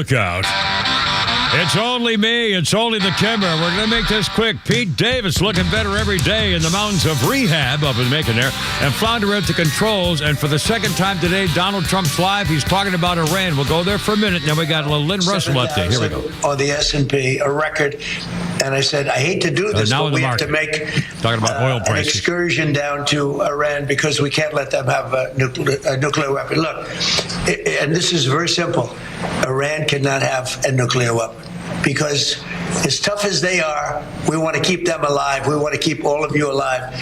look out. It's only me. It's only the Kimmer. We're going to make this quick. Pete Davis looking better every day in the mountains of rehab up in Macon there. And Flounder at the controls. And for the second time today, Donald Trump's live. He's talking about Iran. We'll go there for a minute. Then we got a little Lynne Russell update. Here we go. Or the S&P, a record. And I said, I hate to do this, but we have to make talking about oil prices. An excursion down to Iran because we can't let them have a nuclear weapon. Look, and this is very simple. Iran cannot have a nuclear weapon because as tough as they are, we want to keep them alive. We want to keep all of you alive.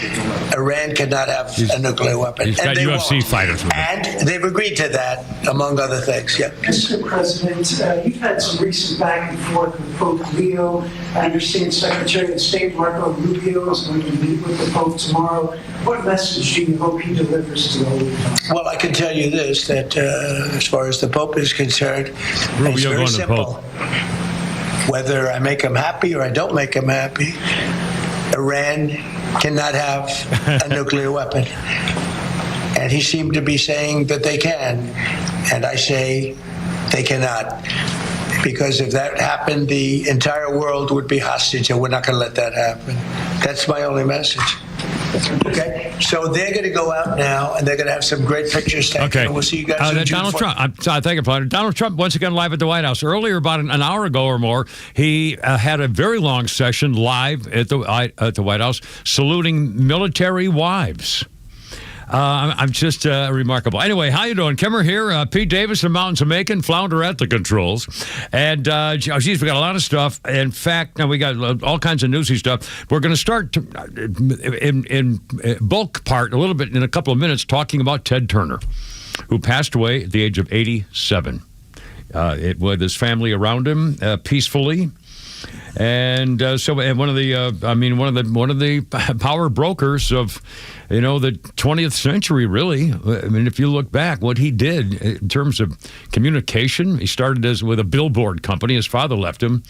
Iran cannot have a nuclear weapon. He's got UFC fighters with him. And they've agreed to that, among other things. Yeah. Mr. President, you've had some recent back and forth with Pope Leo. I understand Secretary of State Marco Rubio is going to meet with the Pope tomorrow. What message do you hope he delivers to the Holy Father? Well, I can tell you this, that as far as the Pope is concerned, it's very simple. Whether I make him happy or I don't make him happy, Iran cannot have a nuclear weapon. And he seemed to be saying that they can. And I say they cannot. Because if that happened, the entire world would be hostage, and we're not going to let that happen. That's my only message. Okay, so they're going to go out now, and they're going to have some great pictures taken. Okay, and we'll see you guys on June Donald 4th. Trump. Thank you, Donald Trump once again live at the White House. Earlier, about an hour ago or more, he had a very long session live at the White House, saluting military wives. I'm just remarkable. Anyway, how you doing? Kimmer here. Pete Davis in the mountains of Macon, Flounder at the controls. And, geez, we got a lot of stuff. In fact, now we got all kinds of newsy stuff. We're going to start in bulk part a little bit in a couple of minutes talking about Ted Turner, who passed away at the age of 87. With his family around him peacefully. And one of the power brokers of, the 20th century, really. I mean, if you look back, what he did in terms of communication, he started with a billboard company. His father left him.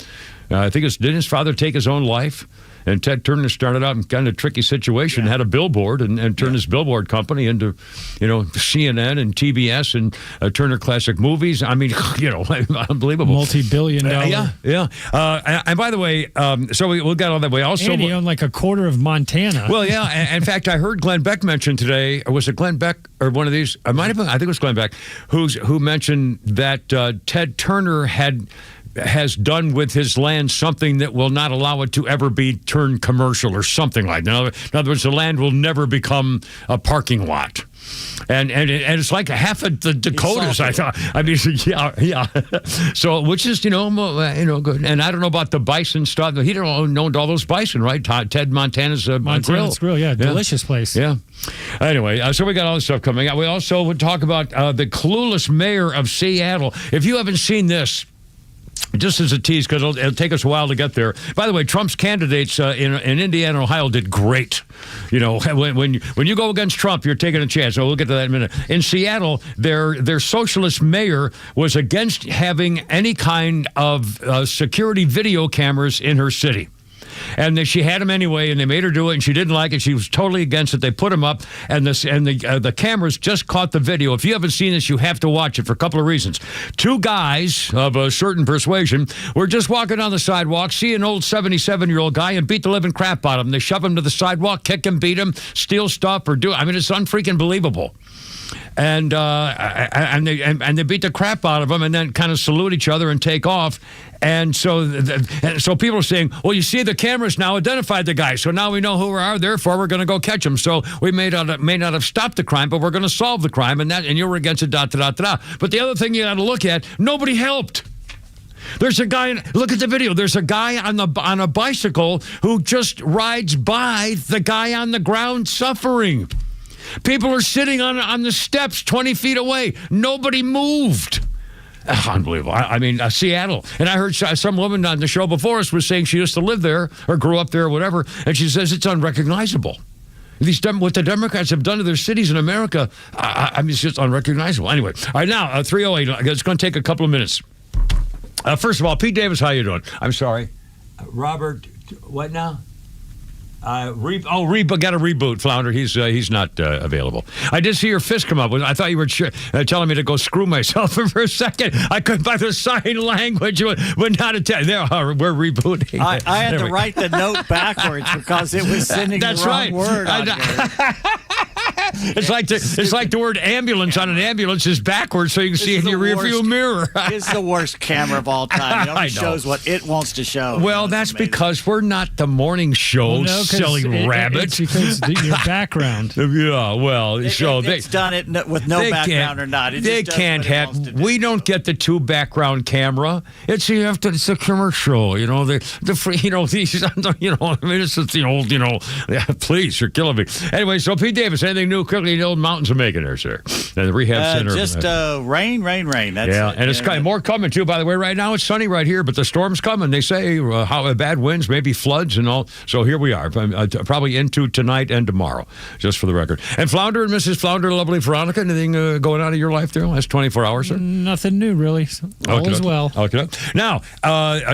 Didn't his father take his own life? And Ted Turner started out in kind of a tricky situation, had a billboard and turned his billboard company into, CNN and TBS and Turner Classic Movies. I mean, unbelievable. Multi-billion dollar. Yeah. And by the way, so we'll get all that way. Also, and he owned like a quarter of Montana. Well, yeah. In fact, I heard Glenn Beck mention today, or was it Glenn Beck or one of these? I think it was Glenn Beck, who mentioned that Ted Turner has done with his land something that will not allow it to ever be turned commercial or something like that. In other words, the land will never become a parking lot. And it's like half of the Dakotas, I thought. I mean, yeah. So, which is, good. And I don't know about the bison stuff. He don't know all those bison, right? Ted Montana's Grill. Yeah. Delicious place. Yeah. Anyway, so we got all this stuff coming out. We also would talk about the clueless mayor of Seattle. If you haven't seen this, just as a tease, because it'll take us a while to get there. By the way, Trump's candidates in Indiana and Ohio did great. When you go against Trump, you're taking a chance. So we'll get to that in a minute. In Seattle, their socialist mayor was against having any kind of security video cameras in her city. And she had them anyway, and they made her do it, and she didn't like it. She was totally against it. They put them up, and the cameras just caught the video. If you haven't seen this, you have to watch it for a couple of reasons. Two guys of a certain persuasion were just walking down the sidewalk, see an old 77-year-old guy, and beat the living crap out of him. They shove him to the sidewalk, kick him, beat him, steal stuff, it's unfreaking believable. And they beat the crap out of him, and then kind of salute each other and take off. And so people are saying, well, you see, the cameras now identified the guy, so now we know who we are. Therefore, we're going to go catch him. So we may not have stopped the crime, but we're going to solve the crime, and you were against it. But the other thing you got to look at, nobody helped. There's a guy. Look at the video. There's a guy on a bicycle who just rides by the guy on the ground suffering. People are sitting on the steps 20 feet away. Nobody moved. Unbelievable. Seattle. And I heard some woman on the show before us was saying she used to live there or grew up there or whatever, and she says it's unrecognizable. What the Democrats have done to their cities in America, it's just unrecognizable. Anyway, all right, now, 308. It's going to take a couple of minutes. First of all, Pete Davis, how you doing? I'm sorry. Robert, what now? Got a reboot, Flounder. He's not available. I did see your fist come up. I thought you were telling me to go screw myself for a second. I could, by the sign language, would not attend. We're rebooting. I had to write the note backwards because it was sending the wrong word on there. It's like the word ambulance on an ambulance is backwards, so you can see in your rearview mirror. It's the worst camera of all time. It only shows what it wants to show. Well, that's because we're not the morning show, silly rabbit. It's because your background. Yeah, well, it's done it with no background or not. They can't have. We don't get the two background camera. It's a commercial. You know these. I mean, it's the old. Yeah, please, you're killing me. Anyway, so Pete Davis, anything new quickly in the old mountains of Macon there, sir? And the rehab center. Just rain. That's it. And it's more coming too. By the way, right now it's sunny right here, but the storm's coming. They say how bad winds, maybe floods and all. So here we are, probably into tonight and tomorrow, just for the record. And Flounder and Mrs. Flounder, lovely Veronica, anything going on in your life there last 24 hours, sir? Nothing new, really. All is well. Okay. Now,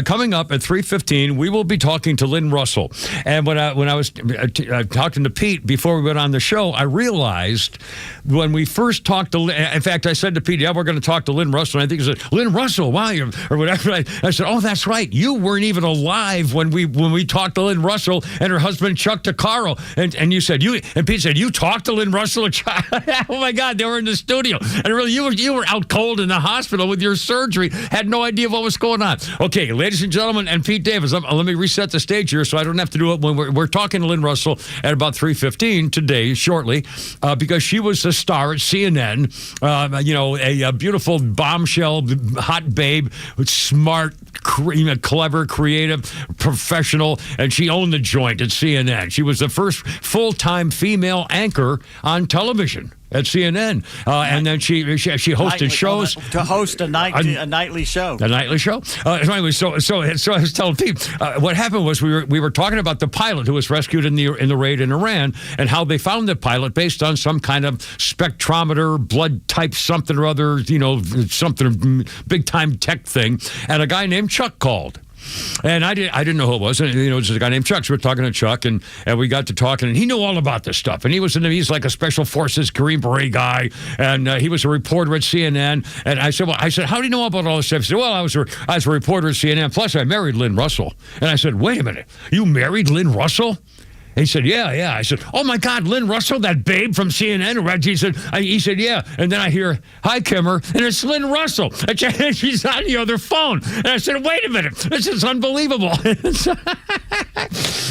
coming up at 3:15, we will be talking to Lynne Russell. And when I was talking to Pete before we went on the show, I realized when we first talked to Lynne, in fact, I said to Pete, we're going to talk to Lynne Russell. And I think he said, Lynne Russell, wow, or whatever. I said, oh, that's right. You weren't even alive when we talked to Lynne Russell and her husband, Chuck DeCaro. And you said, and Pete said, you talked to Lynne Russell? Oh, my God, they were in the studio. And really, you were out cold in the hospital with your surgery, had no idea what was going on. Okay, ladies and gentlemen, and Pete Davis, let me reset the stage here so I don't have to do it when we're talking to Lynne Russell at about 3:15 today, shortly, because she was a star at CNN, a beautiful bombshell, hot babe, smart, clever, creative, professional, and she owned the joint at CNN. She was the first full-time female anchor on television at CNN, and then she hosted shows to host a nightly show. A nightly show. Anyway, so I was telling Pete what happened was we were talking about the pilot who was rescued in the raid in Iran and how they found the pilot based on some kind of spectrometer, blood type something or other, something big time tech thing, and a guy named Chuck called. And I didn't know who it was. And, it was a guy named Chuck. So we're talking to Chuck, and we got to talking, and he knew all about this stuff. And he's like a Special Forces Green Beret guy, and he was a reporter at CNN. And I said, how do you know about all this stuff? He said, well, I was a reporter at CNN. Plus, I married Lynne Russell. And I said, wait a minute, you married Lynne Russell? And he said, yeah. I said, oh, my God, Lynne Russell, that babe from CNN? He said, yeah. And then I hear, hi, Kimmer, and it's Lynne Russell. And she's on the other phone. And I said, wait a minute, this is unbelievable.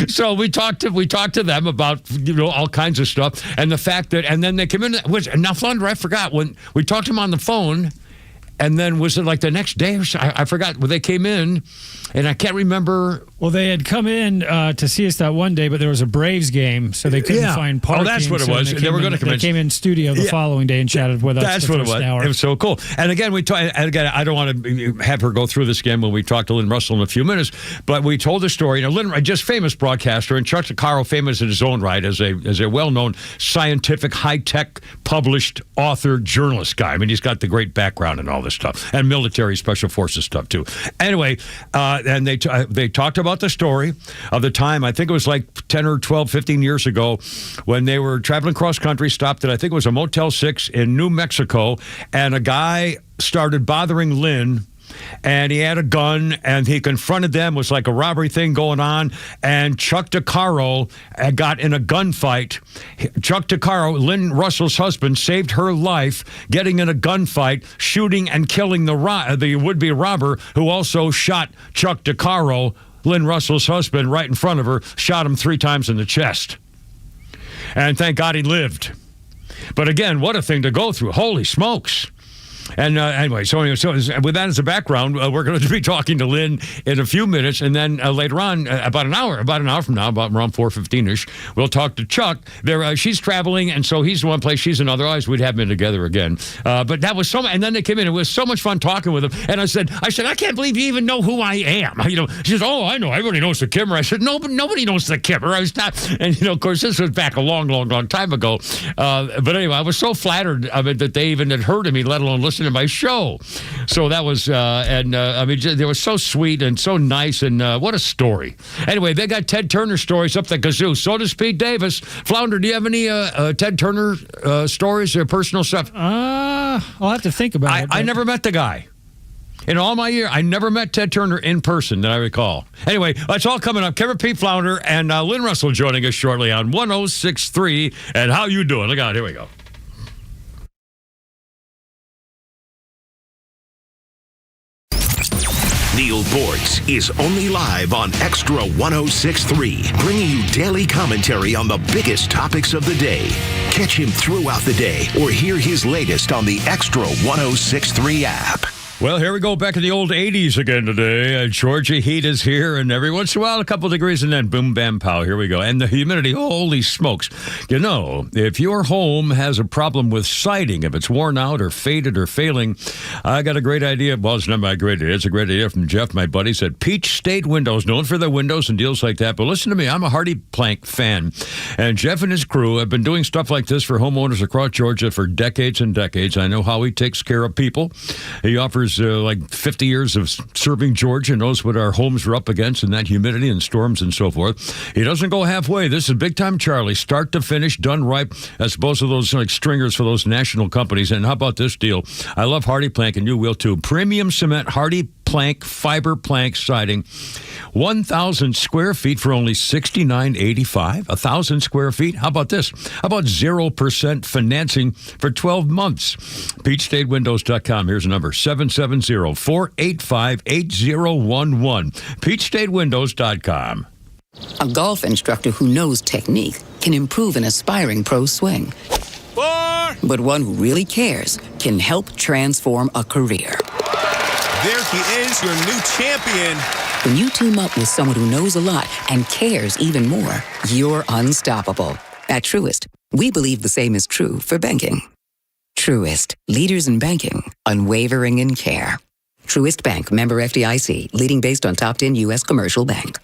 So we talked to them about, all kinds of stuff. And the fact that, and then they came in, now, Flounder, I forgot, when we talked to him on the phone, and then was it like the next day or so? I forgot. Well, they came in, and I can't remember. Well, they had come in to see us that one day, but there was a Braves game, so they couldn't find parking. Oh, that's what it was. They were going to come in. They came in studio the following day and chatted with us. That's what it was. Hour. It was so cool. And again, I don't want to have her go through this again when we talk to Lynne Russell in a few minutes, but we told the story. Lynne, just famous broadcaster, and Chuck DeCaro, famous in his own right as a well-known scientific, high-tech, published author, journalist guy. I mean, he's got the great background and all this stuff, and military special forces stuff too. Anyway, and they talked about the story of the time, I think it was like 10 or 12, 15 years ago, when they were traveling cross country, stopped at, I think it was a Motel 6 in New Mexico, and a guy started bothering Lynne, and he had a gun, and he confronted them. It was like a robbery thing going on, and Chuck DeCaro got in a gunfight. Chuck DeCaro, Lynne Russell's husband, saved her life getting in a gunfight, shooting and killing the would-be robber who also shot Chuck DeCaro, Lynne Russell's husband, right in front of her, shot him 3 times in the chest. And thank God he lived. But again, what a thing to go through. Holy smokes. And anyway, so with that as a background, we're going to be talking to Lynne in a few minutes, and then later on, about an hour from now, about around 4:15ish, we'll talk to Chuck. She's traveling, and so he's one place, she's another. Otherwise, we'd have them together again. But that was and then they came in. It was so much fun talking with them. And I said, I can't believe you even know who I am. She says, oh, I know. Everybody knows the Kimmer. I said, no, but nobody knows the Kimmer. I was not. And of course, this was back a long, long, long time ago. But anyway, I was so flattered of it that they even had heard of me, let alone listening listen to my show. So that was, I mean, they were so sweet and so nice, and what a story. Anyway, they got Ted Turner stories up the kazoo. So does Pete Davis. Flounder, do you have any Ted Turner stories or personal stuff? I'll have to think about it. I never met the guy. In all my year, I never met Ted Turner in person that I recall. Anyway, that's all coming up. Kevin Pete Flounder and Lynne Russell joining us shortly on 106.3. And how you doing? Look out, here we go. Neil Bortz is only live on Extra 106.3, bringing you daily commentary on the biggest topics of the day. Catch him throughout the day or hear his latest on the Extra 106.3 app. Well, here we go back in the old 80s again today. Georgia heat is here, and every once in a while, a couple degrees, and then boom, bam, pow, here we go. And the humidity, holy smokes. You know, if your home has a problem with siding, if it's worn out or faded or failing, I got a great idea. Well, it's not my great idea. It's a great idea from Jeff, my buddy, said Peach State Windows, known for their windows and deals like that. But listen to me, I'm a Hardy Plank fan. And Jeff and his crew have been doing stuff like this for homeowners across Georgia for decades and decades. I know how he takes care of people. He offers like 50 years of serving Georgia, knows what our homes are up against and that humidity and storms and so forth. He doesn't go halfway. This is big time Charlie, start to finish, done right, as opposed to those like stringers for those national companies. And how about this deal? I love Hardy Plank, and you will too. Premium cement, Hardy Plank, fiber plank siding, 1,000 square feet for only $69.85. 1,000 square feet. How about this? How about 0% financing for 12 months? PeachStateWindows.com. Here's a number, 770-485-8011. PeachStateWindows.com. A golf instructor who knows technique can improve an aspiring pro's swing. But one who really cares can help transform a career. There he is, your new champion. When you team up with someone who knows a lot and cares even more, you're unstoppable. At Truist, we believe the same is true for banking. Truist, leaders in banking, unwavering in care. Truist Bank, member FDIC, leading based on top 10 U.S. commercial bank.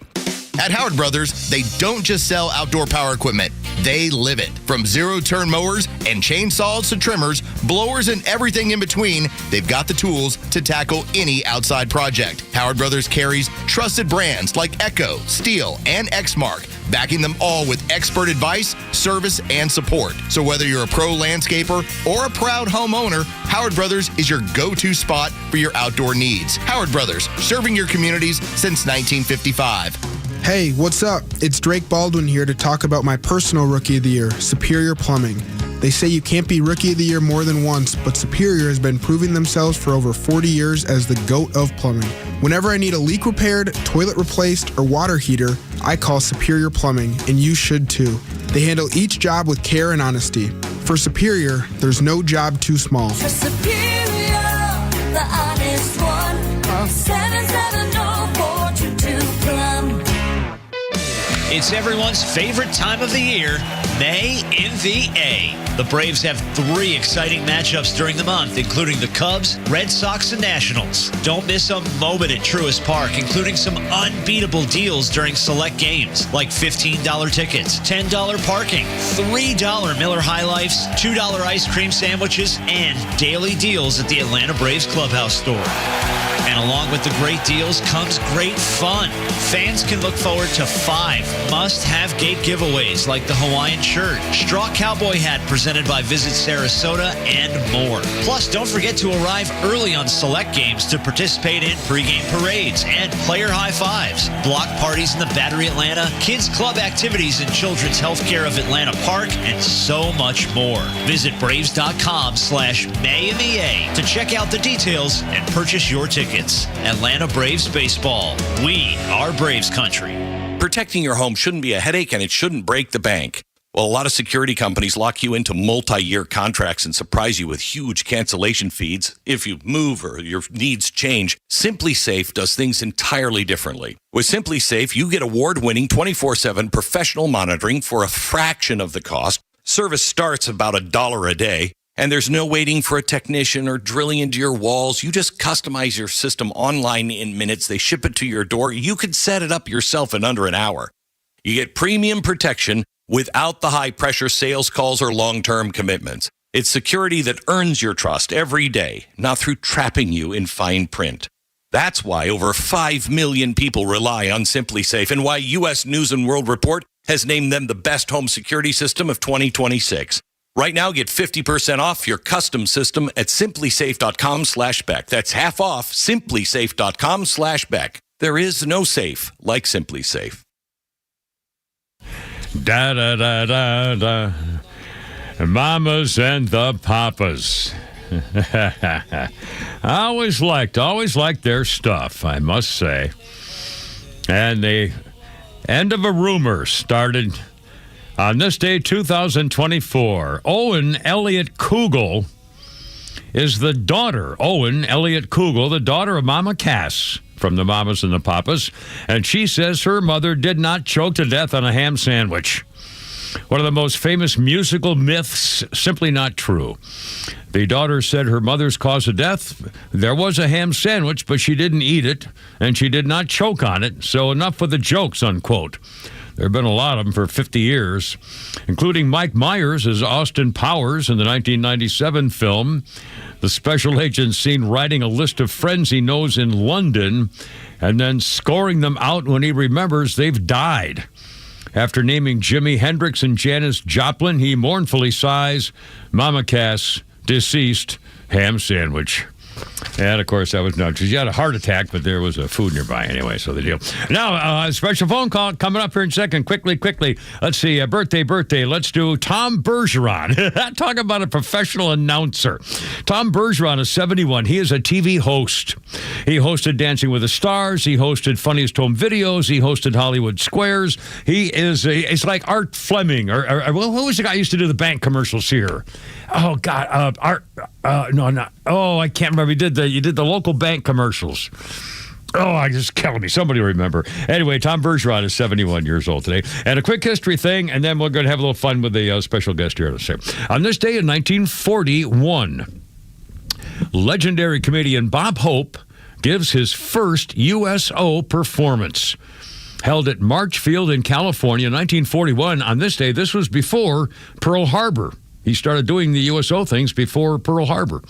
At Howard Brothers, they don't just sell outdoor power equipment. They live it. From zero-turn mowers and chainsaws to trimmers, blowers, and everything in between, they've got the tools to tackle any outside project. Howard Brothers carries trusted brands like Echo, Steel, and Exmark, backing them all with expert advice, service, and support. So whether you're a pro landscaper or a proud homeowner, Howard Brothers is your go-to spot for your outdoor needs. Howard Brothers, serving your communities since 1955. Hey, what's up? It's Drake Baldwin here to talk about my personal Rookie of the Year, Superior Plumbing. They say you can't be Rookie of the Year more than once, but Superior has been proving themselves for over 40 years as the GOAT of plumbing. Whenever I need a leak repaired, toilet replaced, or water heater, I call Superior Plumbing, and you should too. They handle each job with care and honesty. For Superior, there's no job too small. For Superior, the honest one, call 770-422-PLUM. It's everyone's favorite time of the year, May in the A. The Braves have 3 exciting matchups during the month, including the Cubs, Red Sox, and Nationals. Don't miss a moment at Truist Park, including some unbeatable deals during select games, like $15 tickets, $10 parking, $3 Miller High Lifes, $2 ice cream sandwiches, and daily deals at the Atlanta Braves Clubhouse store. And along with the great deals comes great fun. Fans can look forward to 5 must-have gate giveaways like the Hawaiian shirt, straw cowboy hat presented by Visit Sarasota, and more. Plus, don't forget to arrive early on select games to participate in pregame parades and player high fives, block parties in the Battery Atlanta, kids club activities in Children's Healthcare of Atlanta Park, and so much more. Visit Braves.com/May in the A to check out the details and purchase your tickets. Atlanta Braves Baseball. We are Braves Country. Protecting your home shouldn't be a headache, and it shouldn't break the bank. Well, a lot of security companies lock you into multi-year contracts and surprise you with huge cancellation fees if you move or your needs change. SimpliSafe does things entirely differently. With SimpliSafe, you get award-winning 24/7 professional monitoring for a fraction of the cost. Service starts about $1 a day. And there's no waiting for a technician or drilling into your walls. You just customize your system online in minutes. They ship it to your door. You could set it up yourself in under an hour. You get premium protection without the high-pressure sales calls or long-term commitments. It's security that earns your trust every day, not through trapping you in fine print. That's why over 5 million people rely on Simply Safe, and why U.S. News & World Report has named them the best home security system of 2026. Right now, get 50% off your custom system at simplysafe.com/Beck. That's half off simplysafe.com/Beck. There is no safe like Simply Safe. Da da da da da. Mamas and the papas. I always liked their stuff, I must say. And the end of a rumor started on this day, 2024. Owen Elliott Kugel is the daughter, Owen Elliott Kugel, the daughter of Mama Cass from the Mamas and the Papas. And she says her mother did not choke to death on a ham sandwich. One of the most famous musical myths, simply not true. The daughter said her mother's cause of death, there was a ham sandwich, but she didn't eat it, and she did not choke on it, so enough with the jokes, unquote. There have been a lot of them for 50 years, including Mike Myers as Austin Powers in the 1997 film. The special agent seen writing a list of friends he knows in London and then scoring them out when he remembers they've died. After naming Jimi Hendrix and Janis Joplin, he mournfully sighs, Mama Cass, deceased, ham sandwich. And, of course, that was not because she had a heart attack, but there was a food nearby anyway, so the deal. Now, a special phone call coming up here in a second. Quickly. Let's see, birthday. Let's do Tom Bergeron. Talk about a professional announcer. Tom Bergeron is 71. He is a TV host. He hosted Dancing with the Stars. He hosted Funniest Home Videos. He hosted Hollywood Squares. He is, it's like Art Fleming, or who was the guy who used to do the bank commercials here? Oh, God, Art, I can't remember. You did the local bank commercials. Oh, I just killing me. Somebody remember. Anyway, Tom Bergeron is 71 years old today. And a quick history thing, and then we're going to have a little fun with the special guest here. On this day in 1941, legendary comedian Bob Hope gives his first USO performance. Held at March Field in California in 1941. On this day, this was before Pearl Harbor. He started doing the USO things before Pearl Harbor.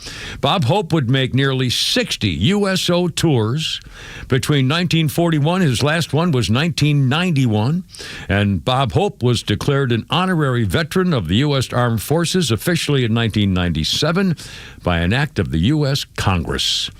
Bob Hope would make nearly 60 USO tours. Between 1941, his last one was 1991. And Bob Hope was declared an honorary veteran of the U.S. Armed Forces officially in 1997 by an act of the U.S. Congress.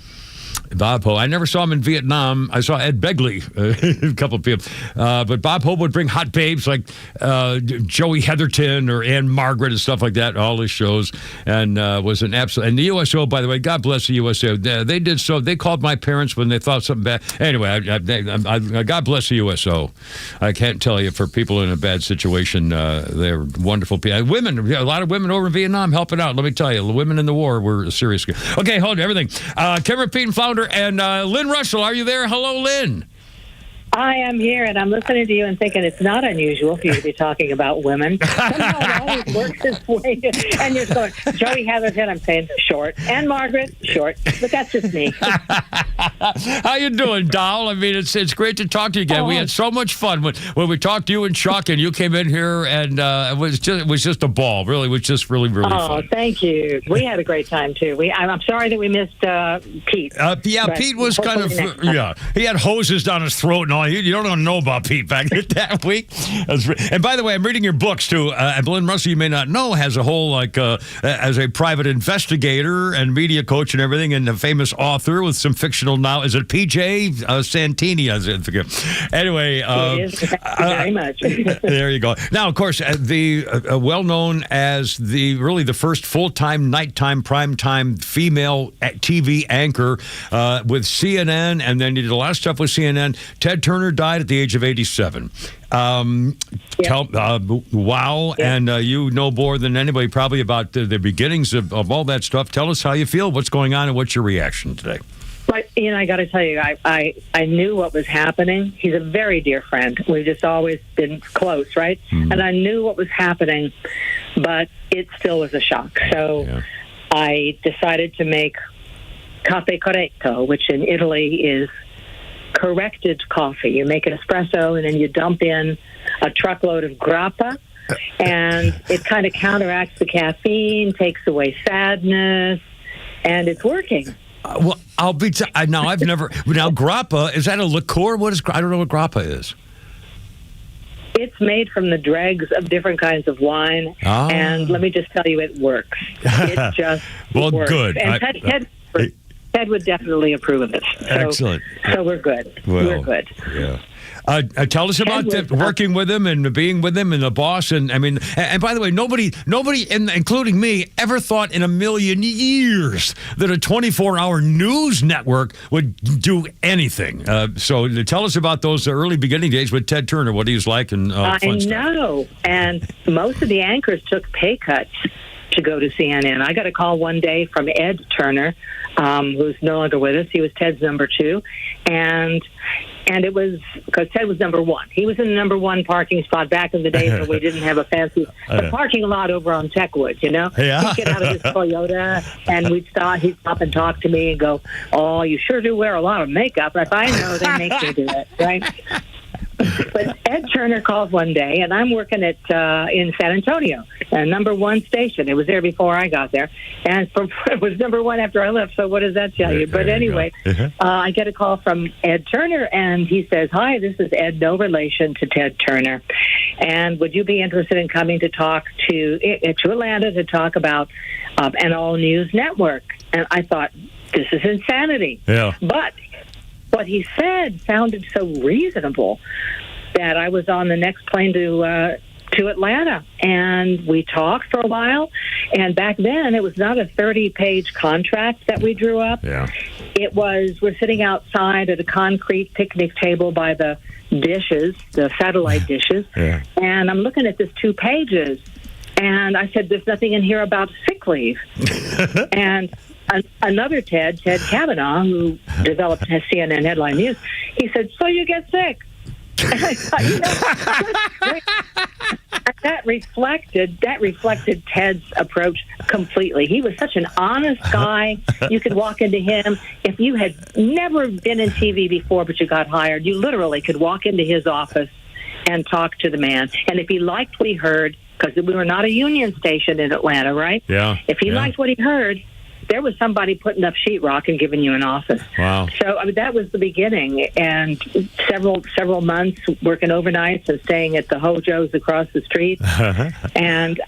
Bob Hope. I never saw him in Vietnam. I saw Ed Begley, a couple of people. But Bob Hope would bring hot babes like Joey Heatherton or Ann Margaret and stuff like that, all his shows, and was an absolute. And the USO, by the way, God bless the USO. They did so. They called my parents when they thought something bad. Anyway, God bless the USO. I can't tell you, for people in a bad situation, they're wonderful people. Women, a lot of women over in Vietnam helping out. Let me tell you, the women in the war were serious. Okay, hold everything. Kim Repeat and Flounder and Lynne Russell, are you there? Hello, Lynne. I am here, and I'm listening to you and thinking it's not unusual for you to be talking about women. Somehow it always works this way. And you're going, Joey Heatherton, I'm saying short. And Margaret, short. But that's just me. How you doing, doll? I mean, it's great to talk to you again. Oh. We had so much fun when we talked to you and Chuck, and you came in here, and it was just a ball. Really, it was just really fun. Oh, thank you. We had a great time, too. I'm sorry that we missed Pete. Pete was kind of, he had hoses down his throat and all. You don't know about Pete back that week. And by the way, I'm reading your books, too. Lynne Russell, you may not know, has a whole, as a private investigator and media coach and everything, and a famous author with some fictional now. Is it P.J. Santini? I forget. Anyway. Very much. There you go. Now, of course, well-known as the first full-time, nighttime, primetime female TV anchor with CNN, and then you did a lot of stuff with CNN. Ted Turner died at the age of 87. Wow. Yeah. And you know more than anybody probably about the beginnings of all that stuff. Tell us how you feel, what's going on, and what's your reaction today. But, I got to tell you, I knew what was happening. He's a very dear friend. We've just always been close, right? Mm-hmm. And I knew what was happening, but it still was a shock. So I decided to make caffè corretto, which in Italy is corrected coffee. You make an espresso, and then you dump in a truckload of grappa, And it kind of counteracts the caffeine, takes away sadness, and it's working. Well, I'll be now. I've never now grappa. Is that a liqueur? What is? I don't know what grappa is. It's made from the dregs of different kinds of wine, and let me just tell you, it works. It just works. Good. And Ted would definitely approve of it. So, excellent. So we're good. Well, we're good. Yeah. Tell us about working with him and being with him and the boss. And I mean, and by the way, nobody, including me, ever thought in a million years that a 24-hour news network would do anything. So tell us about those early beginning days with Ted Turner, what he was like, and I fun stuff. know. And most of the anchors took pay cuts to go to CNN. I got a call one day from Ed Turner, who's no longer with us. He was Ted's number 2, and it was because Ted was number 1. He was in the number 1 parking spot back in the days when we didn't have a fancy parking lot over on Techwood. You know, he'd get out of his Toyota and we'd stop. He'd stop and talk to me and go, "Oh, you sure do wear a lot of makeup." If I know, they make me do it, right? But Ed Turner called one day, and I'm working at in San Antonio, a number 1 station. It was there before I got there, and it was number 1 after I left. So what does that tell you? But anyway, I get a call from Ed Turner, and he says, "Hi, this is Ed, no relation to Ted Turner, and would you be interested in coming to talk to Atlanta to talk about an all news network?" And I thought, this is insanity. Yeah, but what he said sounded so reasonable that I was on the next plane to Atlanta, and we talked for a while. And back then, it was not a 30-page contract that we drew up. Yeah, it was, we're sitting outside at a concrete picnic table by the dishes, the satellite dishes, and I'm looking at this 2 pages, and I said, "There's nothing in here about sick leave." And another Ted Kavanaugh, who developed CNN Headline News, he said, "So you get sick?" And I thought, that reflected Ted's approach completely. He was such an honest guy. You could walk into him. If you had never been in TV before but you got hired, you literally could walk into his office and talk to the man. And if he liked what he heard, because we were not a union station in Atlanta, right? Yeah. If he liked what he heard, there was somebody putting up sheetrock and giving you an office. Wow. So I mean, that was the beginning, and several months working overnights and staying at the Hojo's across the street. And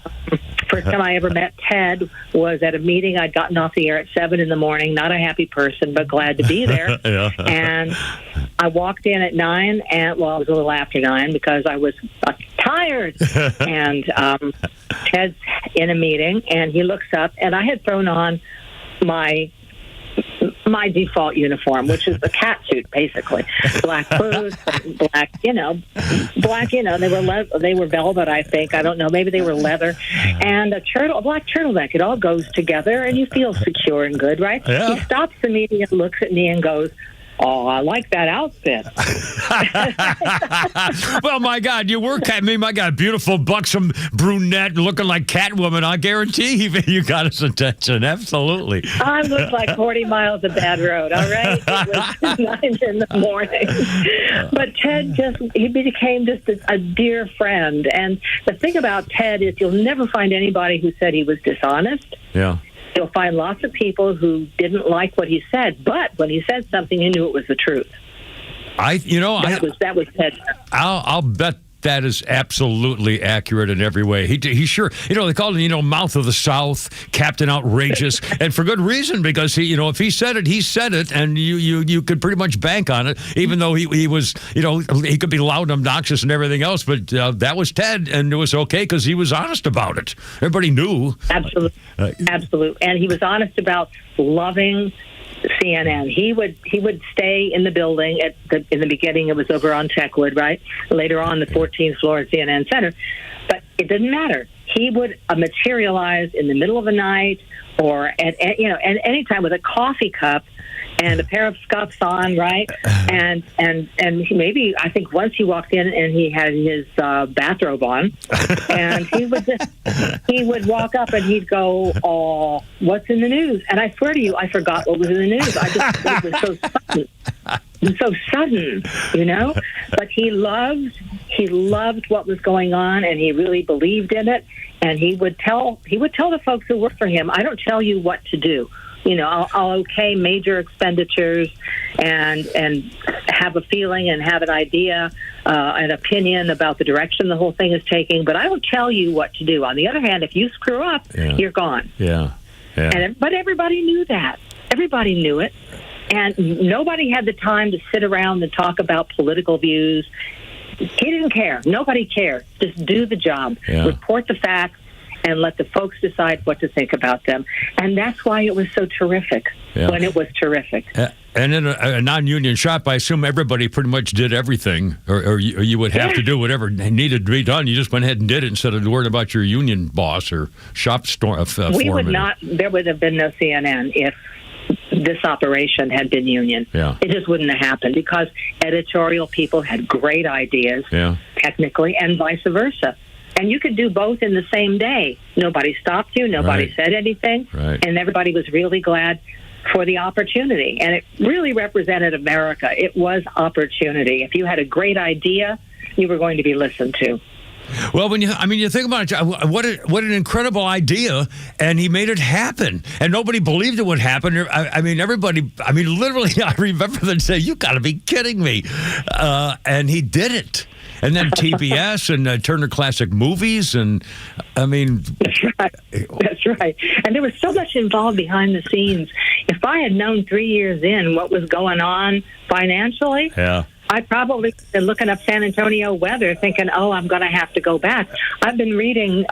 first time I ever met Ted was at a meeting. I'd gotten off the air at 7 in the morning, not a happy person, but glad to be there. And I walked in at 9, and well, it was a little after 9 because I was tired. And Ted's in a meeting, and he looks up, and I had thrown on my default uniform, which is the cat suit, basically. Black boots, black. They were velvet, I think. I don't know. Maybe they were leather, and a black turtleneck. It all goes together, and you feel secure and good, right? Yeah. He stops the meeting and looks at me and goes, "Oh, I like that outfit." Well, my God, you were my God, beautiful, buxom brunette looking like Catwoman. I guarantee you got his attention. Absolutely. I looked like 40 miles of bad road, all right? It was 9 in the morning. But Ted he became just a dear friend. And the thing about Ted is you'll never find anybody who said he was dishonest. Yeah. You'll find lots of people who didn't like what he said, but when he said something, he knew it was the truth. That was Ted. I'll bet that is absolutely accurate in every way. He sure, they called him, mouth of the South, Captain Outrageous, and for good reason, because he, if he said it, and you could pretty much bank on it, even though he was, he could be loud and obnoxious and everything else, but that was Ted, and it was okay because he was honest about it. Everybody knew. Absolutely. Absolutely. And he was honest about loving CNN. He would stay in the building in the beginning. It was over on Techwood, right? Later on, the 14th floor at CNN Center. But it didn't matter. He would materialize in the middle of the night or at any time with a coffee cup and a pair of scuffs on, right? And maybe I think once he walked in and he had his bathrobe on, and he would walk up and he'd go, "Oh, what's in the news?" And I swear to you, I forgot what was in the news. It was so sudden. But he loved he loved what was going on, and he really believed in it. And he would tell the folks who work for him, I don't tell you what to do. I'll okay major expenditures and have a feeling and have an idea, an opinion about the direction the whole thing is taking, but I don't tell you what to do. On the other hand, if you screw up, you're gone. Yeah. But everybody knew that. Everybody knew it. And nobody had the time to sit around and talk about political views. He didn't care. Nobody cared. Just do the job. Report the facts and let the folks decide what to think about them. And that's why it was so terrific when it was terrific. And in a non-union shop, I assume everybody pretty much did everything, or you would have to do whatever needed to be done. You just went ahead and did it instead of worrying about your union boss or shop store foreman. We would not. There would have been no CNN if this operation had been union. It just wouldn't have happened because editorial people had great ideas, technically, and vice versa. And you could do both in the same day. Nobody stopped you. Nobody said anything. And everybody was really glad for the opportunity. And it really represented America. It was opportunity. If you had a great idea, you were going to be listened to. Well, you think about it, what an incredible idea, and he made it happen, and nobody believed it would happen. Everybody, literally, I remember them saying, "You got to be kidding me," and he did it. And then TBS and Turner Classic Movies, and That's right. And there was so much involved behind the scenes. If I had known 3 years in what was going on financially, I'd probably been looking up San Antonio weather thinking, I'm going to have to go back. I've been reading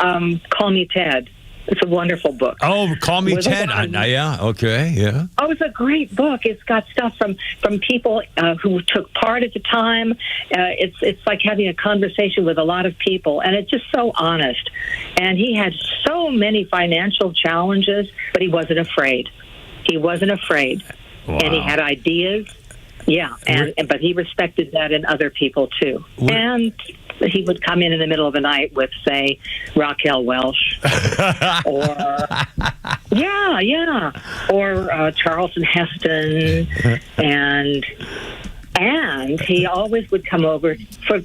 Call Me Ted. It's a wonderful book. Oh, Call Me Ted. Okay. Oh, it's a great book. It's got stuff from people who took part at the time. It's like having a conversation with a lot of people, and it's just so honest. And he had so many financial challenges, but he wasn't afraid. Wow. And he had ideas. But he respected that in other people, too. And he would come in the middle of the night with, say, Raquel Welch, or Charlton Heston, and he always would come over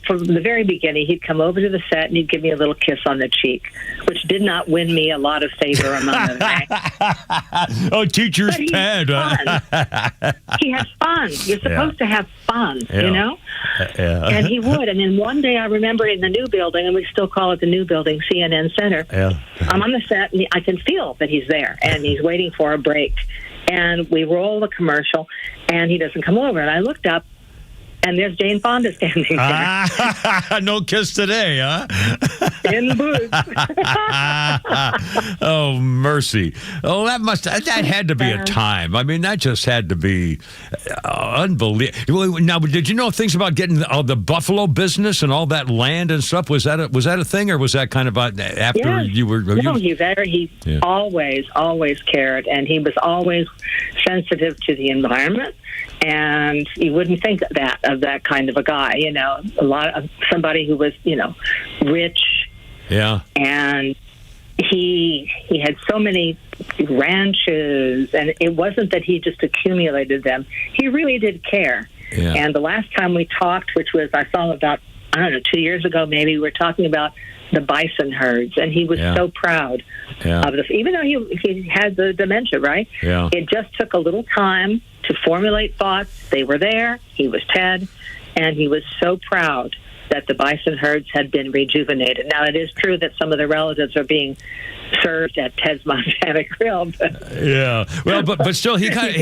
from the very beginning. He'd come over to the set and he'd give me a little kiss on the cheek, which did not win me a lot of favor among the ranks. Oh, teacher's pet. He had fun. You're supposed to have fun, you know? And he would. And then one day I remember in the new building, and we still call it the new building, CNN Center. I'm on the set, and I can feel that he's there, and he's waiting for a break. And we roll the commercial, and he doesn't come over. And I looked up, and there's Jane Fonda standing there. No kiss today, huh? In the booth. Oh, mercy. Oh, that had to be a time. That just had to be unbelievable. Now, did you know things about getting the buffalo business and all that land and stuff? Was that a thing, or was that kind of after you were? No, he always cared, and he was always sensitive to the environment. And you wouldn't think of that kind of a guy, somebody who was, rich. And he had so many ranches, and it wasn't that he just accumulated them. He really did care. And the last time we talked, which was, I saw him about, 2 years ago maybe, we were talking about the bison herds, and he was so proud of even though he had the dementia, right? It just took a little time to formulate thoughts. They were there. He was Ted, and he was so proud that the bison herds had been rejuvenated. Now, it is true that some of the relatives are being served at Ted's Montana Grill. But still, he kind of,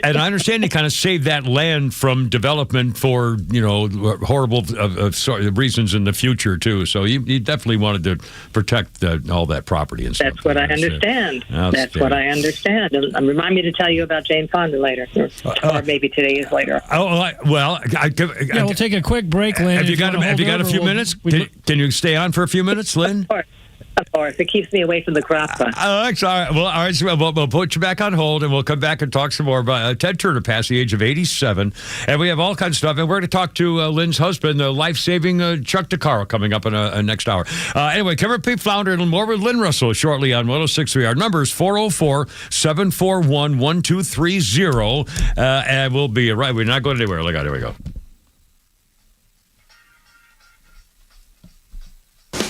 and I understand he kind of saved that land from development for horrible reasons in the future too. So he definitely wanted to protect all that property and stuff. That's what I understand. That's what I understand. And remind me to tell you about Jane Fonda later, or maybe today is later. We'll take a quick break, Lynn. Have you got a few minutes? Can you stay on for a few minutes, Lynn? Of course. It keeps me away from the grappa. All right. Well, all right. So we'll put you back on hold, and we'll come back and talk some more about Ted Turner passed the age of 87. And we have all kinds of stuff. And we're going to talk to Lynn's husband, the life-saving Chuck DeCaro, coming up in a next hour. Anyway, Cameron P. Flounder and more with Lynne Russell shortly on 106.3. Our number is 404-741-1230. And we'll be right. We're not going anywhere. Look out. Here we go.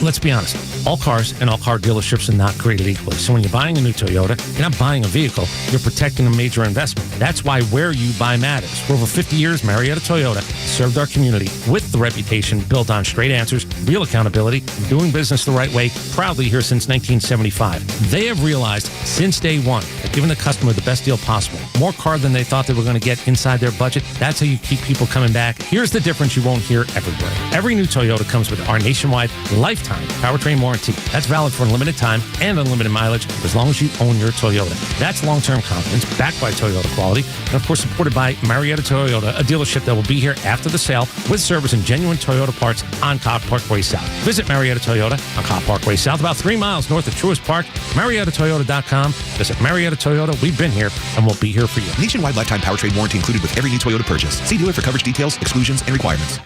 Let's be honest. All cars and all car dealerships are not created equally. So when you're buying a new Toyota, you're not buying a vehicle, you're protecting a major investment. That's why where you buy matters. For over 50 years, Marietta Toyota served our community with the reputation built on straight answers, real accountability, and doing business the right way, proudly here since 1975. They have realized since day one that giving the customer the best deal possible, more car than they thought they were going to get inside their budget, that's how you keep people coming back. Here's the difference you won't hear everywhere. Every new Toyota comes with our nationwide lifetime powertrain warranty. That's valid for unlimited time and unlimited mileage as long as you own your Toyota. That's long-term confidence backed by Toyota quality and, of course, supported by Marietta Toyota, a dealership that will be here after the sale with service and genuine Toyota parts on Cobb Parkway South. Visit Marietta Toyota on Cobb Parkway South, about 3 miles north of Truist Park. MariettaToyota.com. Visit Marietta Toyota. We've been here and we'll be here for you. Nationwide lifetime powertrain warranty included with every new Toyota purchase. See dealer for coverage details, exclusions, and requirements.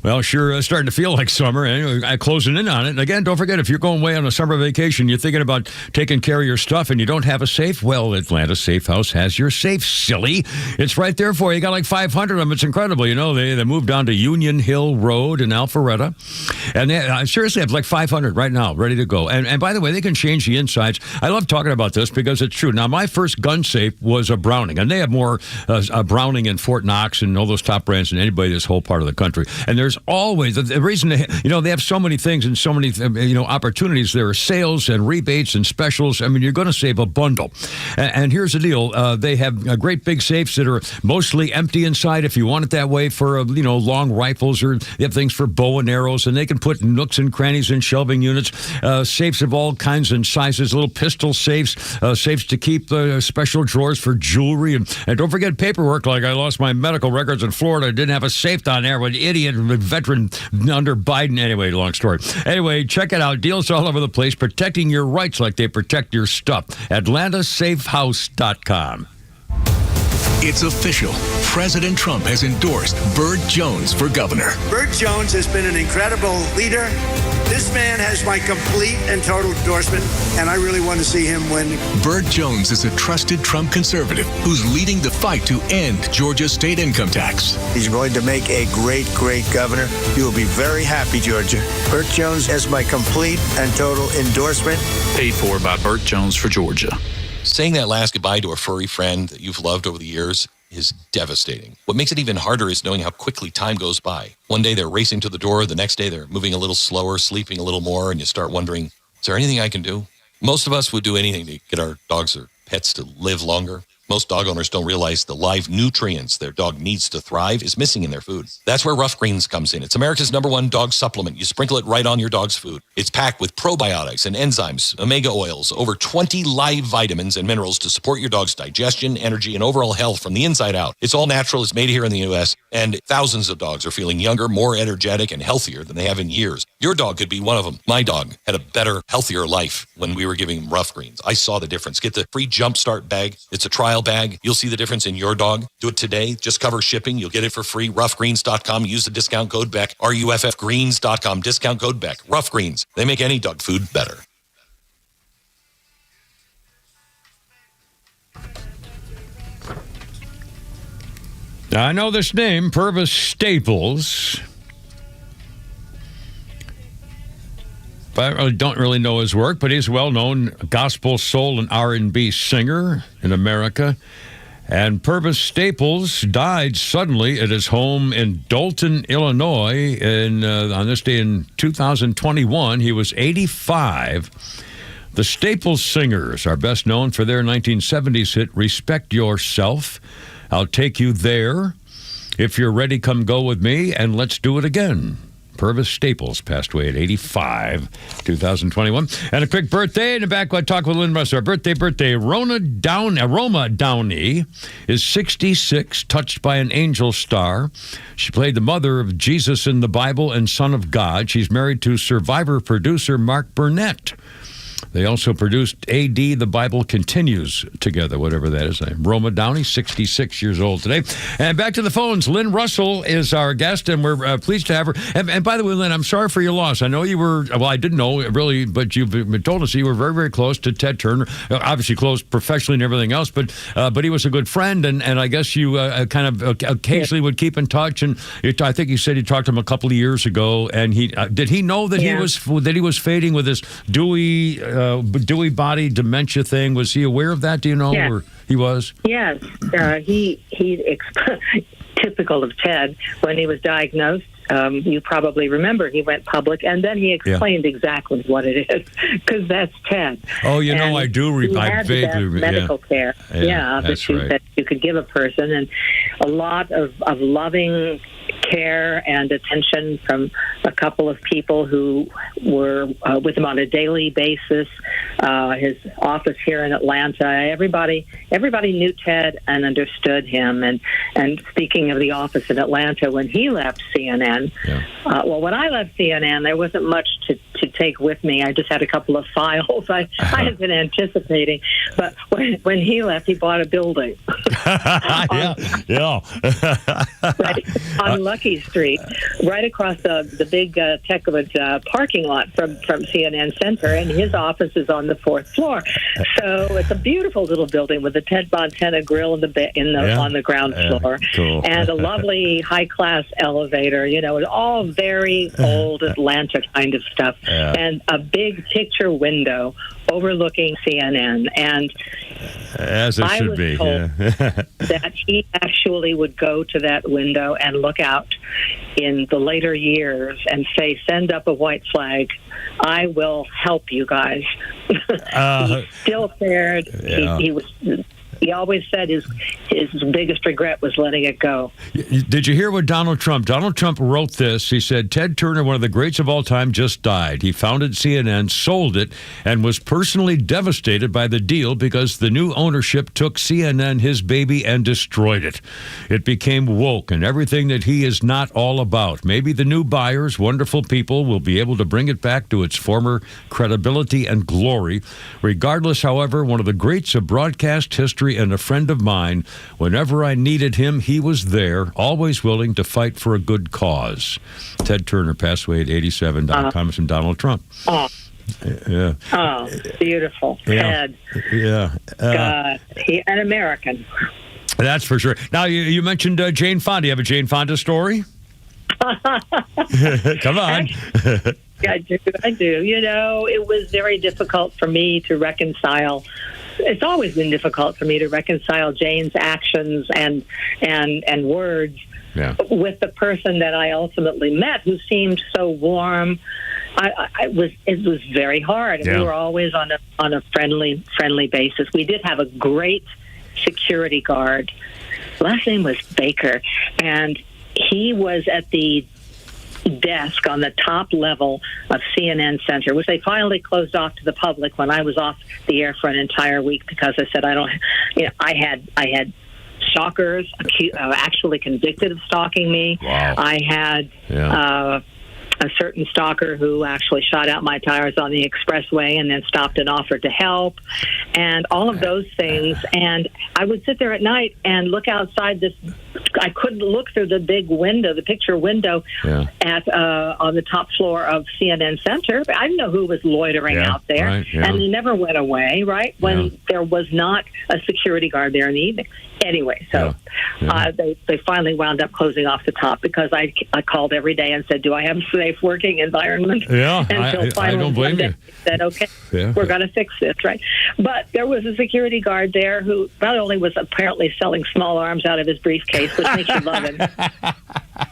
Well, sure, starting to feel like summer, and closing in on it. And again, don't forget, if you're going away on a summer vacation, you're thinking about taking care of your stuff, and you don't have a safe, well, Atlanta Safe House has your safe, silly. It's right there for you. You got like 500 of them. It's incredible. You know, they moved down to Union Hill Road in Alpharetta, and they seriously have like 500 right now, ready to go. And by the way, they can change the insides. I love talking about this because it's true. Now, my first gun safe was a Browning, and they have more Browning in Fort Knox and all those top brands than anybody in this whole part of the country. And there's always the reason they have so many things and so many opportunities. There are sales and rebates and specials. I mean, you're going to save a bundle. And here's the deal: they have great big safes that are mostly empty inside. If you want it that way for long rifles, or they have things for bow and arrows, and they can put nooks and crannies in shelving units. Safes of all kinds and sizes. Little pistol safes, safes to keep special drawers for jewelry, and don't forget paperwork. Like I lost my medical records in Florida. I didn't have a safe down there. An idiot veteran under Biden. Anyway, long story. Anyway, check it out. Deals all over the place, protecting your rights like they protect your stuff. AtlantaSafeHouse.com. It's official. President Trump has endorsed Burt Jones for governor. Burt Jones has been an incredible leader. This man has my complete and total endorsement, and I really want to see him win. Burt Jones is a trusted Trump conservative who's leading the fight to end Georgia's state income tax. He's going to make a great, great governor. You will be very happy, Georgia. Burt Jones has my complete and total endorsement. Paid for by Burt Jones for Georgia. Saying that last goodbye to a furry friend that you've loved over the years is devastating. What makes it even harder is knowing how quickly time goes by. One day they're racing to the door, the next day they're moving a little slower, sleeping a little more, and you start wondering, is there anything I can do? Most of us would do anything to get our dogs or pets to live longer. Most dog owners don't realize the live nutrients their dog needs to thrive is missing in their food. That's where Rough Greens comes in. It's America's #1 dog supplement. You sprinkle it right on your dog's food. It's packed with probiotics and enzymes, omega oils, over 20 live vitamins and minerals to support your dog's digestion, energy, and overall health from the inside out. It's all natural. It's made here in the U.S., and thousands of dogs are feeling younger, more energetic, and healthier than they have in years. Your dog could be one of them. My dog had a better, healthier life when we were giving him Rough Greens. I saw the difference. Get the free Jumpstart bag. It's a trial bag. You'll see the difference in your dog. Do it today. Just cover shipping. You'll get it for free. Roughgreens.com. Use the discount code BECK. RUFFgreens.com. Discount code BECK. Rough Greens. They make any dog food better. Now, I know this name, Purvis Staples. I don't really know his work, but he's a well-known gospel, soul, and R&B singer in America. And Purvis Staples died suddenly at his home in Dalton, Illinois, on this day in 2021. He was 85. The Staples Singers are best known for their 1970s hit, Respect Yourself, I'll Take You There, If You're Ready, Come Go With Me, and Let's Do It Again. Purvis Staples passed away at 85, 2021. And a quick birthday. In the back, I'll talk with Lynne Russell. Birthday. Roma Downey is 66, touched by an angel star. She played the mother of Jesus in the Bible and Son of God. She's married to Survivor producer Mark Burnett. They also produced A.D. The Bible Continues together, whatever that is. Roma Downey, 66 years old today. And back to the phones. Lynne Russell is our guest, and we're pleased to have her. And by the way, Lynne, I'm sorry for your loss. I know you were, well, I didn't know really, but you've been told us you were very, very close to Ted Turner. Obviously close professionally and everything else, but he was a good friend, and I guess you kind of occasionally would keep in touch. And I think you said you talked to him a couple of years ago, and did he know that he was fading with this Dewey body dementia thing? Was he aware of that? Do you know? Yes. Or he was? Yes. He typical of Ted, when he was diagnosed, you probably remember he went public, and then he explained exactly what it is, because that's Ted. Oh, you know, I do. I vaguely medical care. That's right. That you could give a person, and a lot of loving care and attention from a couple of people who were with him on a daily basis. His office here in Atlanta, everybody knew Ted and understood him. And speaking of the office in Atlanta, when he left CNN, when I left CNN, there wasn't much to take with me. I just had a couple of files I had been anticipating. But when he left, he bought a building. Right on Lucky Street, right across the big Techwood parking lot from CNN Center, and his office is on the 4th floor. So it's a beautiful little building with a Ted Montana grill on the ground floor, cool. And a lovely high-class elevator. You know, it's all very old Atlanta kind of stuff, and a big picture window overlooking CNN. And as it should be, that he actually would go to that window and look out in the later years and say, "Send up a white flag. I will help you guys." He still cared. He always said his biggest regret was letting it go. Did you hear what Donald Trump wrote this? He said, Ted Turner, one of the greats of all time, just died. He founded CNN, sold it, and was personally devastated by the deal because the new ownership took CNN, his baby, and destroyed it. It became woke and everything that he is not all about. Maybe the new buyers, wonderful people, will be able to bring it back to its former credibility and glory. Regardless, however, one of the greats of broadcast history and a friend of mine. Whenever I needed him, he was there, always willing to fight for a good cause. Ted Turner passed away at 87. Comments from Donald Trump. Yeah. Oh, beautiful. Ted. Yeah. God, an American. That's for sure. Now, you mentioned Jane Fonda. You have a Jane Fonda story? Come on. I do. You know, it was very difficult for me to reconcile. It's always been difficult for me to reconcile Jane's actions and words with the person that I ultimately met, who seemed so warm. It was very hard. We were always on a friendly basis. We did have a great security guard. Last name was Baker, and he was at the desk on the top level of CNN Center, which they finally closed off to the public when I was off the air for an entire week, because I said I had stalkers actually convicted of stalking me. Wow. I had a certain stalker who actually shot out my tires on the expressway and then stopped and offered to help, and all of those things. And I would sit there at night and look outside this. I couldn't look through the big window, the picture window at on the top floor of CNN Center. I didn't know who was loitering out there, and they never went away, right, when there was not a security guard there in the evening. Anyway, so they finally wound up closing off the top, because I called every day and said, do I have a safe working environment? Yeah, Until finally I don't blame you. Said, okay, we're going to fix this, right? But there was a security guard there who not only was apparently selling small arms out of his briefcase, which makes you love him.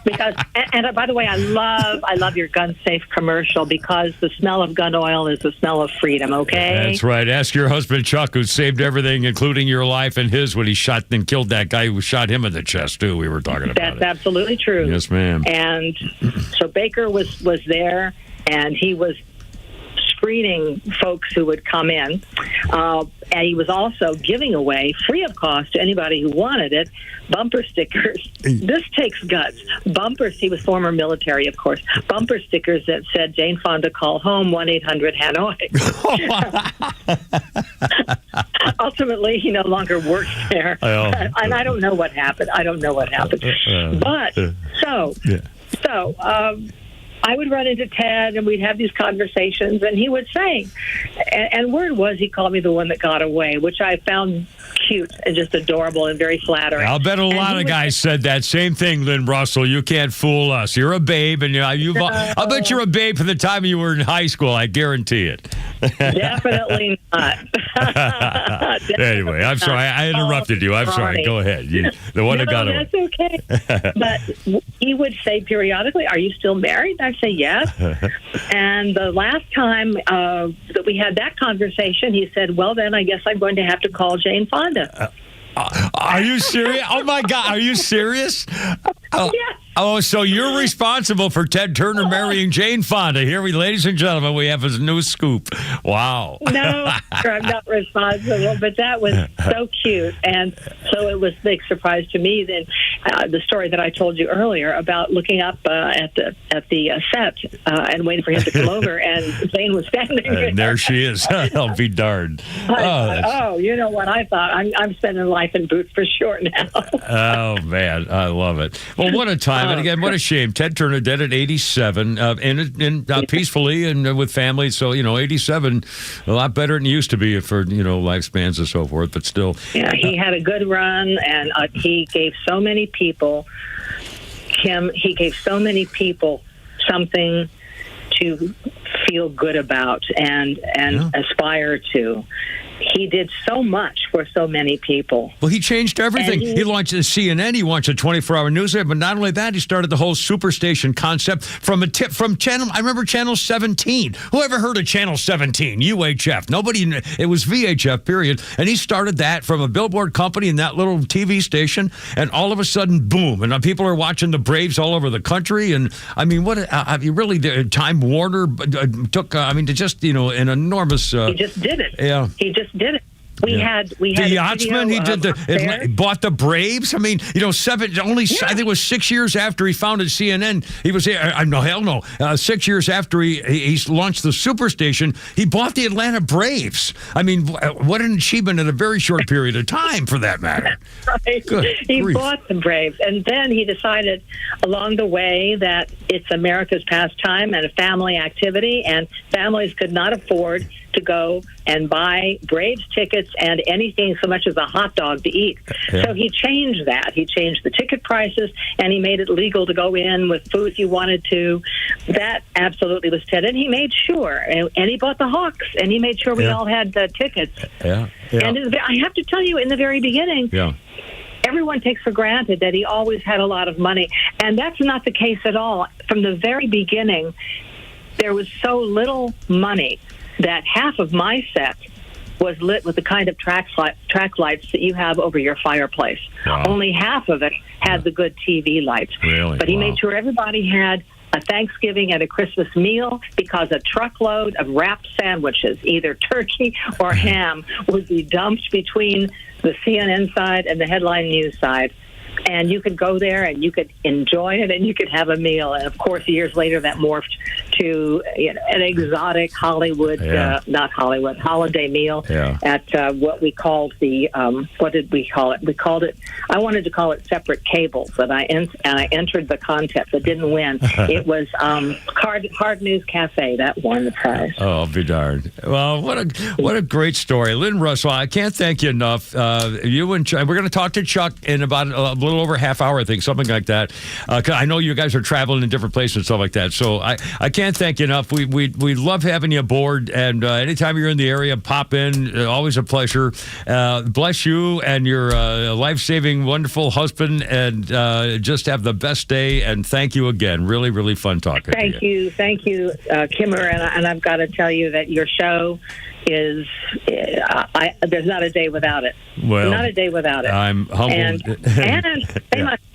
Because, and by the way, I love your gun safe commercial, because the smell of gun oil is the smell of freedom, okay? That's right. Ask your husband, Chuck, who saved everything, including your life and his, when he shot and killed that guy who shot him in the chest, too. We were talking about That's absolutely true. Yes, ma'am. And so Baker was there, and he was screening folks who would come in. And he was also giving away, free of cost to anybody who wanted it, bumper stickers. This takes guts. Bumpers, he was former military, of course. Bumper stickers that said, Jane Fonda, call home, 1-800-HANOI. Ultimately, he no longer works there. And I don't know what happened. But, I would run into Ted, and we'd have these conversations, and he would say, and word was he called me the one that got away, which I found cute and just adorable and very flattering. I'll bet a lot of guys said that same thing, Lynne Russell. You can't fool us. You're a babe, and I'll bet you're a babe from the time you were in high school. I guarantee it. Definitely not. Anyway, I'm sorry. I interrupted you. I'm sorry. Go ahead. The one that got away. That's okay. But he would say periodically, "Are you still married?" I'd say yes. And the last time that we had that conversation, he said, "Well, then I guess I'm going to have to call Jane Fonda." Are you serious? Oh, my God. Are you serious? Yes. Oh, so you're responsible for Ted Turner marrying Jane Fonda. Here, ladies and gentlemen, we have his new scoop. Wow. No, I'm not responsible, but that was so cute. And so it was a big surprise to me then the story that I told you earlier about looking up at the set and waiting for him to come over, and Jane was standing there. And there she is. I'll be darned. You know what I thought? I'm spending life in boots for sure now. Oh, man. I love it. Well, what a time. And again, what a shame. Ted Turner dead at 87, peacefully and with family. So, 87, a lot better than it used to be for, lifespans and so forth, but still. Yeah, he had a good run, and he gave so many people, he gave so many people something to feel good about and aspire to. He did so much for so many people. Well, he changed everything. He launched the CNN. He launched a 24-hour newspaper. But not only that, he started the whole superstation concept from channel. I remember Channel 17. Who ever heard of Channel 17? UHF. Nobody. It was VHF. Period. And he started that from a billboard company in that little TV station. And all of a sudden, boom! And people are watching the Braves all over the country. And I mean, what? You really? Time Warner took. Just an enormous. He just did it. Yeah. He just did it. We had the Yachtsman. He did bought the Braves. I mean, I think it was 6 years after he founded CNN. He was here. No, hell no. 6 years after he launched the Superstation, he bought the Atlanta Braves. I mean, what an achievement in a very short period of time, for that matter. Right. He bought the Braves, and then he decided along the way that it's America's pastime and a family activity, and families could not afford to go and buy Braves tickets and anything so much as a hot dog to eat. Yeah. So he changed that. He changed the ticket prices, and he made it legal to go in with food you wanted to. That absolutely was Ted. And he made sure, and he bought the Hawks, and he made sure we all had tickets. Yeah. And I have to tell you, in the very beginning, everyone takes for granted that he always had a lot of money. And that's not the case at all. From the very beginning, there was so little money that half of my set was lit with the kind of track lights that you have over your fireplace. Wow. Only half of it had the good TV lights. Really? But he made sure everybody had a Thanksgiving and a Christmas meal, because a truckload of wrapped sandwiches, either turkey or ham, would be dumped between the CNN side and the headline news side. And you could go there and you could enjoy it and you could have a meal. And, of course, years later that morphed to an exotic Hollywood, holiday meal at what we called what did we call it? I wanted to call it separate cables, and I entered the contest. It didn't win. It was Hard News Cafe that won the prize. Oh, I'll be darned. Well, what a great story. Lynne Russell, I can't thank you enough. You and Chuck, we're going to talk to Chuck in about a little over a half hour, I think, something like that. I know you guys are traveling in different places and stuff like that, so I can't thank you enough. We love having you aboard, and anytime you're in the area, pop in. Always a pleasure. Bless you and your life-saving, wonderful husband, and just have the best day, and thank you again. Really, really fun talking to you. Thank you, Kimmer, and I've got to tell you that your show is there's not a day without it. Well, not a day without it. I'm humbled. And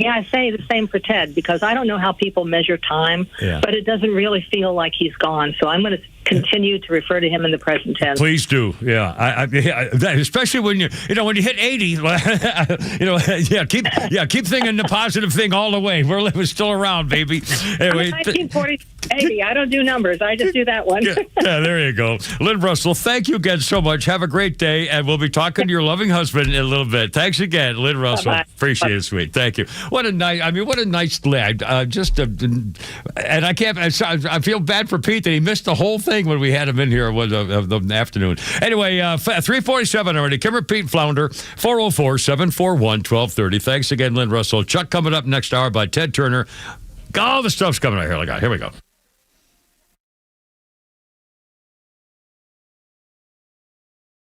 I say the same for Ted, because I don't know how people measure time, but it doesn't really feel like he's gone. So I'm going to continue to refer to him in the present tense. Please do. Yeah. Especially when you hit 80, keep thinking the positive thing all the way. We're still around, baby. Anyway, 1940 80. I don't do numbers. I just do that one. Yeah, there you go. Lynne Russell, thank you again so much. Have a great day, and we'll be talking to your loving husband in a little bit. Thanks again, Lynne Russell. Bye-bye. Appreciate it, sweet. Thank you. What a nice lad. And I feel bad for Pete that he missed the whole thing when we had him in here of the afternoon. Anyway, 3:47 already. Kimmer, Pete, Flounder, 404-741-1230. Thanks again, Lynne Russell. Chuck coming up next hour by Ted Turner. All the stuff's coming out here. Here we go.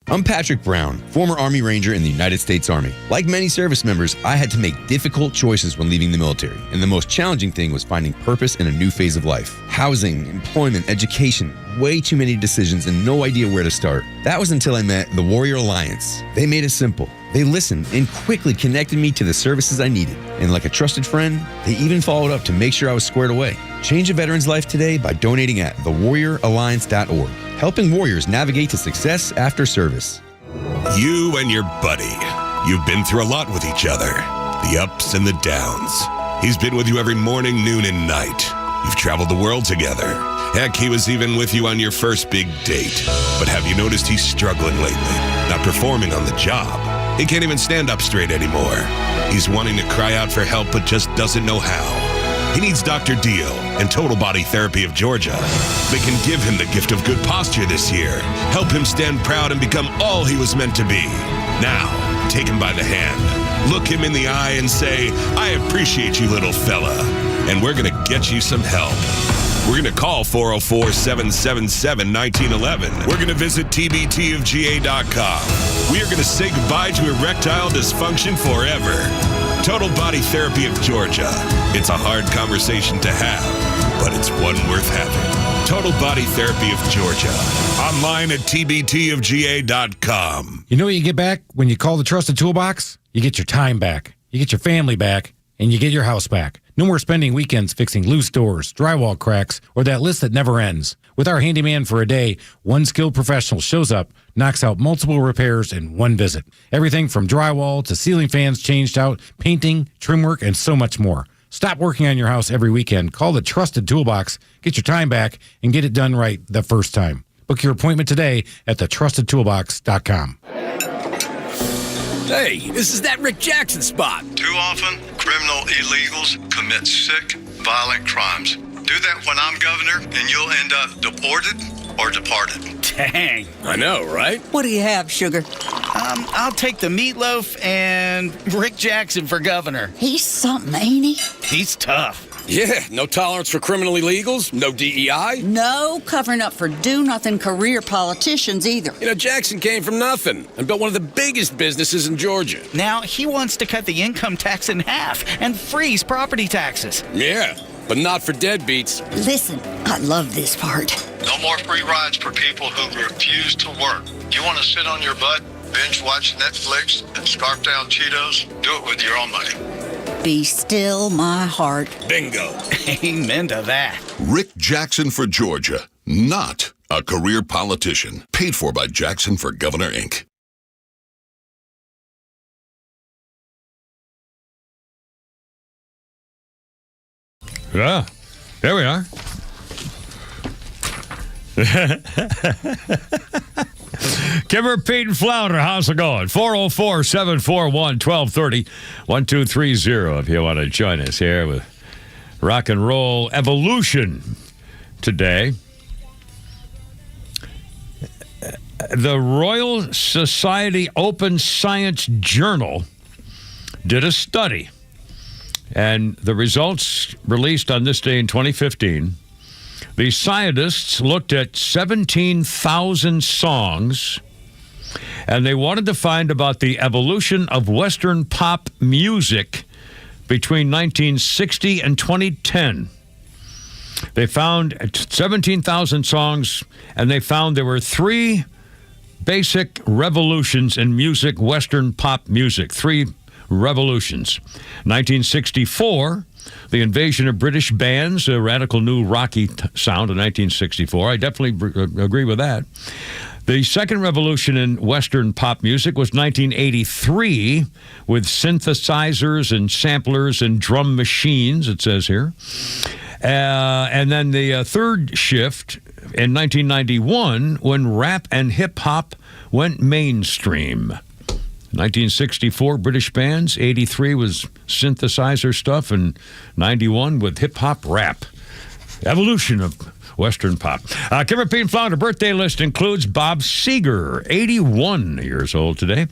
I'm Patrick Brown, former Army Ranger in the United States Army. Like many service members, I had to make difficult choices when leaving the military, and the most challenging thing was finding purpose in a new phase of life. Housing, employment, education, way too many decisions and no idea where to start. That was until I met the Warrior Alliance. They made it simple. They listened and quickly connected me to the services I needed. And like a trusted friend, they even followed up to make sure I was squared away. Change a veteran's life today by donating at thewarrioralliance.org, helping warriors navigate to success after service. You and your buddy, you've been through a lot with each other, the ups and the downs. He's been with you every morning, noon, and night. You've traveled the world together. Heck, he was even with you on your first big date. But have you noticed he's struggling lately, not performing on the job? He can't even stand up straight anymore. He's wanting to cry out for help, but just doesn't know how. He needs Dr. Deal and Total Body Therapy of Georgia. They can give him the gift of good posture this year, help him stand proud and become all he was meant to be. Now, take him by the hand, look him in the eye and say, I appreciate you, little fella, and we're going to get you some help. We're going to call 404-777-1911. We're going to visit tbtofga.com. We are going to say goodbye to erectile dysfunction forever. Total Body Therapy of Georgia. It's a hard conversation to have, but it's one worth having. Total Body Therapy of Georgia. Online at tbtofga.com. You know what you get back when you call the Trusted Toolbox? You get your time back, you get your family back, and you get your house back. No more spending weekends fixing loose doors, drywall cracks, or that list that never ends. With our handyman for a day, one skilled professional shows up, knocks out multiple repairs in one visit. Everything from drywall to ceiling fans changed out, painting, trim work, and so much more. Stop working on your house every weekend. Call the Trusted Toolbox, get your time back, and get it done right the first time. Book your appointment today at thetrustedtoolbox.com. Hey, this is that Rick Jackson spot. Too often, criminal illegals commit sick, violent crimes. Do that when I'm governor, and you'll end up deported or departed. Dang. I know, right? What do you have, sugar? I'll take the meatloaf and Rick Jackson for governor. He's something, ain't he? He's tough. Yeah, no tolerance for criminal illegals, no DEI. No covering up for do-nothing career politicians either. You know, Jackson came from nothing and built one of the biggest businesses in Georgia. Now he wants to cut the income tax in half and freeze property taxes. Yeah, but not for deadbeats. Listen, I love this part. No more free rides for people who refuse to work. You want to sit on your butt, binge watch Netflix, and scarf down Cheetos? Do it with your own money. Be still my heart. Bingo. Amen to that. Rick Jackson for Georgia, not a career politician. Paid for by Jackson for Governor, Inc. Yeah, there we are. Kimmer, Pete, and Flounder, how's it going? 404-741-1230, 1230 if you want to join us here with Rock and Roll Evolution today. The Royal Society Open Science Journal did a study, and the results released on this day in 2015. The scientists looked at 17,000 songs, and they wanted to find about the evolution of Western pop music between 1960 and 2010. They found 17,000 songs, and they found there were three basic revolutions in music, Western pop music, three revolutions. 1964, the invasion of British bands, a radical new rocky sound in 1964. I definitely agree with that. The second revolution in Western pop music was 1983 with synthesizers and samplers and drum machines, it says here. And then the third shift in 1991 when rap and hip-hop went mainstream. 1964, British bands. 83 was synthesizer stuff. And 91 with hip-hop rap. Evolution of Western pop. Kim Pete and Flounder birthday list includes Bob Seger, 81 years old today.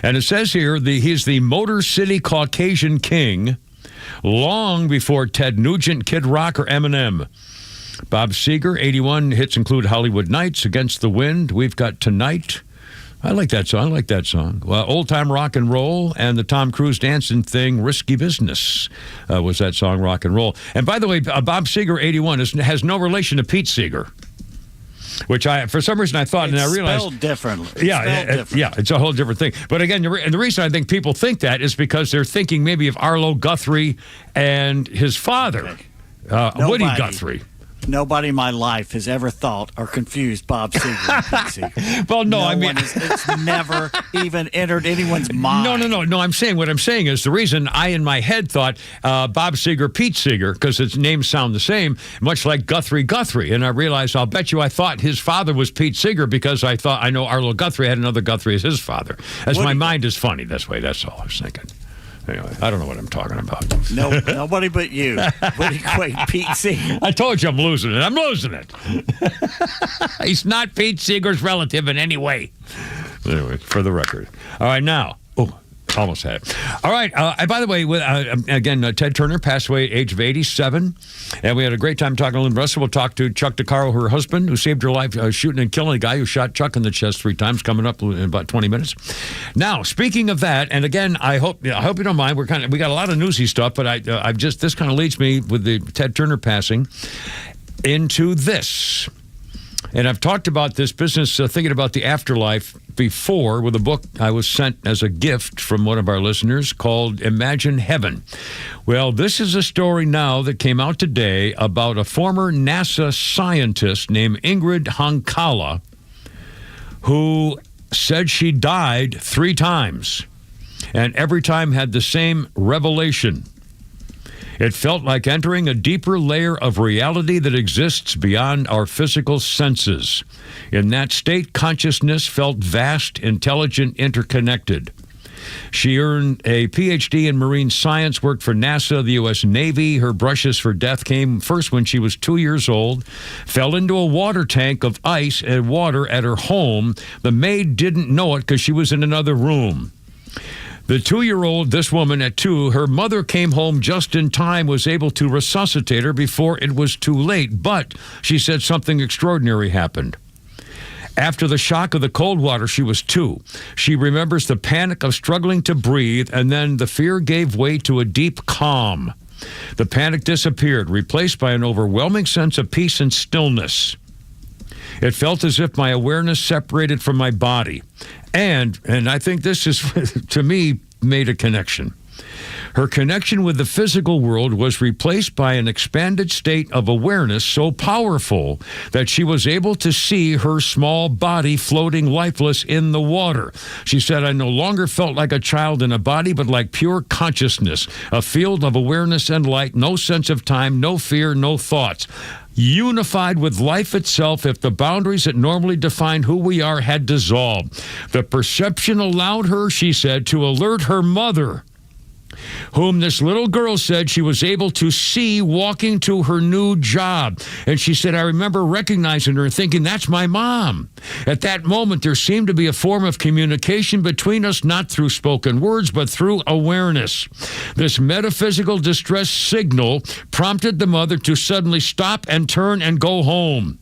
And it says here he's the Motor City Caucasian King long before Ted Nugent, Kid Rock, or Eminem. Bob Seger, 81. Hits include Hollywood Nights, Against the Wind, We've Got Tonight. I like that song. Well, Old Time Rock and Roll and the Tom Cruise dancing thing, Risky Business, was that song, Rock and Roll. And by the way, Bob Seger, 81, has no relation to Pete Seeger, which for some reason I thought, and I realized. Spelled differently. Yeah, it's a whole different thing. But again, and the reason I think people think that is because they're thinking maybe of Arlo Guthrie and his father, Woody Guthrie. Nobody in my life has ever thought or confused Bob Seger and Pete Seeger. Well, no, I mean, it's never even entered anyone's mind. No. What I'm saying is the reason I in my head thought Bob Seger, Pete Seeger, because its names sound the same, much like Guthrie, and I realized I thought his father was Pete Seeger because I thought I know Arlo Guthrie had another Guthrie as his father. My mind is funny this way. That's all I was thinking. Anyway, I don't know what I'm talking about. No, nobody but you would equate Pete Seeger. I told you I'm losing it. He's not Pete Seeger's relative in any way. Anyway, for the record. All right, now. Almost had it. All right. By the way, again, Ted Turner passed away at the age of 87. And we had a great time talking to Lynne Russell. We'll talk to Chuck DeCaro, her husband, who saved her life shooting and killing a guy who shot Chuck in the chest 3 times, coming up in about 20 minutes. Now, speaking of that, and again, I hope you don't mind. We got a lot of newsy stuff, but this kind of leads me with the Ted Turner passing into this. And I've talked about this business, thinking about the afterlife before, with a book I was sent as a gift from one of our listeners called Imagine Heaven. Well, this is a story now that came out today about a former NASA scientist named Ingrid Hankala, who said she died 3 times, and every time had the same revelation. It felt like entering a deeper layer of reality that exists beyond our physical senses. In that state, consciousness felt vast, intelligent, interconnected. She earned a PhD in marine science, worked for NASA, the U.S. Navy. Her brushes for death came first when she was 2 years old, fell into a water tank of ice and water at her home. The maid didn't know it because she was in another room. The 2-year-old, this woman at 2, her mother came home just in time, was able to resuscitate her before it was too late. But she said something extraordinary happened. After the shock of the cold water, she was 2. She remembers the panic of struggling to breathe, and then the fear gave way to a deep calm. The panic disappeared, replaced by an overwhelming sense of peace and stillness. It felt as if my awareness separated from my body. And I think this is, to me, made a connection. Her connection with the physical world was replaced by an expanded state of awareness so powerful that she was able to see her small body floating lifeless in the water. She said, I no longer felt like a child in a body, but like pure consciousness, a field of awareness and light, no sense of time, no fear, no thoughts. Unified with life itself, if the boundaries that normally define who we are had dissolved. The perception allowed her, she said, to alert her mother, whom this little girl said she was able to see walking to her new job. And she said, I remember recognizing her and thinking, that's my mom. At that moment, there seemed to be a form of communication between us, not through spoken words, but through awareness. This metaphysical distress signal prompted the mother to suddenly stop and turn and go home.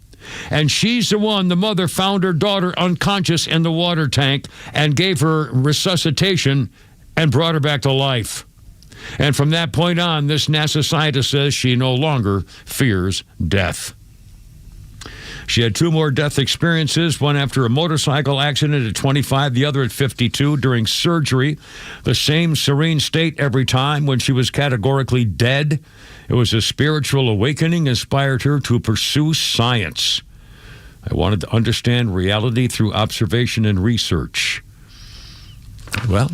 And she's the one, the mother, found her daughter unconscious in the water tank and gave her resuscitation and brought her back to life. And from that point on, this NASA scientist says she no longer fears death. She had 2 more death experiences, one after a motorcycle accident at 25, the other at 52 during surgery. The same serene state every time when she was categorically dead. It was a spiritual awakening inspired her to pursue science. I wanted to understand reality through observation and research. Well,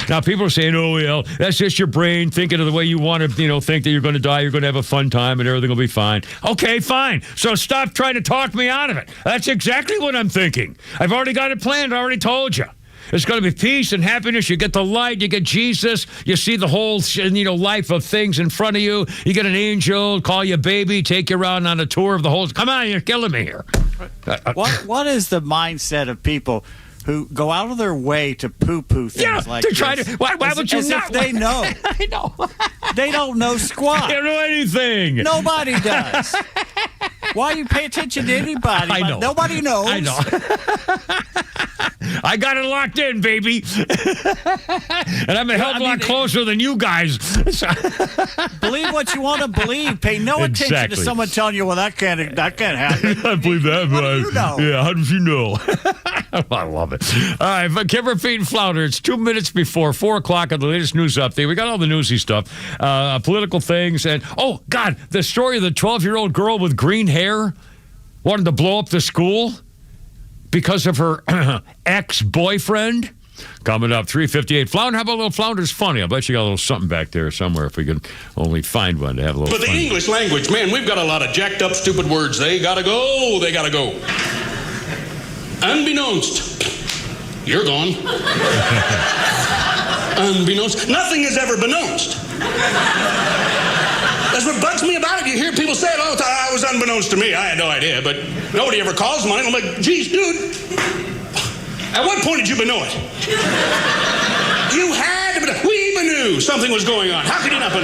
now people are saying, oh, well, that's just your brain thinking of the way you want to, think that you're going to die, you're going to have a fun time, and everything will be fine. Okay, fine. So stop trying to talk me out of it. That's exactly what I'm thinking. I've already got it planned. I already told you. It's going to be peace and happiness. You get the light. You get Jesus. You see the whole, life of things in front of you. You get an angel, call you baby, take you around on a tour of the whole. Come on, you're killing me here. What is the mindset of people who go out of their way to poo-poo things like this? Why would you not? If they know. I know. They don't know squat. They don't know anything. Nobody does. Why you pay attention to anybody? I know. Nobody knows. I know. I got it locked in, baby. And I'm a hell of a lot closer than you guys. Believe what you want to believe. Pay no attention to someone telling you, well, that can't happen. I believe that. What do you know? Yeah, how did you know? I love it. All right, but Kimber, Pete, and Flounder, it's 2 minutes before 4 o'clock on the latest news update. We got all the newsy stuff, political things, and, oh, God, the story of the 12-year-old girl with green hair wanted to blow up the school because of her ex-boyfriend. Coming up, 3:58. Flounder, how about a little Flounders Funny? I bet you got a little something back there somewhere if we could only find one to have a little But the funny. English language, man, we've got a lot of jacked up stupid words. They gotta go. They gotta go. Unbeknownst. You're gone. Unbeknownst. Nothing is ever beknownst. That's what bugs me about it. You hear people say, oh, I was unbeknownst to me. I had no idea, but nobody ever calls mine. I'm like, geez, dude, at what point did you know it? You had to know. We even knew something was going on. How could you not know?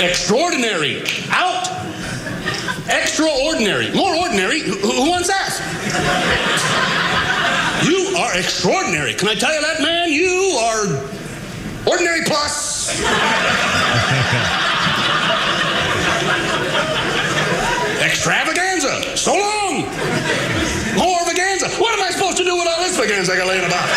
Extraordinary. Out. Extraordinary. More ordinary. Who wants that? You are extraordinary. Can I tell you that, man? You are ordinary plus. Extravaganza. So long. More vaganza. What am I supposed to do with all this vaganza I got laying about?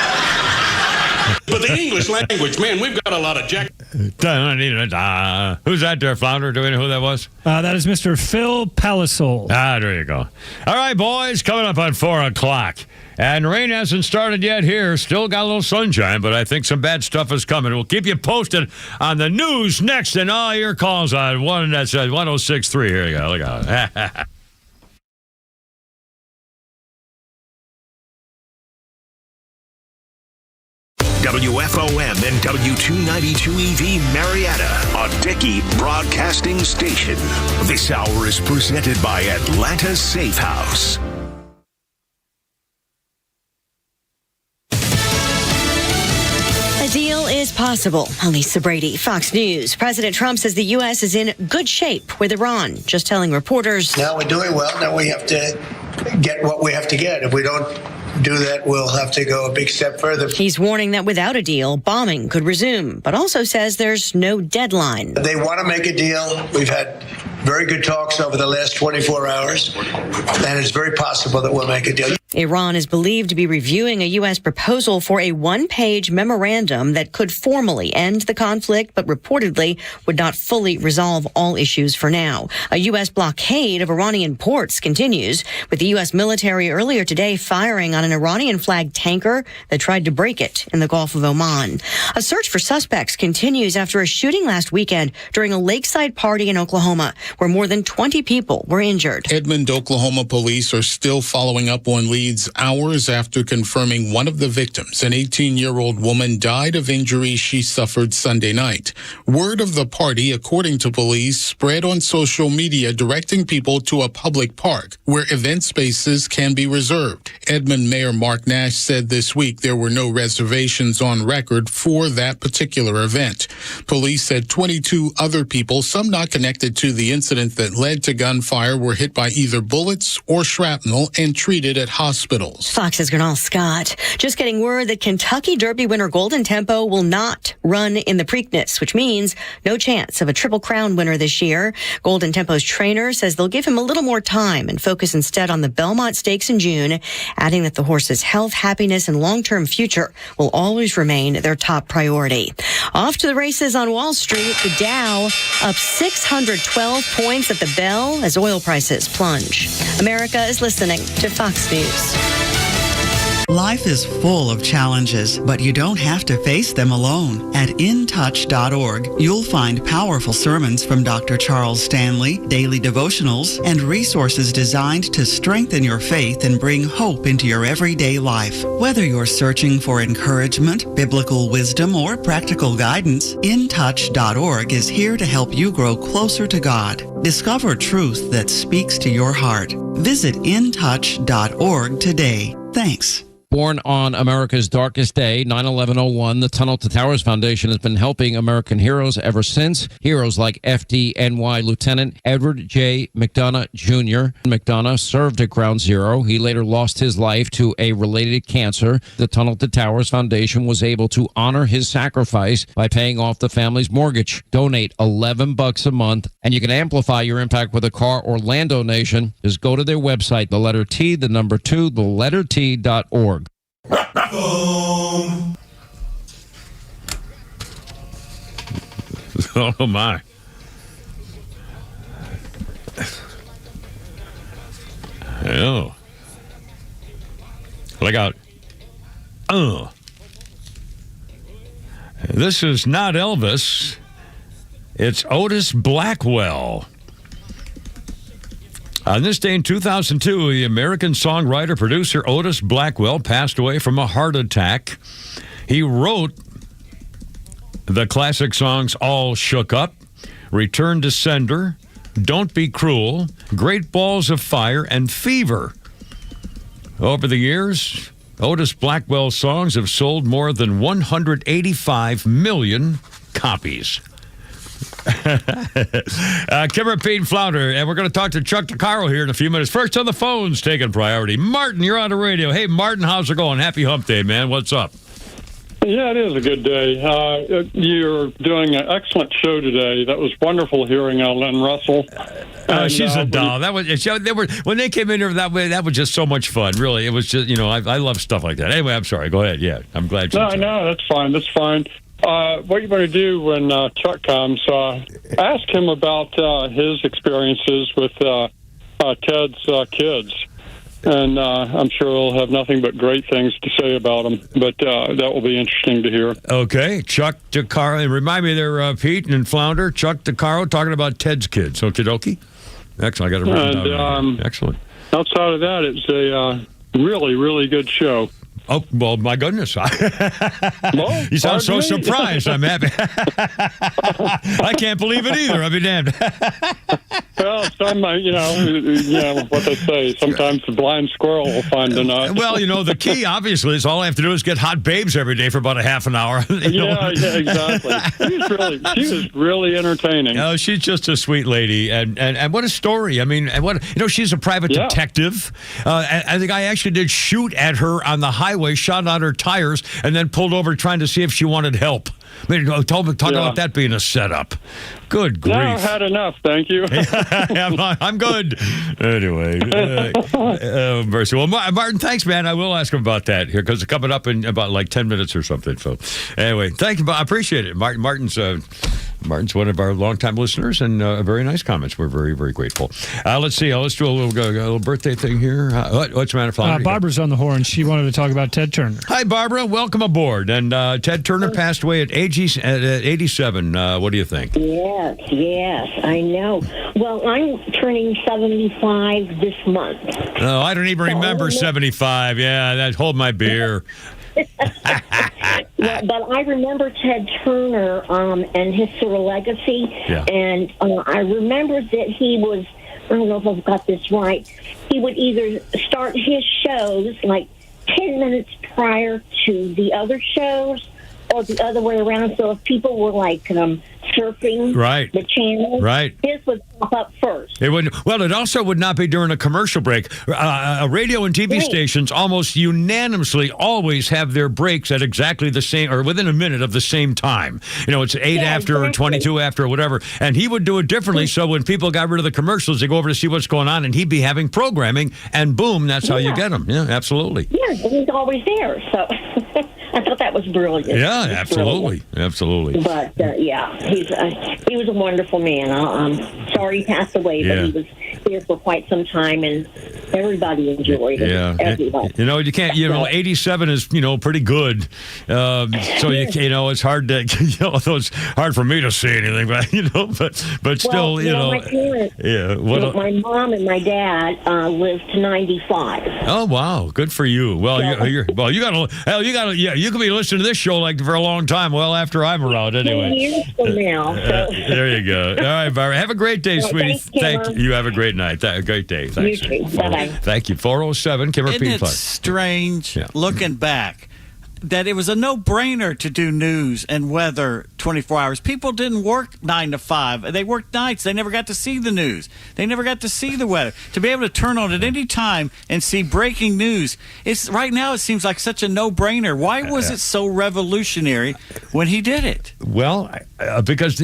But the English language, man, we've got a lot of jack. Who's that there, Flounder? Do we know who that was? That is Mr. Phil Palisol. There you go. All right, boys, coming up on 4 o'clock. And rain hasn't started yet here. Still got a little sunshine, but I think some bad stuff is coming. We'll keep you posted on the news next and all your calls on 106.3. Here you go. Look out. WFOM and W292EV Marietta, a Dickey Broadcasting Station. This hour is presented by Atlanta Safe House. A deal is possible. Elisa Brady, Fox News. President Trump says the U.S. is in good shape with Iran, just telling reporters. Now we're doing well. Now we have to get what we have to get. If we don't do that, we'll have to go a big step further. He's warning that without a deal, bombing could resume, but also says there's no deadline. They want to make a deal. We've had very good talks over the last 24 hours, and it's very possible that we'll make a deal. Iran is believed to be reviewing a U.S. proposal for a one-page memorandum that could formally end the conflict, but reportedly would not fully resolve all issues for now. A U.S. blockade of Iranian ports continues, with the U.S. military earlier today firing on an Iranian-flagged tanker that tried to break it in the Gulf of Oman. A search for suspects continues after a shooting last weekend during a lakeside party in Oklahoma, where more than 20 people were injured. Edmond, Oklahoma police are still following up on leads hours after confirming one of the victims, an 18-year-old woman, died of injuries she suffered Sunday night. Word of the party, according to police, spread on social media directing people to a public park where event spaces can be reserved. Edmond Mayor Mark Nash said this week there were no reservations on record for that particular event. Police said 22 other people, some not connected to the incident that led to gunfire, were hit by either bullets or shrapnel and treated at hospitals hospitals. Fox's Gernal Scott just getting word that Kentucky Derby winner Golden Tempo will not run in the Preakness, which means no chance of a Triple Crown winner this year. Golden Tempo's trainer says they'll give him a little more time and focus instead on the Belmont Stakes in June, adding that the horse's health, happiness, and long-term future will always remain their top priority. Off to the races on Wall Street, the Dow up 612 points at the bell as oil prices plunge. America is listening to Fox News. Life is full of challenges, but you don't have to face them alone. At intouch.org, you'll find powerful sermons from Dr. Charles Stanley, daily devotionals, and resources designed to strengthen your faith and bring hope into your everyday life. Whether you're searching for encouragement, biblical wisdom, or practical guidance, intouch.org is here to help you grow closer to God. Discover truth that speaks to your heart. Visit intouch.org today. Thanks. Born on America's darkest day, 9/11/01, the Tunnel to Towers Foundation has been helping American heroes ever since. Heroes like FDNY Lieutenant Edward J. McDonough Jr. McDonough served at Ground Zero. He later lost his life to a related cancer. The Tunnel to Towers Foundation was able to honor his sacrifice by paying off the family's mortgage. Donate $11 a month, and you can amplify your impact with a car or land donation. Just go to their website, the letter T, the number 2, the letter T.org. Oh, my. Oh. Look out. Oh. This is not Elvis. It's Otis Blackwell. On this day in 2002, the American songwriter, producer Otis Blackwell passed away from a heart attack. He wrote the classic songs All Shook Up, Return to Sender, Don't Be Cruel, Great Balls of Fire, and Fever. Over the years, Otis Blackwell's songs have sold more than 185 million copies. Kimmer, Pete, and Flounder, and we're going to talk to Chuck DeCaro here in a few minutes. First on the phones, taking priority. Martin, you're on the radio. Hey, Martin, how's it going? Happy hump day, man. What's up? Yeah, it is a good day. You're doing an excellent show today. That was wonderful hearing Lynne Russell. She's a doll. That was when they came in here that way. That was just so much fun. Really, it was just I love stuff like that. Anyway, I'm sorry. Go ahead. Yeah, I'm glad. No, that's fine. That's fine. What you're going to do when Chuck comes, ask him about his experiences with Ted's kids. And I'm sure he'll have nothing but great things to say about them. But that will be interesting to hear. Okay. Chuck DeCaro. And remind me there, Pete and Flounder, Chuck DeCaro talking about Ted's kids. Okie dokie. Excellent. I got it written down. Excellent. Outside of that, it's a really, really good show. Oh, well, my goodness. You sound so surprised. I'm happy. I can't believe it either. I'll be damned. Well, what they say. Sometimes the blind squirrel will find the nut. Well, the key, obviously, is all I have to do is get hot babes every day for about a half an hour. Yeah, exactly. She was really entertaining. Oh, she's just a sweet lady. And what a story. I mean, she's a private detective. I think I actually did shoot at her on the highway, shot out her tires, and then pulled over trying to see if she wanted help. I mean, talk about that being a setup. Good grief. No, I've had enough, thank you. I'm good. Anyway. Mercy. Well, Martin, thanks, man. I will ask him about that here because it's coming up in about like 10 minutes or something. So anyway, thank you. I appreciate it. Martin's one of our longtime listeners and very nice comments. We're very, very grateful. Let's see. Let's do a little birthday thing here. What's the matter, Flounder? Barbara's on the horn. She wanted to talk about Ted Turner. Hi, Barbara. Welcome aboard. And Ted Turner passed away at 87. What do you think? Yes, I know. Well, I'm turning 75 this month. No, I don't even remember 75. Yeah, hold my beer. Yeah, but I remember Ted Turner and his sort of legacy. Yeah. And I remember that he was, I don't know if I've got this right, he would either start his shows like 10 minutes prior to the other shows or the other way around. So if people were like surfing Right. the channel, Right. this would pop up first. It would. Well, it also would not be during a commercial break. Radio and TV Right. stations almost unanimously always have their breaks at exactly the same, or within a minute of the same time. You know, it's 8 after or 22 after or whatever. And he would do it differently. So when people got rid of the commercials, they go over to see what's going on, and he'd be having programming, and boom, that's how you get them. Yeah, absolutely. Yeah, he's always there. So I thought that was brilliant. Yeah, It was absolutely, absolutely. But yeah, he was a wonderful man. I'm sorry he passed away, but Yeah. he was here for quite some time, and everybody enjoyed it. Yeah, Everybody. you know, you can't. You know, 87 is pretty good. So you know, it's hard to. It's hard for me to see anything, but still, well, my parents, yeah. my mom and my dad lived to 95. Oh wow, good for you. Well, you gotta. Yeah, you could be listening to this show like for a long time. Well, after I'm around, anyway. 10 years from now. So. There you go. All right, Barbara. Have a great day, Well, sweetie. thanks, Kimmer. You. Have a great night. A great day. Thanks. You too. Bye-bye. Thank you. 407 Kimmer Isn't it P5. strange looking back that it was a no-brainer to do news and weather 24 hours? People didn't work 9 to 5. They worked nights. They never got to see the news. They never got to see the weather. To be able to turn on at any time and see breaking news, right now it seems like such a no-brainer. Why was it so revolutionary when he did it? Well, because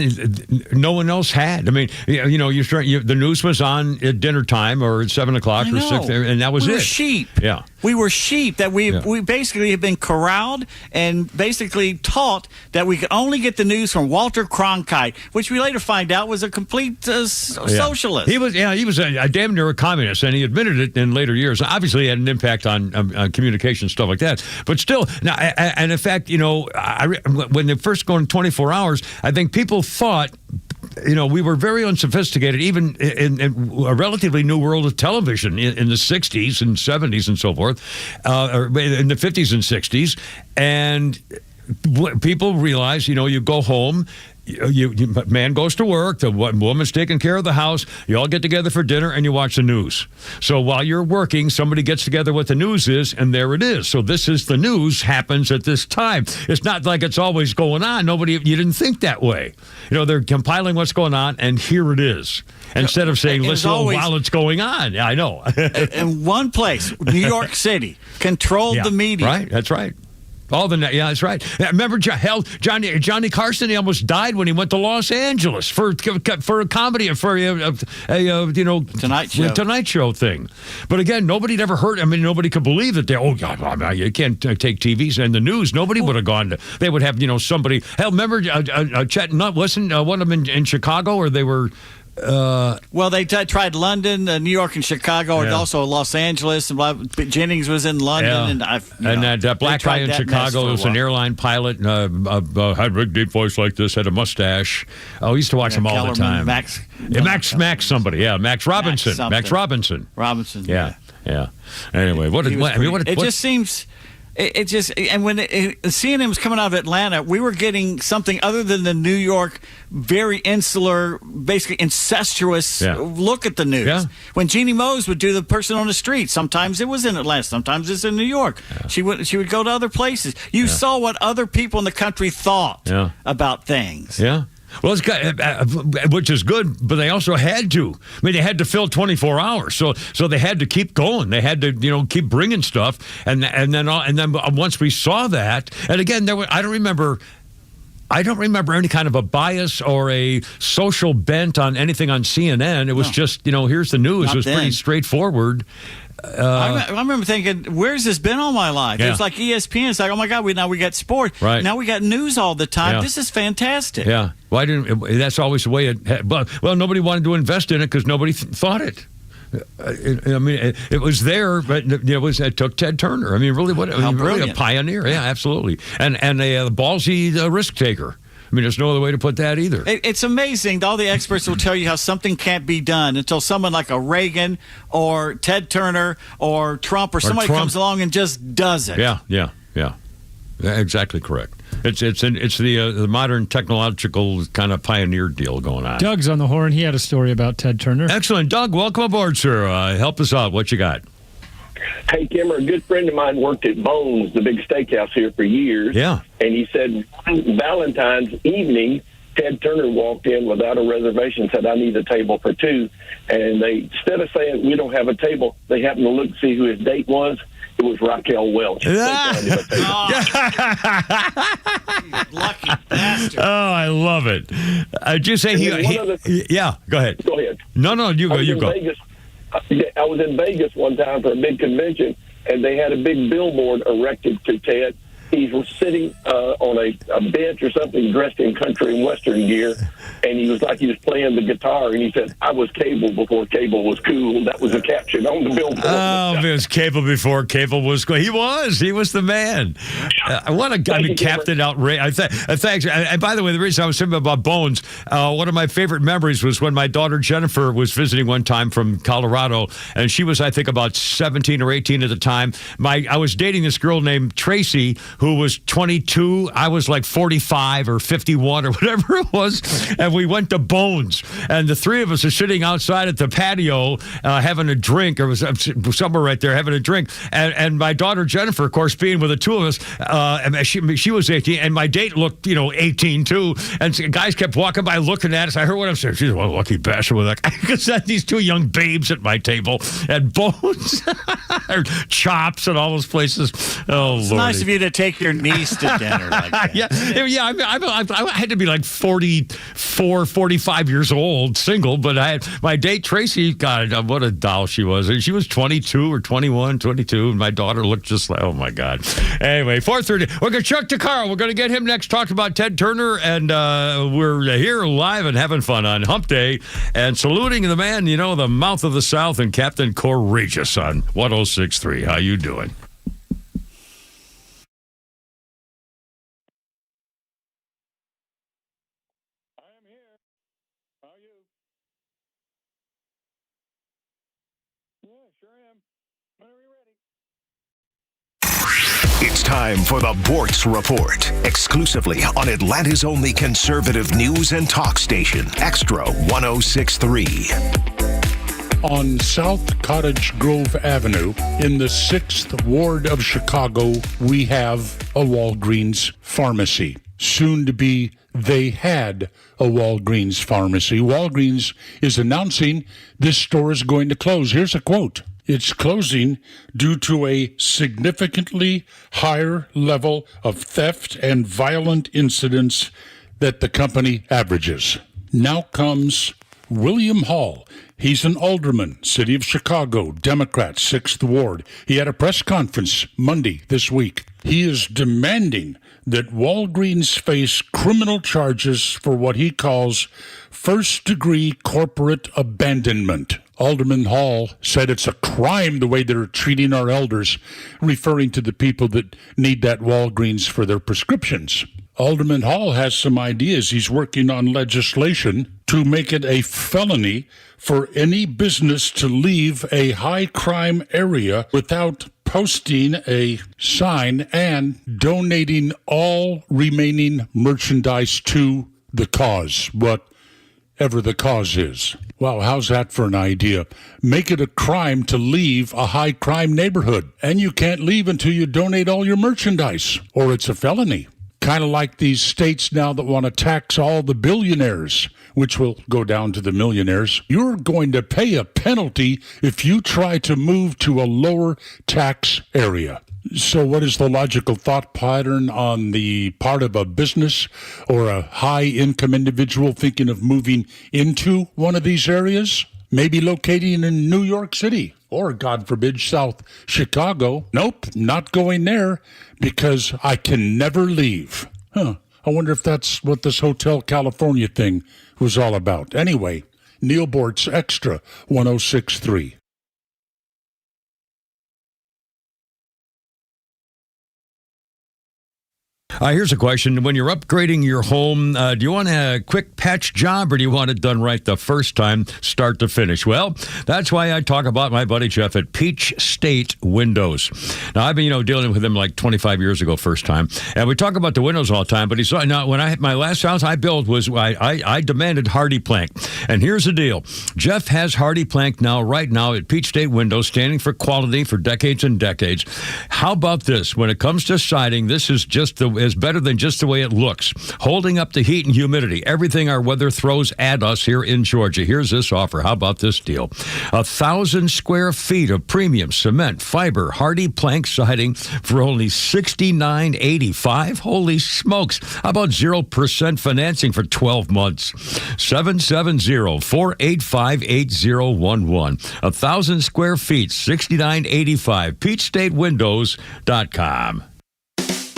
no one else had. I mean, the news was on at dinner time or at 7 o'clock or 6, and that was we it. Were sheep. Yeah. We were sheep that we basically have been corralled and basically taught that we could only get the news from Walter Cronkite, which we later find out was a complete socialist. He was a damn near a communist, and he admitted it in later years. Obviously, he had an impact on communication, stuff like that. But still, now, and in fact, when they first go in 24 hours, I think people thought, we were very unsophisticated, even in a relatively new world of television in the 60s and 70s and so forth, or in the 50s and 60s. And people realize, you go home, man goes to work, the woman's taking care of the house, you all get together for dinner and you watch the news. So while you're working, somebody gets together what the news is, and there it is. So this is the news happens at this time. It's not like it's always going on. You didn't think that way. They're compiling what's going on, and here it is. Instead of saying, listen, while it's going on. Yeah, I know. In one place, New York City, controlled the media. Right, that's right. That's right. Remember, Johnny Carson? He almost died when he went to Los Angeles for a comedy, for a Tonight Show thing. But again, nobody had ever heard. I mean, nobody could believe that. You can't take TVs and the news. Nobody would have gone to. They would have somebody. Hell, remember Chet Nutt wasn't one of them in Chicago, or they were. Well, they tried London, New York, and Chicago, and also Los Angeles. And Jennings was in London, that black guy in Chicago was an airline pilot, and had a big deep voice like this, had a mustache. Oh, I used to watch him all the time. Max Robinson. Max Robinson. Robinson. Yeah. Anyway, it just seems. It just, and when CNN was coming out of Atlanta, we were getting something other than the New York, very insular, basically incestuous look at the news. Yeah. When Jeannie Mose would do the person on the street, sometimes it was in Atlanta, sometimes it's in New York. Yeah. She would go to other places. You saw what other people in the country thought about things. Yeah. Well, which is good, but they also had to. I mean, they had to fill 24 hours, so they had to keep going. They had to, keep bringing stuff, and then once we saw that, and again, I don't remember any kind of a bias or a social bent on anything on CNN. It was just, here's the news. It was pretty straightforward. I remember thinking, where's this been all my life? Yeah. It's like ESPN. It's like, oh my God, now we got sport. Right. Now we got news all the time. Yeah. This is fantastic. Yeah. Why didn't? That's always the way it. Well, nobody wanted to invest in it because nobody thought it. I mean, it was there, but it took Ted Turner. I mean, really, really a pioneer. Yeah, absolutely, and a ballsy risk taker. I mean, there's no other way to put that either. It's amazing. All the experts will tell you how something can't be done until someone like a Reagan or Ted Turner or Trump or somebody comes along and just does it. Yeah. Exactly correct. It's the modern technological kind of pioneer deal going on. Doug's on the horn. He had a story about Ted Turner. Excellent. Doug, welcome aboard, sir. Help us out. What you got? Hey, Kimmer, a good friend of mine worked at Bones, the big steakhouse here, for years. Yeah. And he said Valentine's evening, Ted Turner walked in without a reservation, said, I need a table for two. And they, instead of saying, we don't have a table, they happened to look and see who his date was. It was Raquel Welch. Lucky bastard. Oh, I love it. Did you say yeah, go ahead. Go ahead. No, you go. Vegas, I was in Vegas one time for a big convention, and they had a big billboard erected to Ted. He was sitting on a bench or something, dressed in country and western gear, and he was like he was playing the guitar, and he said, I was cable before cable was cool. That was the caption on the billboard. Oh, it was cable before cable was cool. He was the man. What a guy. I mean, Captain Outrage. Thanks. And by the way, the reason I was thinking about Bones, one of my favorite memories was when my daughter Jennifer was visiting one time from Colorado, and she was, I think, about 17 or 18 at the time. I was dating this girl named Tracy, who was 22. I was like 45 or 51 or whatever it was. And we went to Bones. And the three of us are sitting outside at the patio having a drink, or was somewhere right there having a drink. And my daughter Jennifer, of course, being with the two of us, she was 18. And my date looked, 18 too. And guys kept walking by looking at us. I heard what I'm saying. She's well, lucky bastard with that. Because these two young babes at my table at Bones, Chops and all those places. Oh, Lord. It's nice of you to take your niece to dinner like that. Yeah. I had to be like 44, 45 years old, single, but I had my date, Tracy, God, what a doll she was. She was 22 or 21, 22, and my daughter looked just like, oh, my God. Anyway, 4:30. We're going to Chuck DeCaro. We're going to get him next, talk about Ted Turner, and we're here live and having fun on Hump Day and saluting the man, the mouth of the South, and Captain Courageous on 106.3. How you doing? It's time for the Bortz Report, exclusively on Atlanta's only conservative news and talk station, Extra 106.3. On South Cottage Grove Avenue, in the 6th Ward of Chicago, we have a Walgreens pharmacy. Soon to be, they had a Walgreens pharmacy. Walgreens is announcing this store is going to close. Here's a quote. It's closing due to a significantly higher level of theft and violent incidents that the company averages. Now comes William Hall. He's an alderman, City of Chicago, Democrat, 6th Ward. He had a press conference Monday this week. He is demanding that Walgreens face criminal charges for what he calls first-degree corporate abandonment. Alderman Hall said it's a crime the way they're treating our elders, referring to the people that need that Walgreens for their prescriptions. Alderman Hall has some ideas. He's working on legislation to make it a felony for any business to leave a high-crime area without posting a sign and donating all remaining merchandise to the cause, whatever the cause is. Wow, how's that for an idea? Make it a crime to leave a high-crime neighborhood, and you can't leave until you donate all your merchandise, or it's a felony. Kind of like these states now that want to tax all the billionaires, which will go down to the millionaires. You're going to pay a penalty if you try to move to a lower tax area. So what is the logical thought pattern on the part of a business or a high-income individual thinking of moving into one of these areas? Maybe locating in New York City or, God forbid, South Chicago. Nope, not going there because I can never leave. I wonder if that's what this Hotel California thing was all about. Anyway, Neil Bortz, Extra 106.3. Here's a question. When you're upgrading your home, do you want a quick patch job or do you want it done right the first time, start to finish? Well, that's why I talk about my buddy Jeff at Peach State Windows. Now, I've been, dealing with him like 25 years ago, first time. And we talk about the windows all the time, but now when my last house I built was, I demanded Hardy Plank. And here's the deal. Jeff has Hardy Plank right now at Peach State Windows, standing for quality for decades and decades. How about this? When it comes to siding, this is just is better than just the way it looks. Holding up the heat and humidity, everything our weather throws at us here in Georgia. Here's this offer. How about this deal? 1,000 square feet of premium cement, fiber, hardy plank siding for only $69.85. Holy smokes. How about 0% financing for 12 months? 770-485-8011. 1,000 square feet, $69.85. PeachStateWindows.com.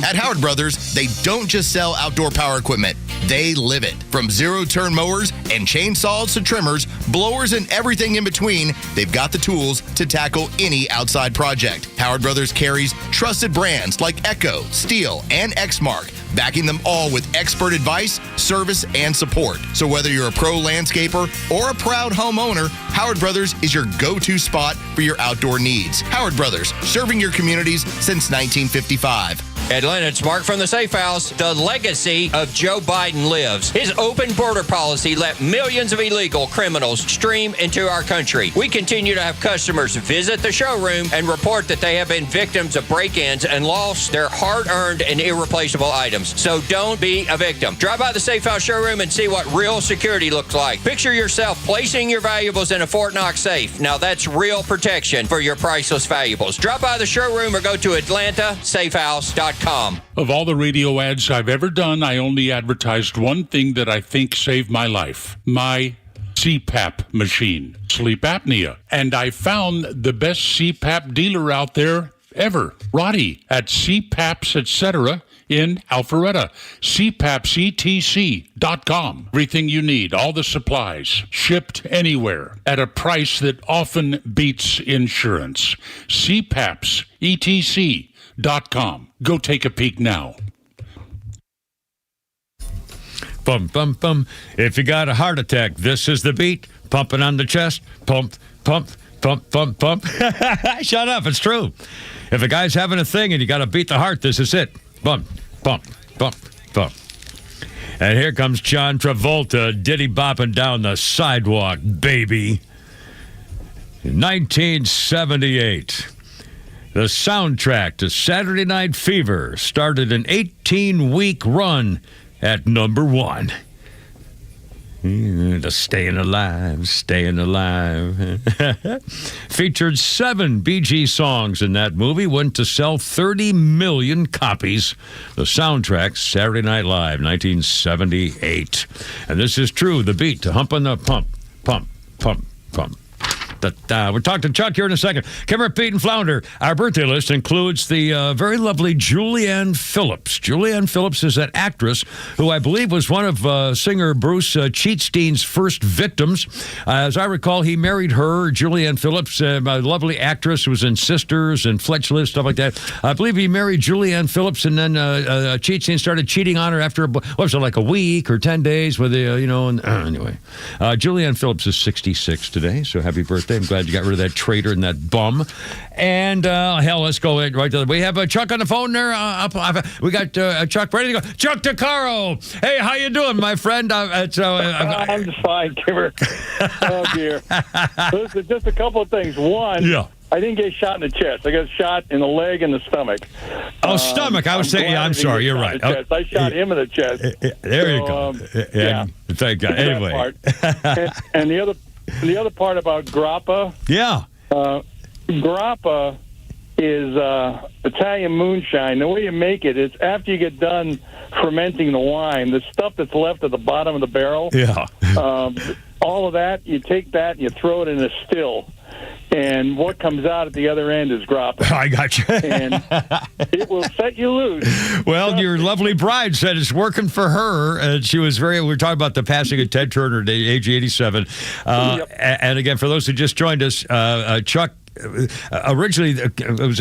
At Howard Brothers, they don't just sell outdoor power equipment. They live it. From zero-turn mowers and chainsaws to trimmers, blowers, and everything in between, they've got the tools to tackle any outside project. Howard Brothers carries trusted brands like Echo, Steel, and Exmark, backing them all with expert advice, service, and support. So whether you're a pro landscaper or a proud homeowner, Howard Brothers is your go-to spot for your outdoor needs. Howard Brothers, serving your communities since 1955. Ed Lynn, it's Mark from the Safe House. The legacy of Joe Biden lives. His open border policy let millions of illegal criminals stream into our country. We continue to have customers visit the showroom and report that they have been victims of break-ins and lost their hard-earned and irreplaceable items. So don't be a victim. Drive by the Safe House showroom and see what real security looks like. Picture yourself placing your valuables in a Fort Knox safe. Now that's real protection for your priceless valuables. Drop by the showroom or go to AtlantaSafehouse.com. Of all the radio ads I've ever done, I only advertised one thing that I think saved my life. My CPAP machine, sleep apnea. And I found the best CPAP dealer out there ever, Roddy, at CPAPs, etc. in Alpharetta. CPAPsETC.com. Everything you need, all the supplies, shipped anywhere at a price that often beats insurance. CPAPsETC.com. Go take a peek now. Bum, bum, bum. If you got a heart attack, this is the beat. Pumping on the chest. Pump, pump, pump, pump, pump. Shut up. It's true. If a guy's having a thing and you got to beat the heart, this is it. Bump, bump, bump, bump. And here comes John Travolta, diddy bopping down the sidewalk, baby. 1978. The soundtrack to Saturday Night Fever started an 18-week run at number one. The Staying Alive, Staying Alive. Featured 7 Bee Gees songs in that movie, went to sell 30 million copies. The soundtrack, Saturday Night Live, 1978. And this is true, the beat to Hump on the Pump, Pump, Pump, Pump. We'll talk to Chuck here in a second. Kimmer, Pete, and Flounder. Our birthday list includes the very lovely Julianne Phillips. Julianne Phillips is that actress who I believe was one of singer Bruce Cheatstein's first victims. As I recall, he married her, Julianne Phillips, a lovely actress who was in Sisters and Fletch Liz, stuff like that. I believe he married Julianne Phillips, and then Cheatstein started cheating on her after, what was it, like a week or 10 days with the, anyway. Julianne Phillips is 66 today, so happy birthday. I'm glad you got rid of that traitor and that bum. And, let's go right to we have Chuck on the phone there. We got Chuck ready to go. Chuck DeCaro. Hey, how you doing, my friend? I'm just fine, Kimmer. Oh, dear. Listen, just a couple of things. One, I didn't get shot in the chest. I got shot in the leg and the stomach. Oh, stomach. I was saying, I'm sorry. You're right. I shot him in the chest. There you go. Thank God. Anyway. And the other part about grappa. Yeah. Grappa is Italian moonshine. The way you make it is after you get done fermenting the wine, the stuff that's left at the bottom of the barrel. Yeah. All of that, you take that and you throw it in a still. And what comes out at the other end is grappa. I got you. And it will set you loose. Well, your lovely bride said it's working for her. And she was we were talking about the passing of Ted Turner at age 87. And again, for those who just joined us, Chuck, originally it was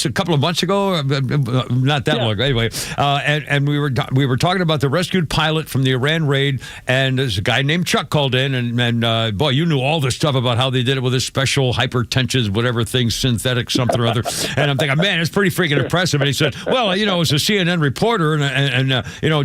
a couple of months ago, not that long ago anyway, and we were talking about the rescued pilot from the Iran raid, and there's a guy named Chuck called in, and boy, you knew all this stuff about how they did it with this special hypertension, whatever thing, synthetic something or other. And I'm thinking, man, it's pretty freaking impressive. And he said, well, it was a CNN reporter, and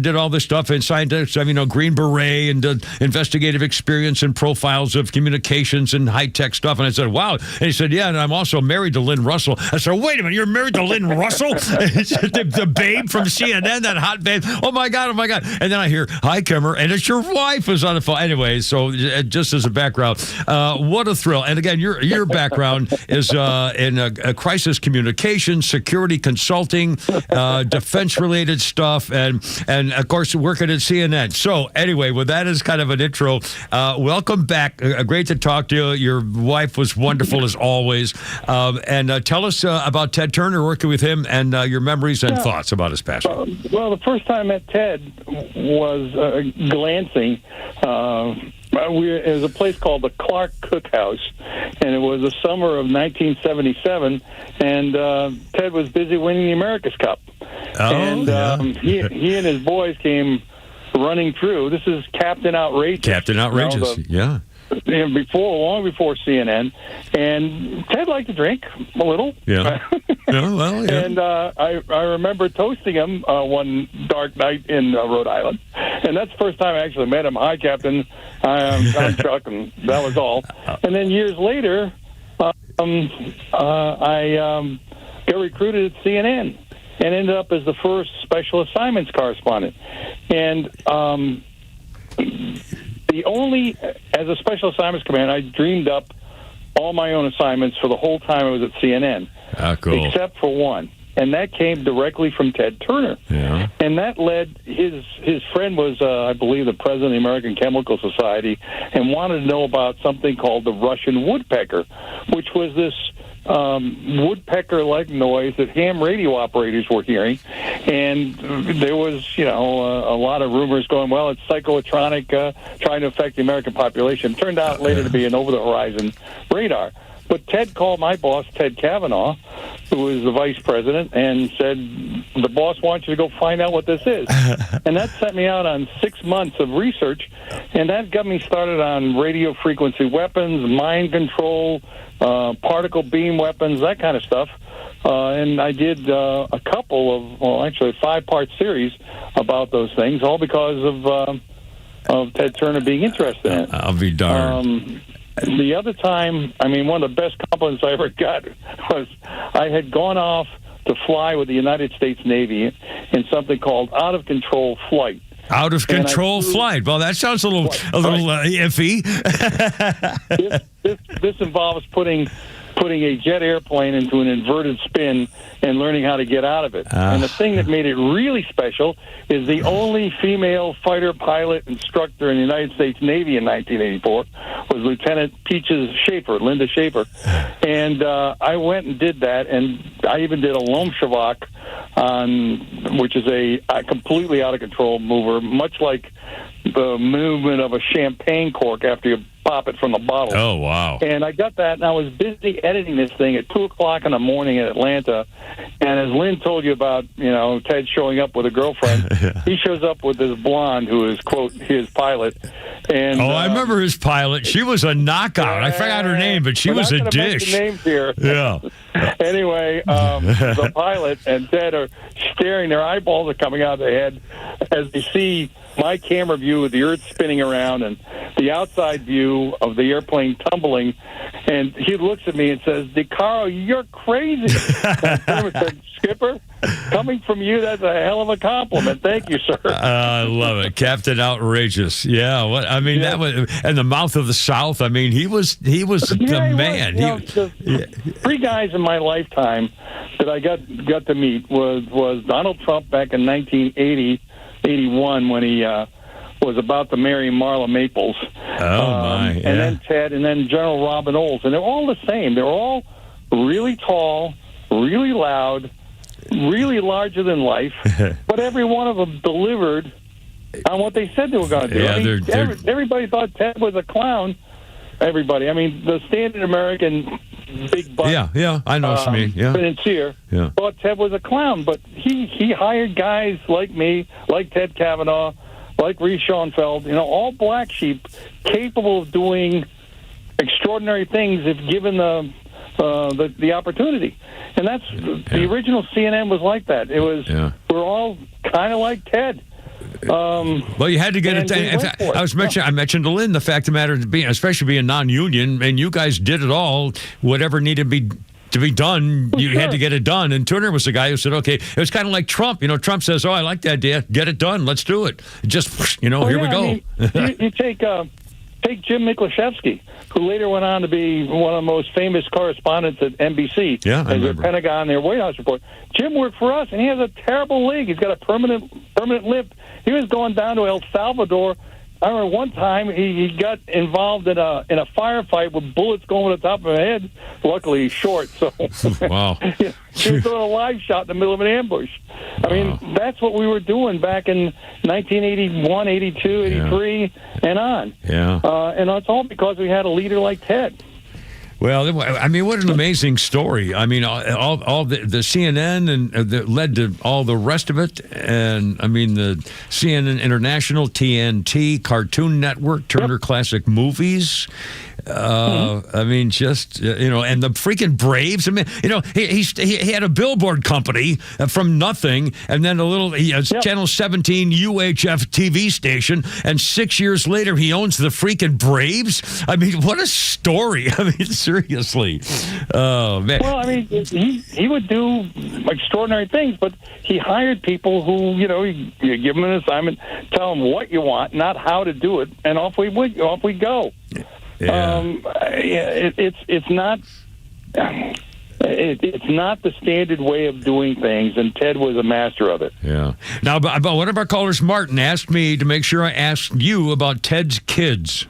did all this stuff and scientists, Green Beret, and investigative experience and profiles of communications and high tech stuff. And I said, wow. And he said, yeah, and I'm also married to Lynne Russell. I said, wait a minute, you're married to Lynne Russell? the babe from CNN, that hot babe. Oh, my God. And then I hear, hi, Kimmer, and it's your wife who's on the phone. Anyway, so just as a background, what a thrill. And again, your background is in crisis communication, security consulting, defense-related stuff, and of course, working at CNN. So anyway, well, that is kind of an intro. Welcome back. Great to talk to you. Your wife was wonderful as always. And tell us about Ted Turner, working with him, and your memories and thoughts about his passing. Well, the first time I met Ted was glancing. It was a place called the Clark Cookhouse, and it was the summer of 1977, and Ted was busy winning the America's Cup. He and his boys came running through. This is Captain Outrageous. Captain Outrageous, yeah. Long before CNN, and Ted liked to drink a little. Yeah. And I remember toasting him one dark night in Rhode Island, and that's the first time I actually met him. Hi, Captain. I'm Chuck, and that was all. And then years later, I got recruited at CNN and ended up as the first special assignments correspondent. And as a special assignments commander, I dreamed up all my own assignments for the whole time I was at CNN. Cool. Except for one. And that came directly from Ted Turner. Yeah. And that led, his friend was, I believe, the president of the American Chemical Society, and wanted to know about something called the Russian woodpecker, which was this woodpecker-like noise that ham radio operators were hearing. And there was, a lot of rumors going, well, it's psychotronic, trying to affect the American population. It turned out later to be an over-the-horizon radar. But Ted called my boss, Ted Kavanaugh, who was the vice president, and said, the boss wants you to go find out what this is. And that sent me out on 6 months of research, and that got me started on radio frequency weapons, mind control, particle beam weapons, that kind of stuff. And I did a couple of, actually a 5-part series about those things, all because of Ted Turner being interested in it. I'll be darned. The other time, one of the best compliments I ever got was I had gone off to fly with the United States Navy in something called out-of-control flight. Out-of-control flight. Well, that sounds a little iffy. This involves putting a jet airplane into an inverted spin and learning how to get out of it. And the thing that made it really special is the only female fighter pilot instructor in the United States Navy in 1984 was Lieutenant Linda Schaefer. And I went and did that, and I even did a Lomshavak which is a completely out-of-control mover, much like the movement of a champagne cork after you pop it from the bottle. Oh, wow. And I got that, and I was busy editing this thing at 2 o'clock in the morning in Atlanta. And as Lynn told you about, Ted showing up with a girlfriend, he shows up with this blonde who is, quote, his pilot. And I remember his pilot. She was a knockout. I forgot her name, but she was a dish. Names here. Yeah. Anyway, the pilot and Ted are staring. Their eyeballs are coming out of their head as they see my camera view of the Earth spinning around and the outside view of the airplane tumbling. And he looks at me and says, DeCaro, you're crazy. I said, Skipper, coming from you, that's a hell of a compliment. Thank you, sir. I love it. Captain Outrageous. Yeah. That was, and the mouth of the South. He was the man. Three guys in my lifetime that I got to meet was Donald Trump back in 1981 when he was about to marry Marla Maples. And then Ted, and then General Robin Olds. And they're all the same. They're all really tall, really loud, really larger than life, but every one of them delivered on what they said they were going to do. Yeah, everybody thought Ted was a clown. Everybody. the standard American big butt. Yeah, I know what you mean. Yeah. Financier thought Ted was a clown, but he hired guys like me, like Ted Kavanaugh, like Reese Schoenfeld, all black sheep capable of doing extraordinary things if given the opportunity. And that's the original CNN was like that. It was we're all kind of like Ted. Well, you had to get it. In fact, I mentioned to Lynn the fact of the matter, especially being non-union, and you guys did it all. Whatever needed to be done, you had to get it done. And Turner was the guy who said, "Okay." It was kind of like Trump. Trump says, "Oh, I like that idea. Get it done. Let's do it." Just here we go. You take Jim Miklashevsky, who later went on to be one of the most famous correspondents at NBC. Yeah, I as remember. a Pentagon, their White House report. Jim worked for us, and he has a terrible leg. He's got a permanent limp. He was going down to El Salvador. I remember one time he got involved in a firefight with bullets going to the top of his head. Luckily, he's short, so wow. He was doing a live shot in the middle of an ambush. I mean, that's what we were doing back in 1981, 82, 83, and on. Yeah. And it's all because we had a leader like Ted. Well, I mean, what an amazing story. I mean, all the CNN and that led to all the rest of it. And, I mean, the CNN International, TNT, Cartoon Network, Turner Classic Movies. I mean, just, and the freaking Braves. I mean, he had a billboard company from nothing, and then Channel 17 UHF TV station, and 6 years later, he owns the freaking Braves. I mean, what a story. I mean, seriously. Oh, man. Well, I mean, he would do extraordinary things, but he hired people who, you give them an assignment, tell them what you want, not how to do it, and off we go. Yeah. It's not the standard way of doing things, and Ted was a master of it. Yeah. Now, but one of our callers, Martin, asked me to make sure I asked you about Ted's kids.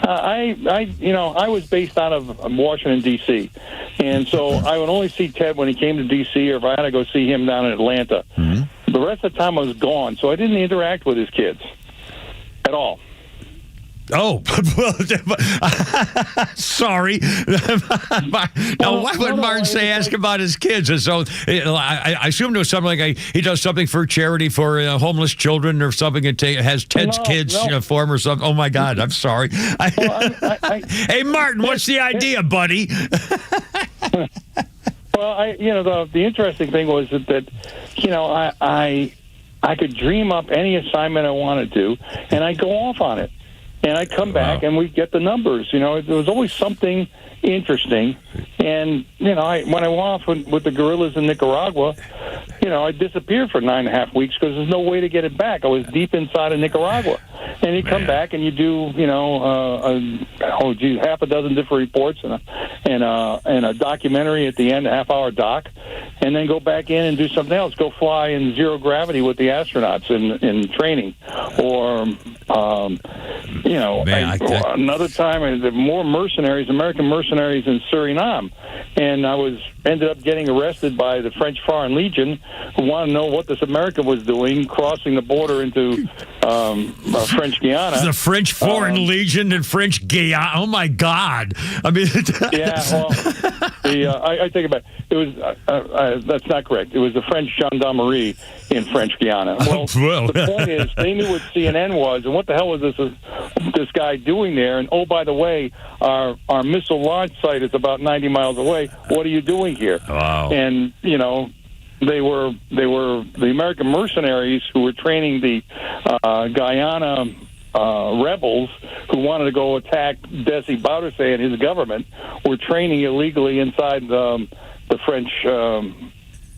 I was based out of Washington, D.C., and so I would only see Ted when he came to D.C. or if I had to go see him down in Atlanta. Mm-hmm. The rest of the time I was gone, so I didn't interact with his kids at all. Oh, well, sorry. Now, why would Martin ask about his kids? And so I assume it was something like he does something for charity for homeless children or something. It has Ted's kids for him or something. Oh, my God. I'm sorry. Hey, Martin, what's the idea, buddy? Well, the interesting thing was that I could dream up any assignment I wanted to, and I'd go off on it. And I'd come back and we'd get the numbers. There was always something interesting. And, when I went off with the guerrillas in Nicaragua, I disappeared for 9.5 weeks because there's no way to get it back. I was deep inside of Nicaragua. And you come back and you do, half a dozen different reports and a documentary at the end, a half-hour doc, and then go back in and do something else. Go fly in zero gravity with the astronauts in training. Or, another time, more mercenaries, American mercenaries in Suriname. And I ended up getting arrested by the French Foreign Legion, who wanted to know what this American was doing, crossing the border into French Guiana. The French Foreign Legion and French Guiana. Oh, my God. I mean, I take it back. It was that's not correct. It was the French Gendarmerie in French Guiana. Well, the point is, they knew what CNN was, and what the hell was this guy doing there? And oh, by the way, our missile launch site is about 90 miles away. What are you doing here? Wow. And they were the American mercenaries who were training the Guyana rebels who wanted to go attack Desi Bouterse and his government. Were training illegally inside the French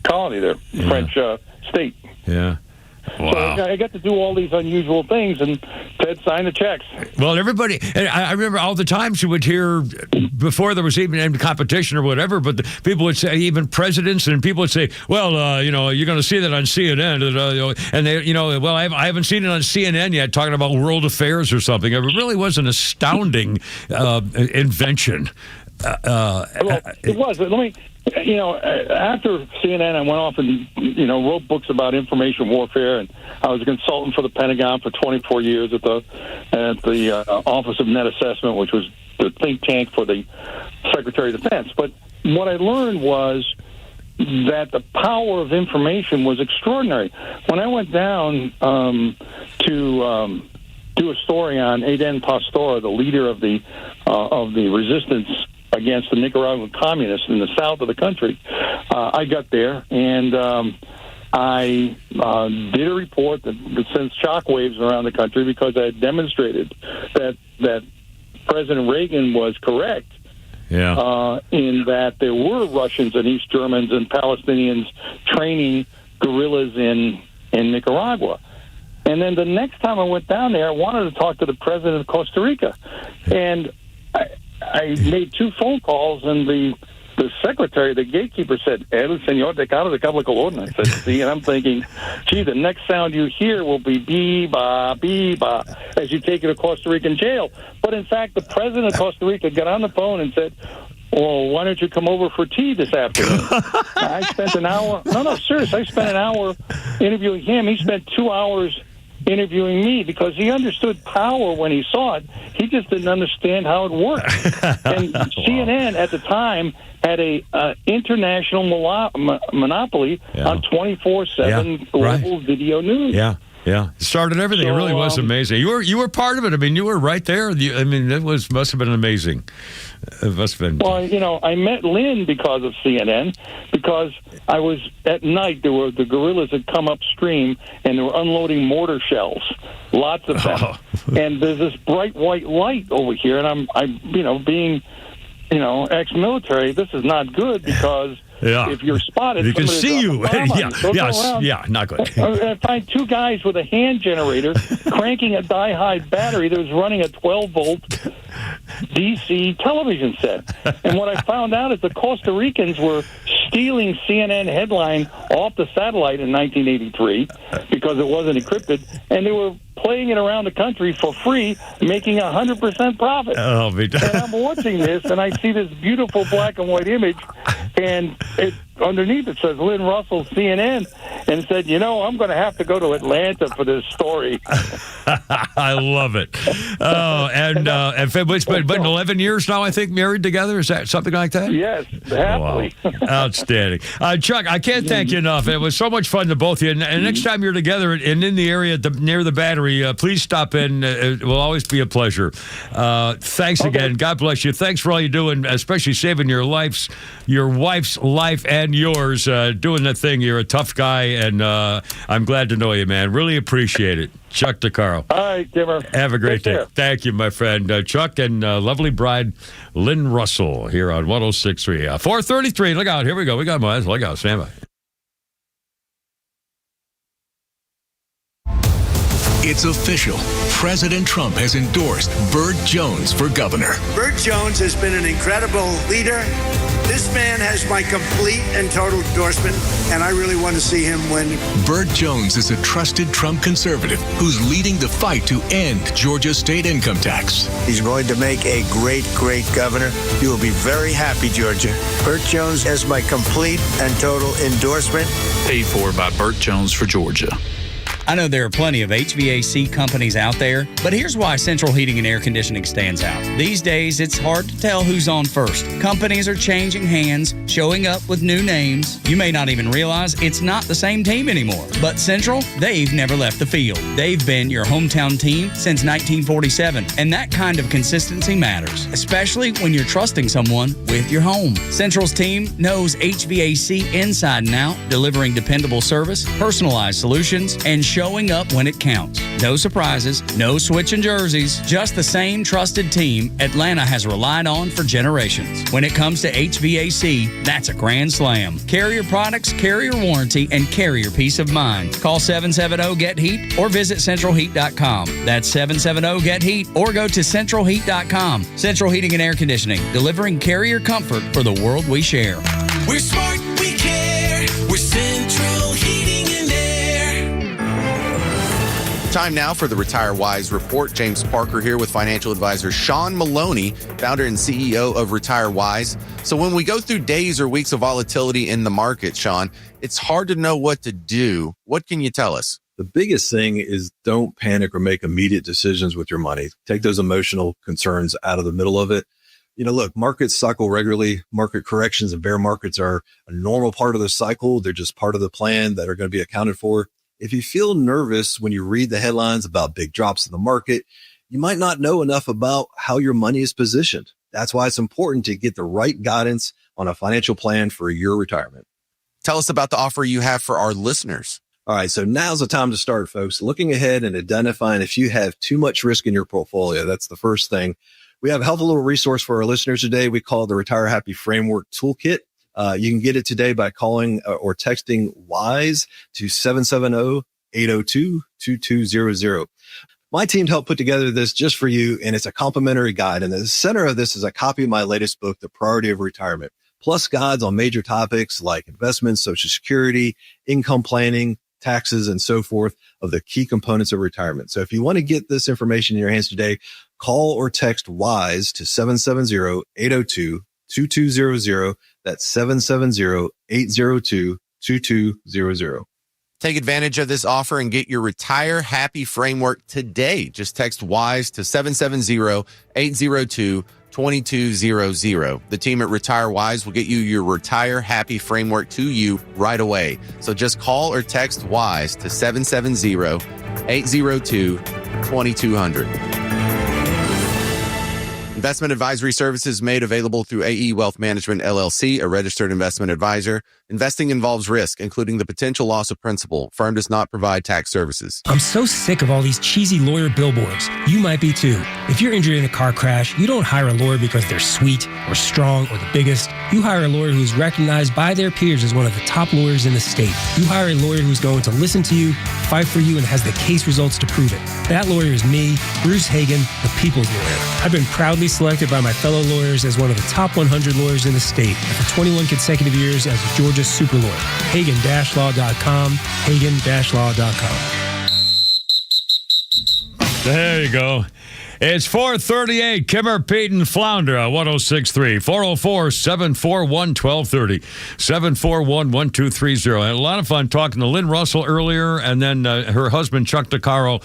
colony there, French state. Yeah. Wow. So I got to do all these unusual things, and Ted signed the checks. Well, everybody, I remember all the times you would hear, before there was even any competition or whatever, but people would say, even presidents, and people would say, well, you're going to see that on CNN. And they, well, I haven't seen it on CNN yet, talking about world affairs or something. It really was an astounding invention. It was. Let me... after CNN, I went off and, wrote books about information warfare, and I was a consultant for the Pentagon for 24 years at the Office of Net Assessment, which was the think tank for the Secretary of Defense. But what I learned was that the power of information was extraordinary. When I went down to do a story on Aden Pastor, the leader of the resistance against the Nicaraguan communists in the south of the country, I got there, and I did a report that sends shockwaves around the country because I had demonstrated that President Reagan was correct. Yeah. In that there were Russians and East Germans and Palestinians training guerrillas in Nicaragua. And then the next time I went down there, I wanted to talk to the president of Costa Rica. And I made 2 phone calls, and the secretary, the gatekeeper, said, "El señor decano de cable colonna." I said, "See," and I'm thinking, gee, the next sound you hear will be bee-ba, as you take it to Costa Rican jail. But in fact, the president of Costa Rica got on the phone and said, "Well, why don't you come over for tea this afternoon?" I spent an hour. No, serious. I spent an hour interviewing him. He spent 2 hours interviewing me because he understood power when he saw it. He just didn't understand how it worked. And CNN at the time had a international monopoly on 24/7 global video news. Yeah. It started everything. So, it really was amazing. You were part of it. I mean, you were right there. It must have been amazing. It must have been. Well, I met Lynne because of CNN, because I was at night. The guerrillas had come upstream and they were unloading mortar shells, lots of them. And there's this bright white light over here, and I'm being, ex-military. This is not good because. Yeah. If you're spotted, you can see you. Yeah, not good. I find 2 guys with a hand generator cranking a die-hide battery that was running a 12-volt DC television set. And what I found out is the Costa Ricans were stealing CNN headline off the satellite in 1983 because it wasn't encrypted, and they were playing it around the country for free, making 100% profit. Oh, and I'm watching this, and I see this beautiful black and white image, and underneath it says Lynne Russell, CNN, and said, I'm going to have to go to Atlanta for this story. I love it. Oh, and it's been 11 years now, I think, married together. Is that something like that? Yes, happily. Wow. Outstanding. Chuck, I can't thank you enough. It was so much fun to both of you. And next time you're together and in the area near the Battery, please stop in. It will always be a pleasure. Thanks again. God bless you. Thanks for all you do, and especially saving your wife's life and yours, doing that thing. You're a tough guy, and I'm glad to know you, man. Really appreciate it. Chuck DeCaro. All right, Timmer. Have a great day. Care. Thank you, my friend. Chuck and lovely bride, Lynne Russell, here on 106.3. 433. Look out. Here we go. We got Miles. Look out. Stand by. It's official. President Trump has endorsed Burt Jones for governor. Burt Jones has been an incredible leader. This man has my complete and total endorsement, and I really want to see him win. Burt Jones is a trusted Trump conservative who's leading the fight to end Georgia's state income tax. He's going to make a great, great governor. You will be very happy, Georgia. Burt Jones has my complete and total endorsement. Paid for by Burt Jones for Georgia. I know there are plenty of HVAC companies out there, but here's why Central Heating and Air Conditioning stands out. These days, it's hard to tell who's on first. Companies are changing hands, showing up with new names. You may not even realize it's not the same team anymore. But Central, they've never left the field. They've been your hometown team since 1947, and that kind of consistency matters, especially when you're trusting someone with your home. Central's team knows HVAC inside and out, delivering dependable service, personalized solutions, and showing up when it counts. No surprises, no switching jerseys, just the same trusted team Atlanta has relied on for generations. When it comes to HVAC, that's a grand slam. Carrier products, carrier warranty, and carrier peace of mind. Call 770-GET-HEAT or visit centralheat.com. That's 770-GET-HEAT or go to centralheat.com. Central Heating and Air Conditioning, delivering carrier comfort for the world we share. We're smart, we care. We're Central Heating and Air. Time now for the Retire Wise Report. James Parker here with financial advisor Sean Maloney, founder and CEO of Retire Wise. So when we go through days or weeks of volatility in the market, Sean, it's hard to know what to do. What can you tell us? The biggest thing is don't panic or make immediate decisions with your money. Take those emotional concerns out of the middle of it. Look, markets cycle regularly. Market corrections and bear markets are a normal part of the cycle. They're just part of the plan that are going to be accounted for. If you feel nervous when you read the headlines about big drops in the market, you might not know enough about how your money is positioned. That's why it's important to get the right guidance on a financial plan for your retirement. Tell us about the offer you have for our listeners. All right, so now's the time to start, folks. Looking ahead and identifying if you have too much risk in your portfolio. That's the first thing. We have a helpful little resource for our listeners today. We call it the Retire Happy Framework Toolkit. You can get it today by calling or texting WISE to 770-802-2200. My team helped put together this just for you, and it's a complimentary guide. And the center of this is a copy of my latest book, The Priority of Retirement, plus guides on major topics like investments, Social Security, income planning, taxes, and so forth of the key components of retirement. So if you want to get this information in your hands today, call or text WISE to 770-802-2200. That's 770-802-2200. Take advantage of this offer and get your Retire Happy framework today. Just text WISE to 770-802-2200. The team at Retire Wise will get you your Retire Happy framework to you right away. So just call or text WISE to 770-802-2200. Investment advisory services made available through AE Wealth Management, LLC, a registered investment advisor. Investing involves risk, including the potential loss of principal. Firm does not provide tax services. I'm so sick of all these cheesy lawyer billboards. You might be too. If you're injured in a car crash, you don't hire a lawyer because they're sweet or strong or the biggest. You hire a lawyer who is recognized by their peers as one of the top lawyers in the state. You hire a lawyer who's going to listen to you, fight for you, and has the case results to prove it. That lawyer is me, Bruce Hagan, the people's lawyer. I've been proudly selected by my fellow lawyers as one of the top 100 lawyers in the state for 21 consecutive years as a Georgia super lawyer. Hagan-law.com, Hagan-law.com. There you go. It's 4:38. Kimmer, Pete, and Flounder at 106.3. 404-741-1230. 741-1230. And a lot of fun talking to Lynne Russell earlier, and then her husband, Chuck DeCaro,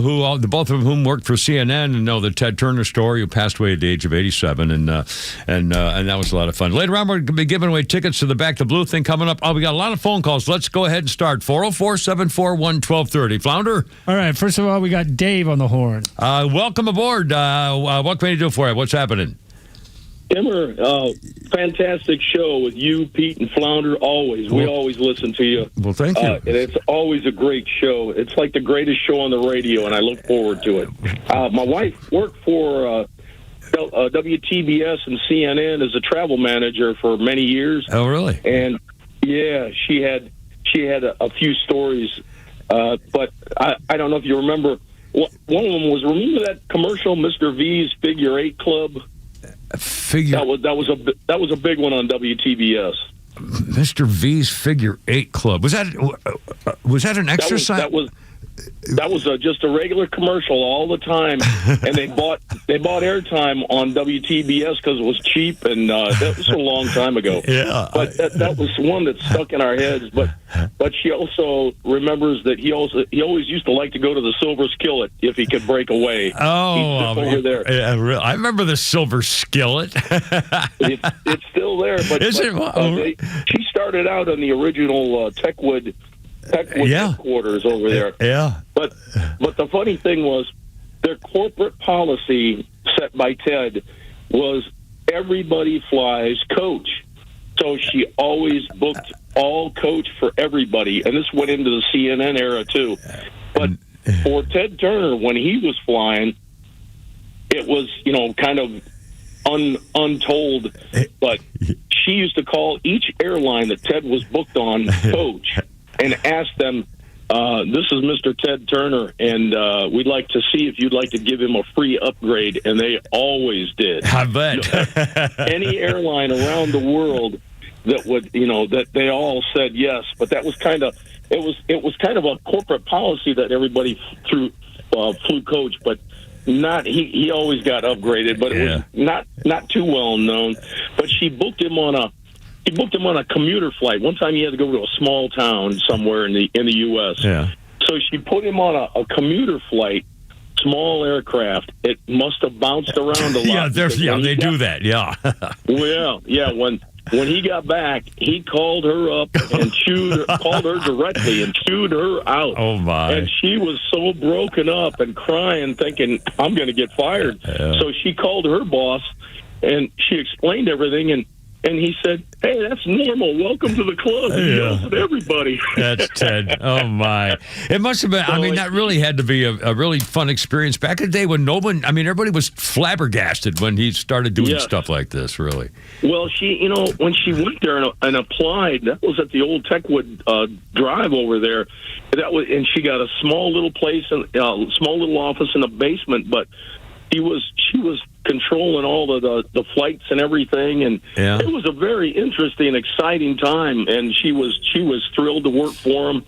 who both of whom worked for CNN and know the Ted Turner story, who passed away at the age of 87. And that was a lot of fun. Later on, we're going to be giving away tickets to the Back to Blue thing coming up. Oh, we got a lot of phone calls. Let's go ahead and start. 404-741-1230. Flounder? All right. First of all, we got Dave on the horn. Welcome aboard. What can we do for you? What's happening? Kimmer, fantastic show with you, Pete, and Flounder. Always. We always listen to you. Well, thank you. And it's always a great show. It's like the greatest show on the radio, and I look forward to it. My wife worked for WTBS and CNN as a travel manager for many years. Oh, really? And, yeah, she had a few stories. But I don't know if you remember. One of them was, remember that commercial, Mr. V's Figure 8 Club? That was a big one on WTBS. Mr. V's Figure 8 Club. Was that an exercise? That was just a regular commercial all the time, and they bought airtime on WTBS because it was cheap, and that was a long time ago. Yeah, but that was one that stuck in our heads. But she also remembers that he always used to like to go to the Silver Skillet if he could break away. Oh, over there. Yeah, I remember the Silver Skillet. It's still there, but she started out on the original Techwood headquarters over there. Yeah. But the funny thing was, their corporate policy set by Ted was everybody flies coach. So she always booked all coach for everybody. And this went into the CNN era, too. But for Ted Turner, when he was flying, it was, kind of untold. But she used to call each airline that Ted was booked on coach and ask them, this is Mr. Ted Turner, and we'd like to see if you'd like to give him a free upgrade, and they always did. I bet. Any airline around the world that would, that they all said yes, but that was kind of, it was kind of a corporate policy that everybody flew coach, but not, he always got upgraded, but it was not too well known. But she booked him on a commuter flight. One time he had to go to a small town somewhere in the U.S. Yeah. So she put him on a commuter flight, small aircraft. It must have bounced around a lot. They do that. Yeah. Well, yeah. When he got back, he called her up and called her directly and chewed her out. Oh my! And she was so broken up and crying, thinking, "I'm going to get fired." So she called her boss and she explained everything, and And he said, "Hey, that's normal. Welcome to the club." And he yells at everybody. That's Ted. Oh, my. It must have been, I mean, that really had to be a really fun experience back in the day when everybody was flabbergasted when he started doing stuff like this, really. Well, she, when she went there and applied, that was at the old Techwood Drive over there. And she got a small little place, small little office in the basement, but she was controlling all of the flights and everything, and it was a very interesting, exciting time. And she was thrilled to work for him,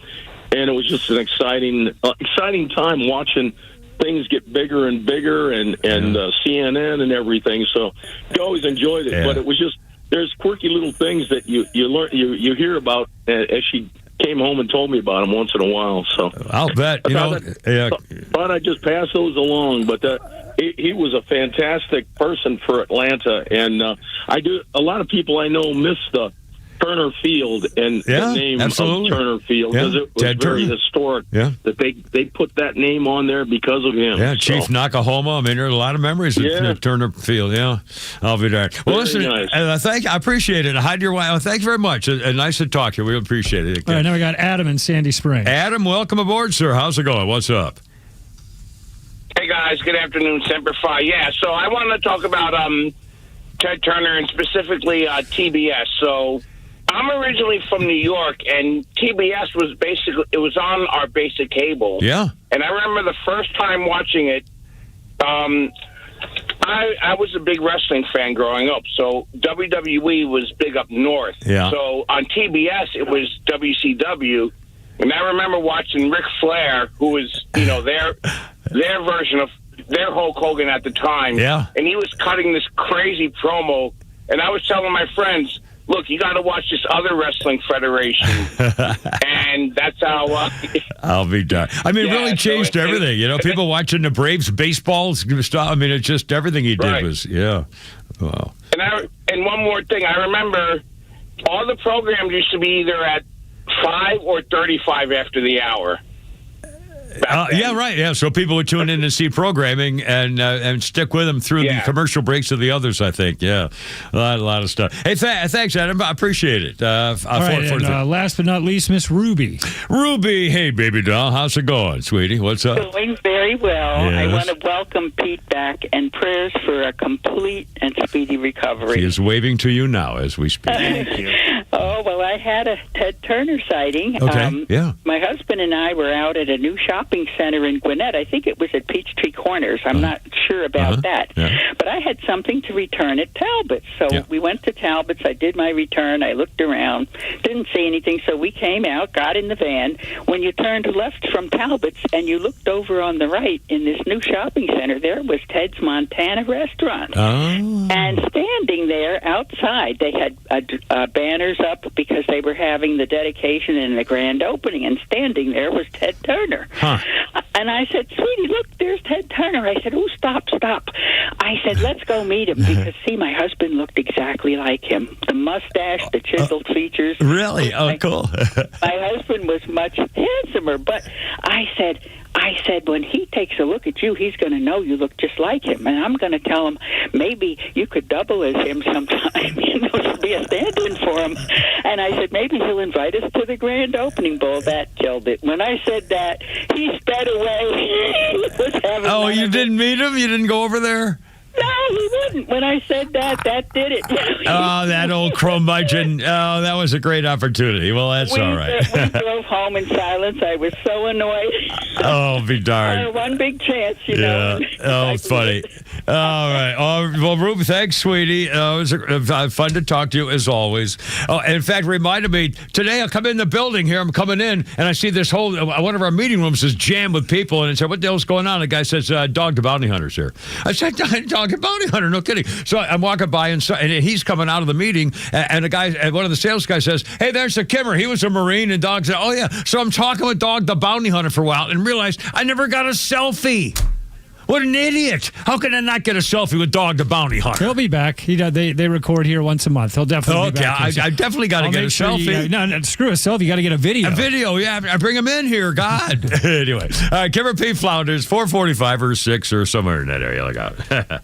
and it was just an exciting time watching things get bigger and bigger, and CNN and everything. So you always enjoyed it, but it was just there's quirky little things that you learn you hear about as she came home and told me about them once in a while. So I'll bet thought I'd just pass those along, but. He was a fantastic person for Atlanta, and a lot of people I know miss the Turner Field and the name of Turner Field because it was very historic. That they put that name on there because of him. Yeah, Chief Nakahoma. I mean, there are a lot of memories at Turner Field. Yeah, I'll be there. Well, listen, nice. I appreciate it. Hide your wife. Thank you very much. Nice to talk to you. We appreciate it. All right, now we got Adam in Sandy Springs. Adam, welcome aboard, sir. How's it going? What's up? Hey, guys. Good afternoon, Semper Fi. Yeah, so I wanted to talk about Ted Turner and specifically TBS. So I'm originally from New York, and TBS was on our basic cable. Yeah. And I remember the first time watching it, I was a big wrestling fan growing up, so WWE was big up north. Yeah. So on TBS, it was WCW. And I remember watching Ric Flair, who was, their version of their Hulk Hogan at the time. Yeah. And he was cutting this crazy promo. And I was telling my friends, look, you got to watch this other wrestling federation. And that's how... I'll be done. I mean, it really changed everything. People watching the Braves baseball stuff. I mean, it's just everything he did was, wow. And one more thing. I remember all the programs used to be either at 5 or 35 after the hour. Right. Yeah, so people would tune in to see programming and stick with them through the commercial breaks of the others, I think. Yeah, a lot of stuff. Hey, thanks, Adam. I appreciate it. All right, and last but not least, Miss Ruby. Ruby, hey, baby doll. How's it going, sweetie? What's up? Doing very well. Yes. I want to welcome Pete back and prayers for a complete and speedy recovery. He is waving to you now as we speak. Thank you. Oh, well, I had a Ted Turner sighting. Okay, My husband and I were out at a new shopping center in Gwinnett. I think it was at Peachtree Corners. I'm not sure about that. Yeah. But I had something to return at Talbot's. So we went to Talbot's. I did my return. I looked around. Didn't see anything. So we came out, got in the van. When you turned left from Talbot's and you looked over on the right in this new shopping center, there was Ted's Montana Restaurant. Oh. And standing there outside, they had banners up because they were having the dedication and the grand opening. And standing there was Ted Turner. Huh. And I said, sweetie, look, there's Ted Turner. I said, oh, stop. I said, let's go meet him because, see, my husband looked exactly like him. The mustache, the chiseled features. Really? Oh, cool. My husband was much handsomer, but I said, when he takes a look at you, he's going to know you look just like him. And I'm going to tell him, maybe you could double as him sometime, be a stand-in for him. And I said, maybe he'll invite us to the grand opening bowl. That killed it. When I said that, he sped away. Oh, you didn't meet him? You didn't go over there? No, he wouldn't. When I said that did it. Oh, that old curmudgeon. Oh, that was a great opportunity. Well, that's all right. We drove home in silence. I was so annoyed. Oh, be darned. One big chance, Yeah. Oh, funny. All right. Well, Ruby, thanks, sweetie. It was fun to talk to you, as always. Oh, and in fact, reminded me, today I come in the building here. I'm coming in, and I see this whole, one of our meeting rooms is jammed with people, and I said, what the hell's going on? The guy says, Dog the Bounty Hunter's here. I said, Dog the Bounty Hunter, no kidding. So I'm walking by, and he's coming out of the meeting, and the guy, and one of the sales guys says, hey, there's the Kimmer. He was a Marine, and Dog said, oh, yeah. So I'm talking with Dog the Bounty Hunter for a while, and realized I never got a selfie. What an idiot. How can I not get a selfie with Dog the Bounty Hunter? He'll be back. They record here once a month. He'll definitely be back. I definitely got to get a selfie. No, screw a selfie. You got to get a video. A video, yeah. I bring him in here, God. Anyway, Kimmer P. Flounders, 445 or 6 or somewhere in that area. Look out.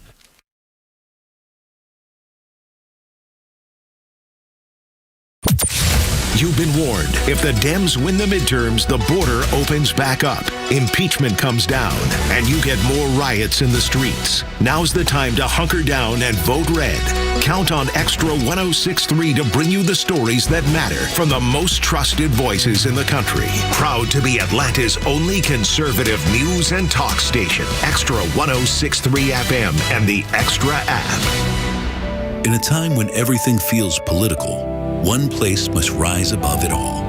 You've been warned. If the Dems win the midterms, the border opens back up. Impeachment comes down, and you get more riots in the streets. Now's the time to hunker down and vote red. Count on Extra 106.3 to bring you the stories that matter from the most trusted voices in the country. Proud to be Atlanta's only conservative news and talk station. Extra 106.3 FM and the Extra app. In a time when everything feels political, one place must rise above it all: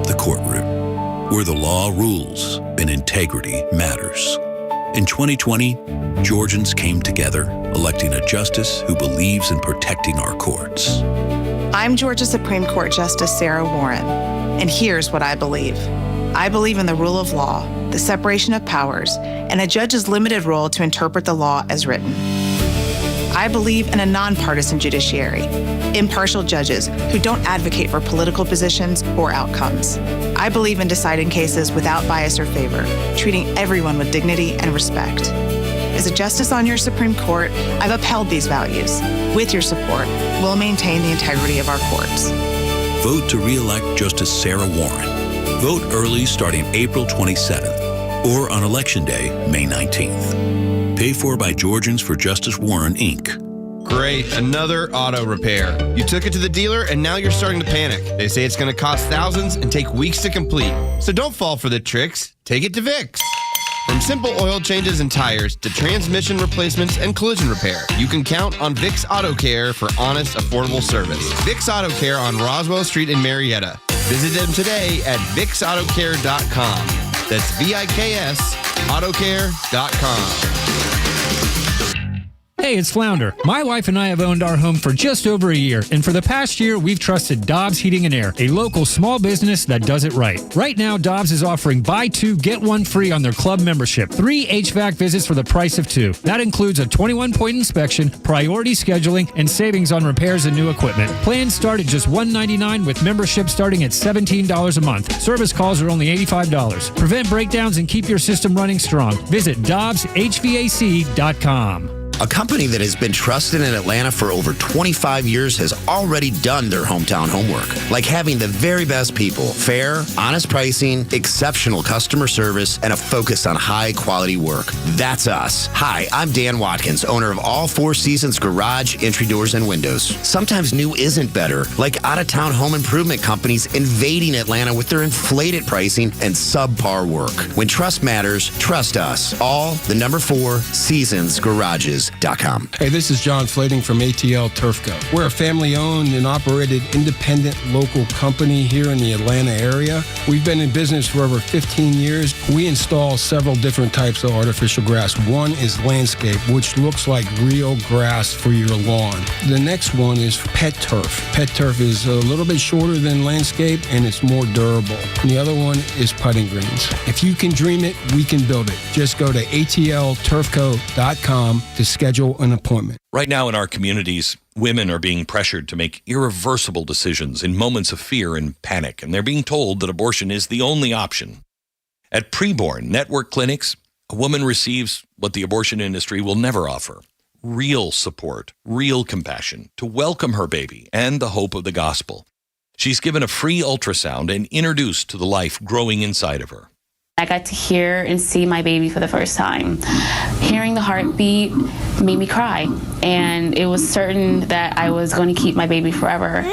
the courtroom, where the law rules and integrity matters. In 2020, Georgians came together, electing a justice who believes in protecting our courts. I'm Georgia Supreme Court Justice Sarah Warren, and here's what I believe. I believe in the rule of law, the separation of powers, and a judge's limited role to interpret the law as written. I believe in a nonpartisan judiciary, impartial judges who don't advocate for political positions or outcomes. I believe in deciding cases without bias or favor, treating everyone with dignity and respect. As a justice on your Supreme Court, I've upheld these values. With your support, we'll maintain the integrity of our courts. Vote to re-elect Justice Sarah Warren. Vote early starting April 27th or on Election Day, May 19th. Paid for by Georgians for Justice Warren, Inc. Great, another auto repair. You took it to the dealer and now you're starting to panic. They say it's going to cost thousands and take weeks to complete. So don't fall for the tricks. Take it to Vicks. From simple oil changes and tires to transmission replacements and collision repair, you can count on Vicks Auto Care for honest, affordable service. Vicks Auto Care on Roswell Street in Marietta. Visit them today at VicksAutoCare.com. That's VIKS Autocare.com. Hey, it's Flounder. My wife and I have owned our home for just over a year, and for the past year, we've trusted Dobbs Heating and Air, a local small business that does it right. Right now, Dobbs is offering buy two, get one free on their club membership. 3 HVAC visits for the price of 2. That includes a 21-point inspection, priority scheduling, and savings on repairs and new equipment. Plans start at just $199 with membership starting at $17 a month. Service calls are only $85. Prevent breakdowns and keep your system running strong. Visit DobbsHVAC.com. A company that has been trusted in Atlanta for over 25 years has already done their hometown homework, like having the very best people, fair, honest pricing, exceptional customer service, and a focus on high-quality work. That's us. Hi, I'm Dan Watkins, owner of All Four Seasons Garage, Entry Doors, and Windows. Sometimes new isn't better, like out-of-town home improvement companies invading Atlanta with their inflated pricing and subpar work. When trust matters, trust us. All the number 4 Seasons Garages. Hey, this is John Flading from ATL Turfco. We're a family-owned and operated independent local company here in the Atlanta area. We've been in business for over 15 years. We install several different types of artificial grass. One is landscape, which looks like real grass for your lawn. The next one is pet turf. Pet turf is a little bit shorter than landscape, and it's more durable. And the other one is putting greens. If you can dream it, we can build it. Just go to atlturfco.com to schedule an appointment. Right now in our communities, women are being pressured to make irreversible decisions in moments of fear and panic, and they're being told that abortion is the only option. At Preborn Network Clinics, a woman receives what the abortion industry will never offer: real support, real compassion to welcome her baby and the hope of the gospel. She's given a free ultrasound and introduced to the life growing inside of her. I got to hear and see my baby for the first time. Hearing the heartbeat made me cry, and it was certain that I was going to keep my baby forever.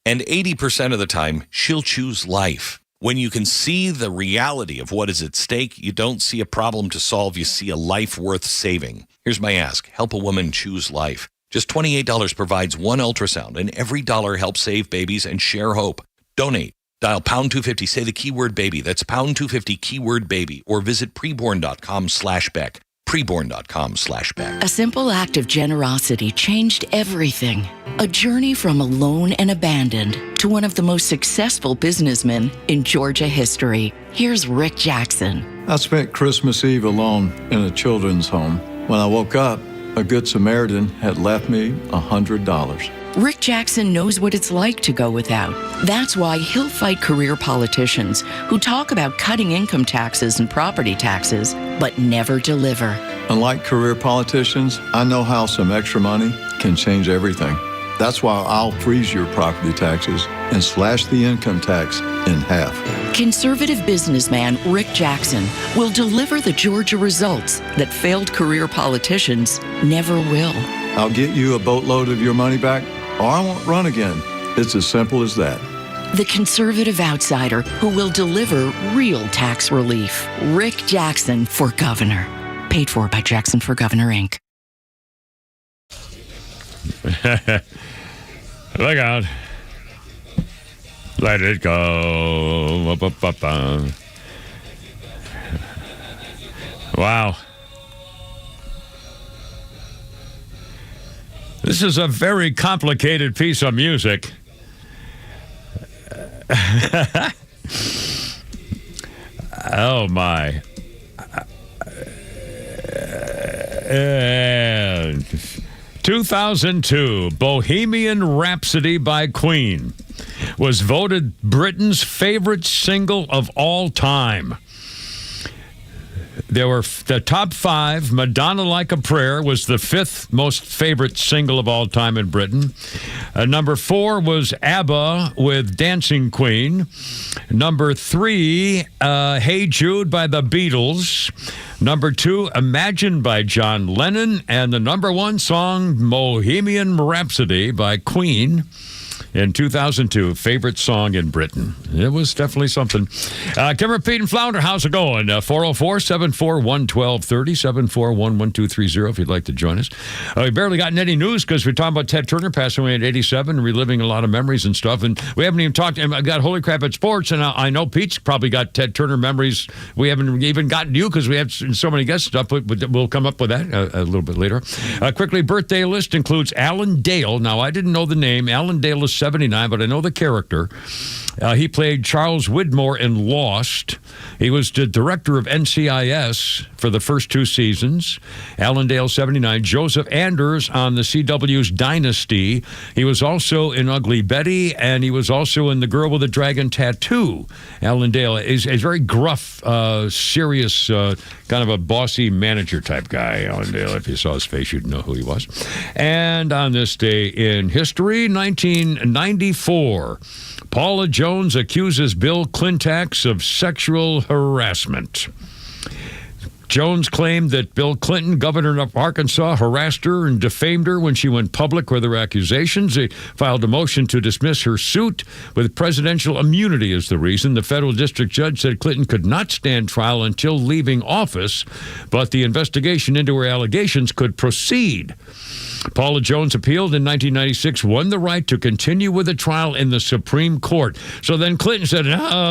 And 80% of the time, she'll choose life. When you can see the reality of what is at stake, you don't see a problem to solve, you see a life worth saving. Here's my ask: help a woman choose life. Just $28 provides one ultrasound, and every dollar helps save babies and share hope. Donate. Dial pound 250, say the keyword baby. That's pound 250 keyword baby, or visit preborn.com/Beck. Preborn.com/Beck. A simple act of generosity changed everything. A journey from alone and abandoned to one of the most successful businessmen in Georgia history. Here's Rick Jackson. I spent Christmas Eve alone in a children's home. When I woke up, a Good Samaritan had left me $100. Rick Jackson knows what it's like to go without. That's why he'll fight career politicians who talk about cutting income taxes and property taxes, but never deliver. Unlike career politicians, I know how some extra money can change everything. That's why I'll freeze your property taxes and slash the income tax in half. Conservative businessman Rick Jackson will deliver the Georgia results that failed career politicians never will. I'll get you a boatload of your money back, or I won't run again. It's as simple as that. The conservative outsider who will deliver real tax relief. Rick Jackson for governor. Paid for by Jackson for Governor, Inc. Look out. Let it go. Wow. This is a very complicated piece of music. Oh, my. And 2002, Bohemian Rhapsody by Queen was voted Britain's favorite single of all time. There were the top 5. Madonna Like a Prayer was the 5th most favorite single of all time in Britain. Number 4 was ABBA with Dancing Queen. Number 3, Hey Jude by the Beatles. Number 2, Imagine by John Lennon. And the number 1 song, Bohemian Rhapsody by Queen. In 2002, favorite song in Britain. It was definitely something. Kimmer, Pete, and Flounder, how's it going? 404-741-1230, 741-1230 if you'd like to join us. We barely gotten any news because we're talking about Ted Turner passing away at 87, reliving a lot of memories and stuff. And we haven't even talked. I got Holy Crap at Sports, and I know Pete's probably got Ted Turner memories. We haven't even gotten you because we have so many guest stuff. We'll come up with that a little bit later. Quickly, birthday list includes Alan Dale. Now, I didn't know the name. Alan Dale is 79, but I know the character. He played Charles Widmore in Lost. He was the director of NCIS for the first 2 seasons. Alan Dale, 79. Joseph Anders on the CW's Dynasty. He was also in Ugly Betty, and he was also in The Girl with the Dragon Tattoo. Alan Dale is very gruff, serious, kind of a bossy manager type guy. Alan Dale, if you saw his face, you'd know who he was. And on this day in history, 1994, Paula Jones accuses Bill Clintax of sexual harassment. Jones claimed that Bill Clinton, governor of Arkansas, harassed her and defamed her when she went public with her accusations. They filed a motion to dismiss her suit with presidential immunity as the reason. The federal district judge said Clinton could not stand trial until leaving office, but the investigation into her allegations could proceed. Paula Jones appealed in 1996, won the right to continue with the trial in the Supreme Court. So then Clinton said,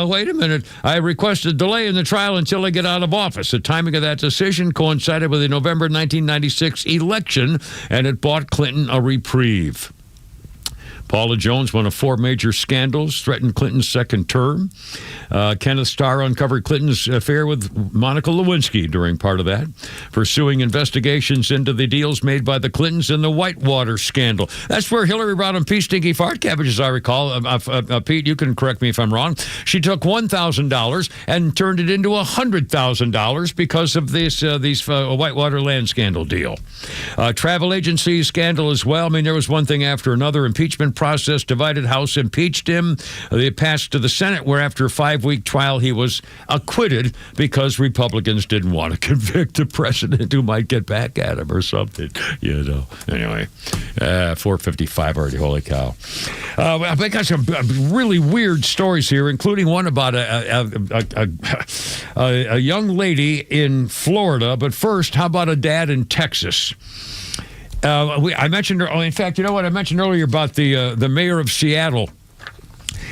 wait a minute, I requested delay in the trial until I get out of office. The timing of that decision coincided with the November 1996 election, and it bought Clinton a reprieve. Paula Jones, one of 4 major scandals, threatened Clinton's second term. Kenneth Starr uncovered Clinton's affair with Monica Lewinsky during part of that, pursuing investigations into the deals made by the Clintons in the Whitewater scandal. That's where Hillary brought him pea stinky fart cabbage, as I recall. Pete, you can correct me if I'm wrong. She took $1,000 and turned it into $100,000 because of these Whitewater land scandal deal. Travel agency scandal as well. I mean, there was one thing after another. Impeachment process, divided House impeached him. They passed to the Senate, where after a 5-week trial, he was acquitted because Republicans didn't want to convict the president who might get back at him or something, you know. Anyway, 4:55 already, holy cow. I got some really weird stories here, including one about a young lady in Florida. But first, how about a dad in Texas? I mentioned, in fact, you know what? I mentioned earlier about the mayor of Seattle.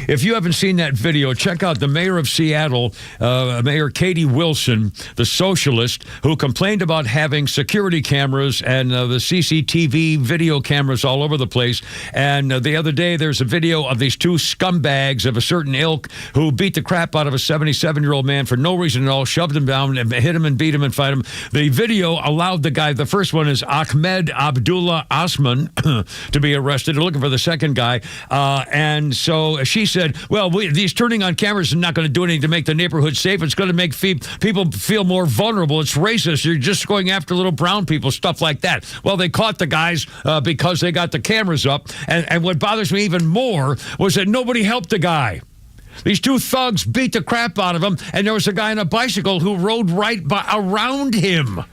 If you haven't seen that video, check out the mayor of Seattle, Mayor Katie Wilson, the socialist, who complained about having security cameras and the CCTV video cameras all over the place. And the other day, there's a video of these 2 scumbags of a certain ilk who beat the crap out of a 77-year-old man for no reason at all, shoved him down, and hit him and beat him and fight him. The video allowed the guy, the first one is Ahmed Abdullah Osman, to be arrested. They're looking for the second guy. And so she said, well, these turning on cameras are not going to do anything to make the neighborhood safe. It's going to make people feel more vulnerable. It's racist. You're just going after little brown people, stuff like that. Well, they caught the guys because they got the cameras up. And what bothers me even more was that nobody helped the guy. These two thugs beat the crap out of him, and there was a guy on a bicycle who rode around him.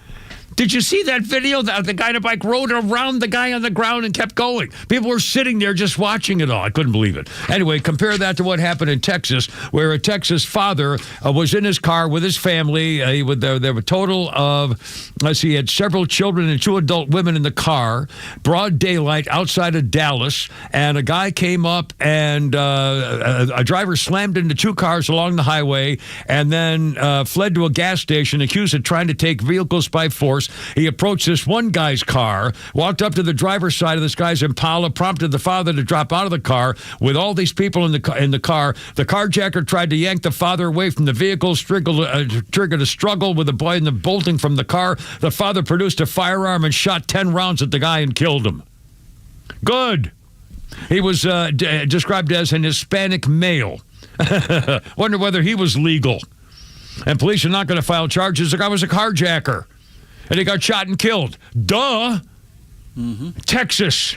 Did you see that video? The guy on a bike rode around the guy on the ground and kept going. People were sitting there just watching it all. I couldn't believe it. Anyway, compare that to what happened in Texas, where a Texas father was in his car with his family. There were a total of, he had several children and 2 adult women in the car, broad daylight outside of Dallas, and a guy came up and a driver slammed into 2 cars along the highway and then fled to a gas station, accused of trying to take vehicles by force. He approached this one guy's car, walked up to the driver's side of this guy's Impala, prompted the father to drop out of the car with all these people in the car. The carjacker tried to yank the father away from the vehicle, triggered a struggle with the boy in the bolting from the car. The father produced a firearm and shot 10 rounds at the guy and killed him. Good. He was described as an Hispanic male. Wonder whether he was legal. And police are not going to file charges. The guy was a carjacker. And he got shot and killed. Duh. Mm-hmm. Texas.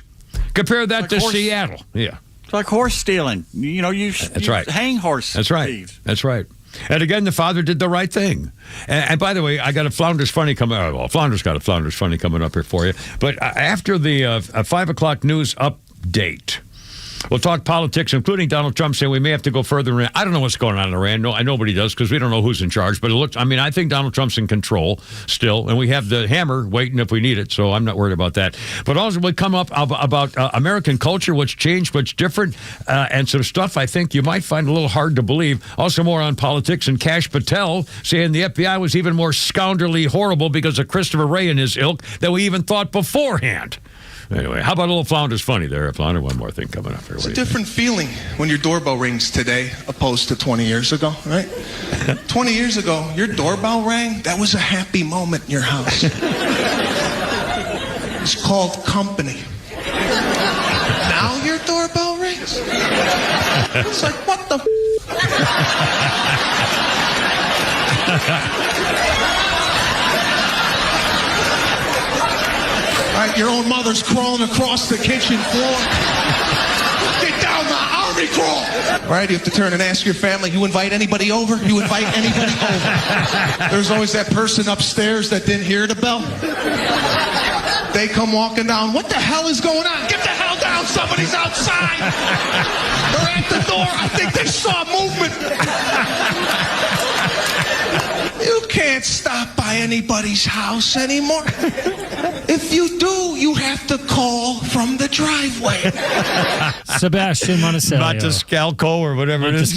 Compare that to Seattle. Yeah. It's like horse stealing. That's right. Hang horse thieves. That's right. And again, the father did the right thing. And by the way, I got a Flounders Funny coming up. Well, Flounders got a Flounders Funny coming up here for you. But after the 5 o'clock news update, we'll talk politics, including Donald Trump saying we may have to go further in. I don't know what's going on in Iran. No, nobody does because we don't know who's in charge. But I think Donald Trump's in control still, and we have the hammer waiting if we need it. So I'm not worried about that. But also we come up about American culture, what's changed, what's different, and some stuff I think you might find a little hard to believe. Also more on politics and Kash Patel saying the FBI was even more scoundrelly horrible because of Christopher Wray and his ilk than we even thought beforehand. Anyway, how about a little Flounders Funny there? Flounder, one more thing coming up here. It's a different feeling when your doorbell rings today opposed to 20 years ago, right? 20 years ago, your doorbell rang. That was a happy moment in your house. It's called company. Now your doorbell rings. It's like, what the Right, your own mother's crawling across the kitchen floor. Get down the army crawl. Right, you have to turn and ask your family, you invite anybody over? You invite anybody over? There's always that person upstairs that didn't hear the bell. They come walking down. What the hell is going on? Get the hell down. Somebody's outside. They're at the door. I think they saw movement. You can't stop by anybody's house anymore. If you do, you have to call from the driveway. Sebastian Monticello. Maniscalco or whatever it is.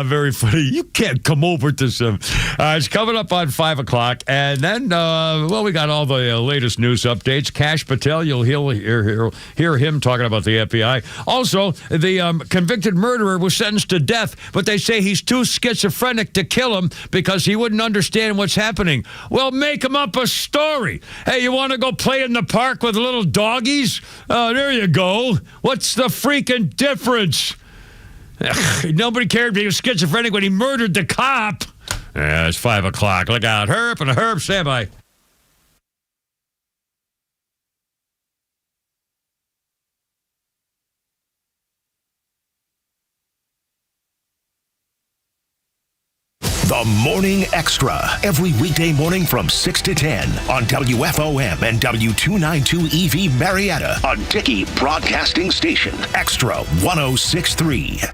Very funny. You can't come over to some. It's coming up on 5 o'clock. And then, we got all the latest news updates. Kash Patel, you'll hear him talking about the FBI. Also, the convicted murderer was sentenced to death, but they say he's too schizophrenic to kill him because he wouldn't understand what's happening. Well, make him up a story. Hey, you want to go play in the park with little doggies? There you go. What's the freaking difference? Nobody cared if he was schizophrenic when he murdered the cop. Yeah, it's 5 o'clock. Look out. Herp and a herb. Stand by. The Morning Extra, every weekday morning from 6 to 10 on WFOM and W292 EV Marietta, a Dickey Broadcasting Station, Extra 106.3.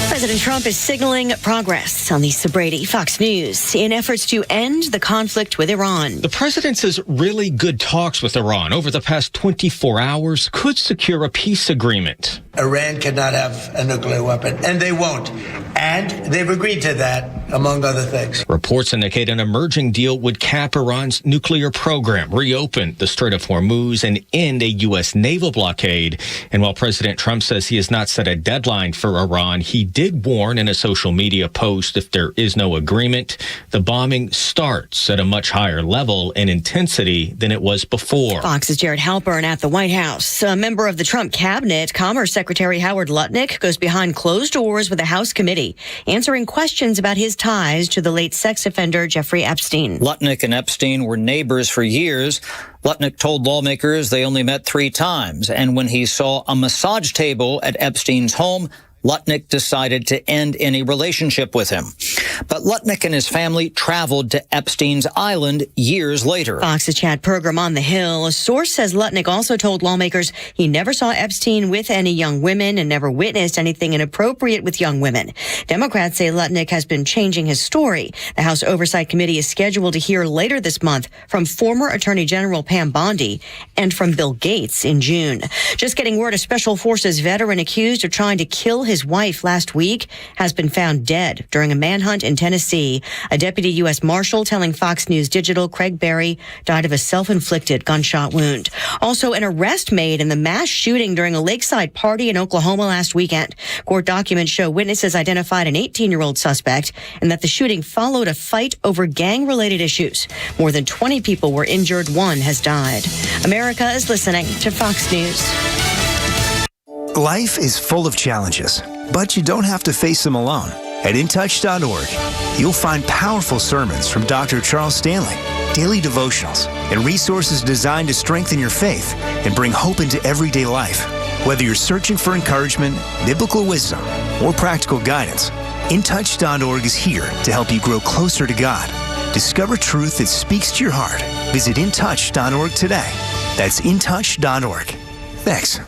President Trump is signaling progress on the Sobrady. Fox News in efforts to end the conflict with Iran. The president says really good talks with Iran over the past 24 hours could secure a peace agreement. Iran cannot have a nuclear weapon, and they won't. And they've agreed to that. among other things. Reports indicate an emerging deal would cap Iran's nuclear program, reopen the Strait of Hormuz, and end a U.S. naval blockade. And while President Trump says he has not set a deadline for Iran, he did warn in a social media post if there is no agreement, the bombing starts at a much higher level and intensity than it was before. Fox's Jared Halpern at the White House. A member of the Trump cabinet, Commerce Secretary Howard Lutnick, goes behind closed doors with a House committee, answering questions about his ties to the late sex offender Jeffrey Epstein. Lutnick and Epstein were neighbors for years. Lutnick told lawmakers they only met 3 times, and when he saw a massage table at Epstein's home, Lutnick decided to end any relationship with him. But Lutnick and his family traveled to Epstein's island years later. Fox's Chad Pergram on the Hill. A source says Lutnick also told lawmakers he never saw Epstein with any young women and never witnessed anything inappropriate with young women. Democrats say Lutnick has been changing his story. The House Oversight Committee is scheduled to hear later this month from former Attorney General Pam Bondi and from Bill Gates in June. Just getting word, a Special Forces veteran accused of trying to kill his wife last week has been found dead during a manhunt in Tennessee. A deputy U.S. Marshal telling Fox News Digital Craig Berry died of a self-inflicted gunshot wound. Also, an arrest made in the mass shooting during a lakeside party in Oklahoma last weekend. Court documents show witnesses identified an 18-year-old suspect and that the shooting followed a fight over gang-related issues. More than 20 people were injured. 1 has died. America is listening to Fox News. Life is full of challenges, but you don't have to face them alone. At intouch.org, you'll find powerful sermons from Dr. Charles Stanley, daily devotionals, and resources designed to strengthen your faith and bring hope into everyday life. Whether you're searching for encouragement, biblical wisdom, or practical guidance, intouch.org is here to help you grow closer to God. Discover truth that speaks to your heart. Visit intouch.org today. That's intouch.org. Thanks.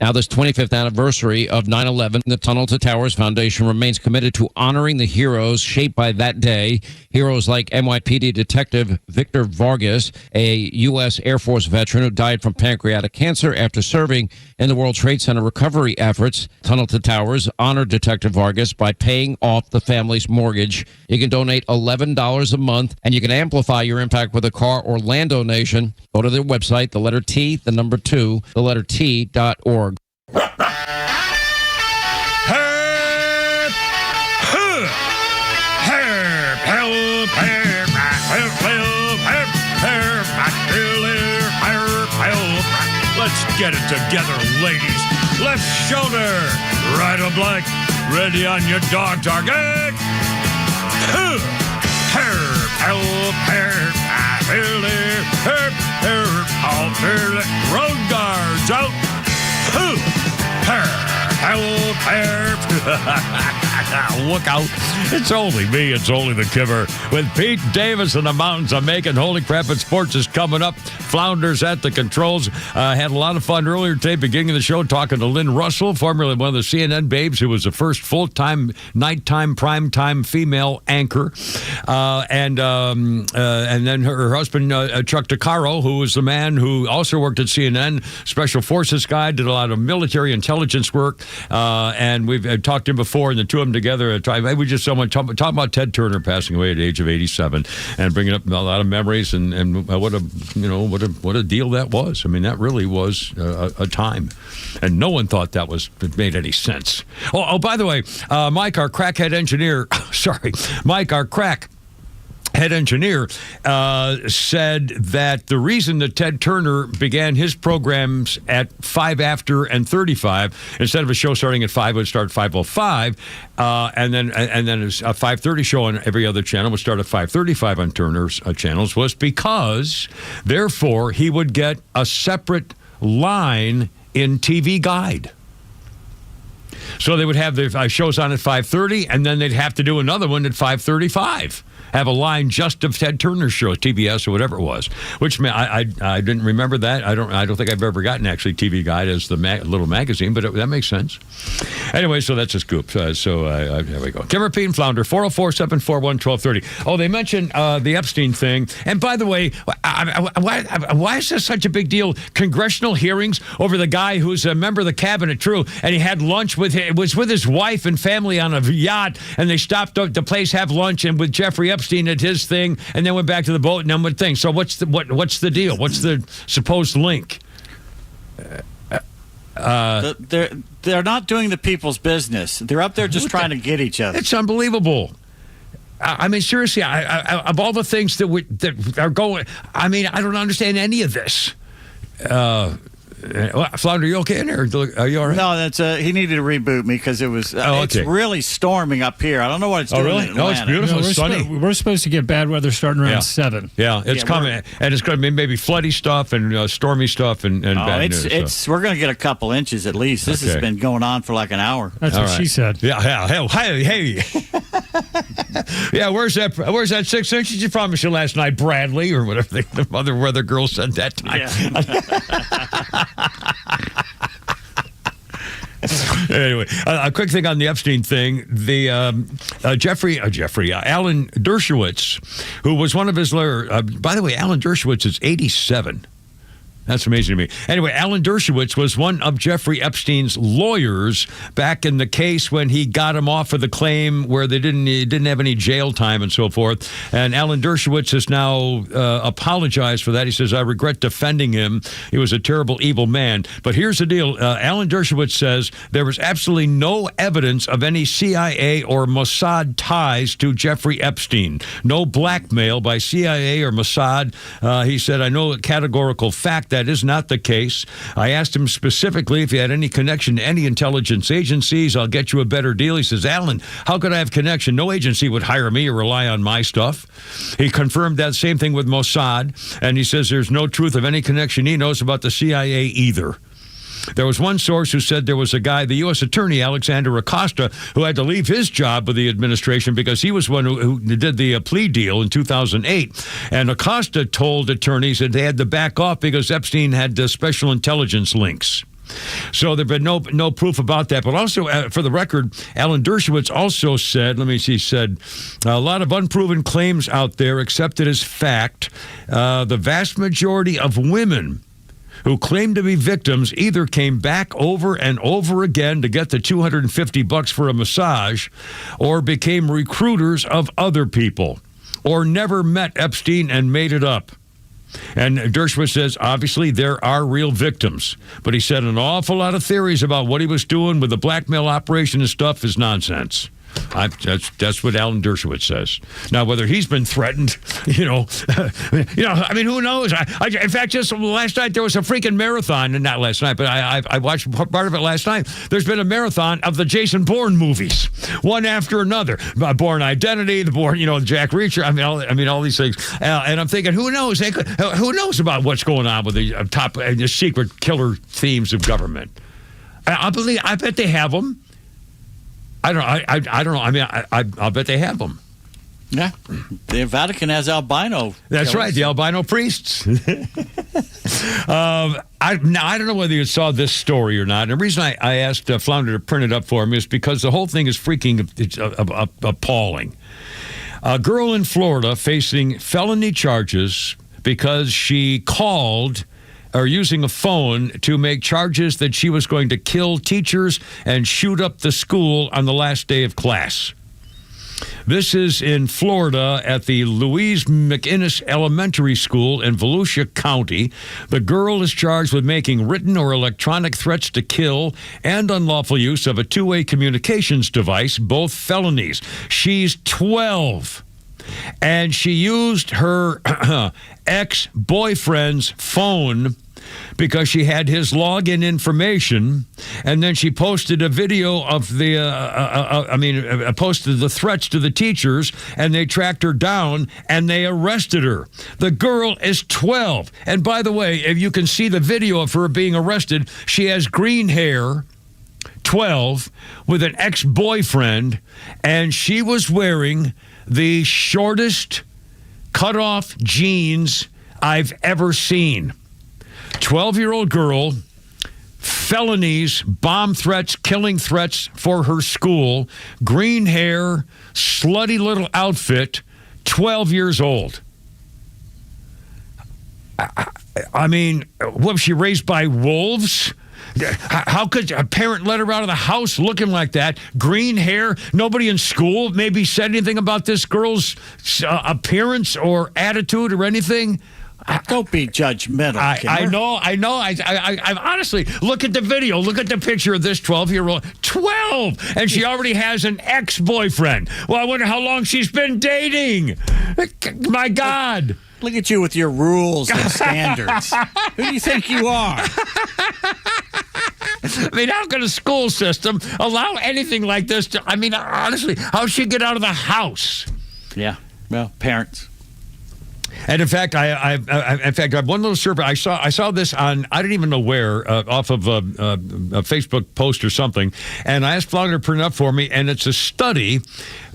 Now, this 25th anniversary of 9/11, the Tunnel to Towers Foundation remains committed to honoring the heroes shaped by that day. Heroes like NYPD Detective Victor Vargas, a U.S. Air Force veteran who died from pancreatic cancer after serving in the World Trade Center recovery efforts. Tunnel to Towers honored Detective Vargas by paying off the family's mortgage. You can donate $11 a month, and you can amplify your impact with a car or land donation. Go to their website, the letter T, the number 2, the letter T.org. Let's get it together, ladies. Left shoulder, right of leg, ready on your dog target. Road guards out. Look out. It's only me. It's only the Kipper. With Pete Davis in the mountains of Macon. Holy crap, and sports is coming up. Flounders at the controls. Had a lot of fun earlier today, beginning of the show, talking to Lynne Russell, formerly one of the CNN babes, who was the first full-time, nighttime, primetime female anchor. And then her husband, Chuck DeCaro, who was the man who also worked at CNN, Special Forces guy, did a lot of military intelligence work. And we've talked to him before, and the two of them together. We just talking about Ted Turner passing away at the age of 87, and bringing up a lot of memories, and what a deal that was. I mean, that really was a time, and no one thought that made any sense. Oh, by the way, Mike, our crackhead engineer, head engineer said that the reason that Ted Turner began his programs at 5 after and 35, instead of a show starting at 5, it would start 5:05, and then a 5:30 show on every other channel would start at 5:35 on Turner's channels, was because, therefore, he would get a separate line in TV Guide. So they would have the shows on at 5:30, and then they'd have to do another one at 5:35. Have a line just of Ted Turner's show, TBS or whatever it was. Which I didn't remember that. I don't think I've ever gotten actually TV Guide as the little magazine, but that makes sense. Anyway, so that's a scoop. There we go. Kim, Pete, and Flounder, 404-741-1230. Oh, they mentioned the Epstein thing. And by the way, why is this such a big deal? Congressional hearings over the guy who's a member of the cabinet, true, and he had lunch with was with his wife and family on a yacht, and they stopped at the place, have lunch, and with Jeffrey Epstein at his thing, and then went back to the boat and then went thing. So what's the deal? What's the supposed link? They're not doing the people's business. They're up there just trying to get each other. It's unbelievable. I mean, seriously, of all the things that are going, I mean, I don't understand any of this. Flounder, you okay in there? Are you all right? No, that's he needed to reboot me because it was it's really storming up here. I don't know what it's doing. Really? In No, it's beautiful. It's sunny. We're supposed to get bad weather starting around 7. Yeah, it's coming, and it's going to be maybe floody stuff and stormy stuff and bad news. We're going to get a couple inches at least. This has been going on for like an hour. That's what she said. Yeah, hey. Yeah, where's that 6 inches you promised you last night, Bradley, or whatever the other weather girl said that time. Yeah. Anyway, a quick thing on the Epstein thing. The Alan Dershowitz, who was one of his lawyers. By the way, Alan Dershowitz is 87. That's amazing to me. Anyway, Alan Dershowitz was one of Jeffrey Epstein's lawyers back in the case when he got him off of the claim where he didn't have any jail time and so forth. And Alan Dershowitz has now apologized for that. He says, I regret defending him. He was a terrible, evil man. But here's the deal. Alan Dershowitz says there was absolutely no evidence of any CIA or Mossad ties to Jeffrey Epstein. No blackmail by CIA or Mossad. He said, I know a categorical fact that is not the case. I asked him specifically if he had any connection to any intelligence agencies. I'll get you a better deal. He says, Alan, how could I have connection? No agency would hire me or rely on my stuff. He confirmed that same thing with Mossad, and he says there's no truth of any connection he knows about the CIA either. There was one source who said there was a guy, the U.S. Attorney, Alexander Acosta, who had to leave his job with the administration because he was one who did the plea deal in 2008. And Acosta told attorneys that they had to back off because Epstein had special intelligence links. So there had been no proof about that. But also, for the record, Alan Dershowitz also said, said, a lot of unproven claims out there accepted as fact. The vast majority of women who claimed to be victims either came back over and over again to get the $250 for a massage or became recruiters of other people or never met Epstein and made it up. And Dershowitz says, obviously, there are real victims. But he said an awful lot of theories about what he was doing with the blackmail operation and stuff is nonsense. That's what Alan Dershowitz says. Now, whether he's been threatened, I mean, who knows? In fact, just last night there was a freaking marathon, and not last night, but I watched part of it last night. There's been a marathon of the Jason Bourne movies, one after another. Bourne Identity, the Bourne, Jack Reacher. I mean, all these things. And I'm thinking, who knows? Who knows about what's going on with the the secret killer themes of government? I bet they have them. I don't know. I mean, I'll bet they have them. Yeah. The Vatican has albino. That's right. The albino priests. Now, I don't know whether you saw this story or not. And the reason I asked Flounder to print it up for me is because the whole thing is freaking appalling. A girl in Florida facing felony charges because she called or using a phone to make charges that she was going to kill teachers and shoot up the school on the last day of class. This is in Florida at the Louise McInnes Elementary School in Volusia County. The girl is charged with making written or electronic threats to kill and unlawful use of a two-way communications device, both felonies. She's 12. And she used her ex-boyfriend's phone because she had his login information, and then she posted a video of posted the threats to the teachers, and they tracked her down, and they arrested her. The girl is 12. And by the way, if you can see the video of her being arrested, she has green hair, 12, with an ex-boyfriend, and she was wearing the shortest cut-off jeans I've ever seen. 12-year-old girl, felonies, bomb threats, killing threats for her school, green hair, slutty little outfit, 12 years old. I mean, what was she raised by wolves? How could a parent let her out of the house looking like that? Green hair. Nobody in school maybe said anything about this girl's appearance or attitude or anything. Don't be judgmental. I know. I honestly, look at the video. Look at the picture of this 12-year-old. 12! And she already has an ex-boyfriend. Well, I wonder how long she's been dating. My God. Look at you with your rules and standards. Who do you think you are? I mean, how can a school system allow anything like this to, I mean, honestly, how'd she get out of the house? Yeah. Well, parents. And in fact, I have one little survey. I saw this on, I don't even know where, off of a Facebook post or something. And I asked Flounder to print it up for me. And it's a study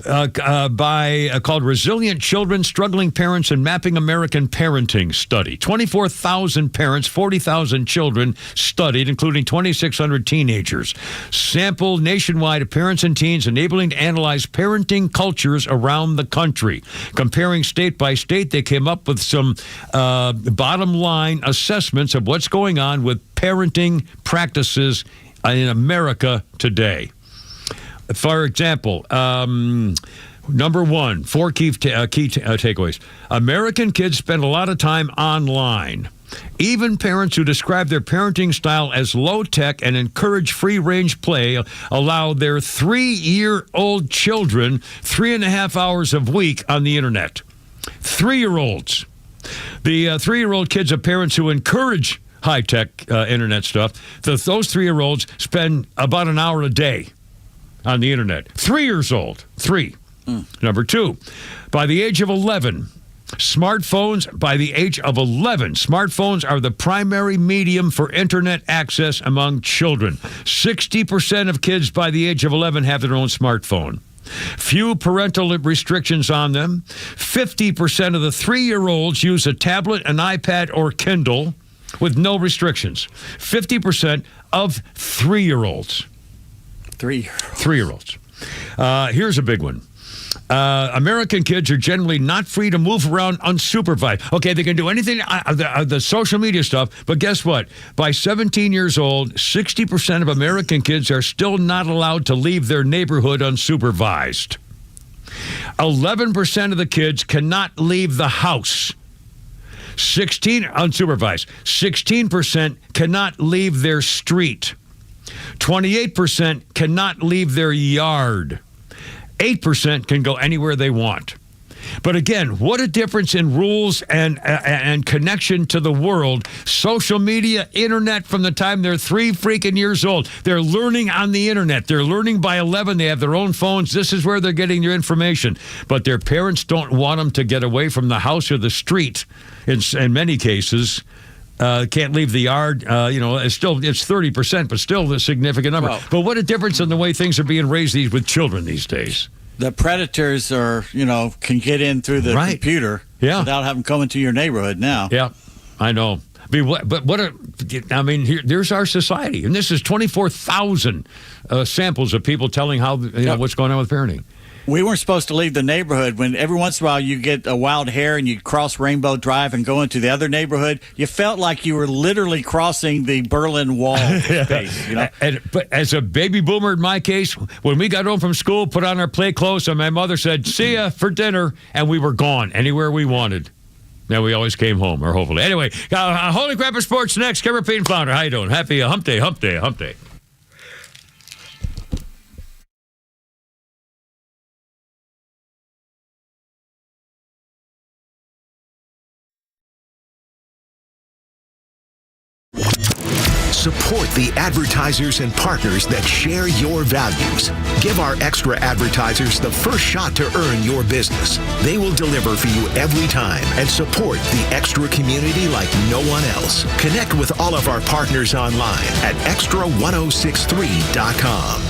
called Resilient Children, Struggling Parents, and Mapping American Parenting Study. 24,000 parents, 40,000 children studied, including 2,600 teenagers. Sample nationwide of parents and teens, enabling to analyze parenting cultures around the country. Comparing state by state, they came up with some bottom line assessments of what's going on with parenting practices in America today. For example, number one, 4 key takeaways. American kids spend a lot of time online. Even parents who describe their parenting style as low-tech and encourage free-range play allow their 3-year-old children 3.5 hours a week on the internet. 3-year-olds. The 3-year-old kids of parents who encourage high-tech internet stuff, those 3-year-olds spend about an hour a day on the internet. 3 years old. 3. Number 2, by the age of 11, smartphones are the primary medium for internet access among children. 60% of kids by the age of 11 have their own smartphone. Few parental restrictions on them. 50% of the 3-year-olds use a tablet, an iPad, or Kindle with no restrictions. 50% of 3-year-olds. 3-year-olds. Here's a big one. American kids are generally not free to move around unsupervised. Okay, they can do anything, the social media stuff, but guess what? By 17 years old, 60% of American kids are still not allowed to leave their neighborhood unsupervised. 11% of the kids cannot leave the house. 16% cannot leave their street. 28% cannot leave their yard. 8% can go anywhere they want. But again, what a difference in rules and connection to the world. Social media, internet, from the time they're 3 freaking years old. They're learning on the internet. They're learning by 11. They have their own phones. This is where they're getting their information. But their parents don't want them to get away from the house or the street in many cases. Can't leave the yard. It's 30%, but still a significant number. But what a difference in the way things are being raised with children these days. The predators can get in through the computer without having come into your neighborhood now. Yeah, I know. There's our society, and this is 24,000 samples of people telling how what's going on with parenting. We weren't supposed to leave the neighborhood. When every once in a while you get a wild hare and you cross Rainbow Drive and go into the other neighborhood, you felt like you were literally crossing the Berlin Wall space. But as a baby boomer, in my case, when we got home from school, put on our play clothes, and my mother said, "See ya for dinner," and we were gone anywhere we wanted. Now we always came home, or hopefully. Anyway, Holy Crap of Sports next. Kevin Pete and Flounder, how you doing? Happy hump day, hump day, hump day. Support the advertisers and partners that share your values. Give our extra advertisers the first shot to earn your business. They will deliver for you every time and support the extra community like no one else. Connect with all of our partners online at extra1063.com.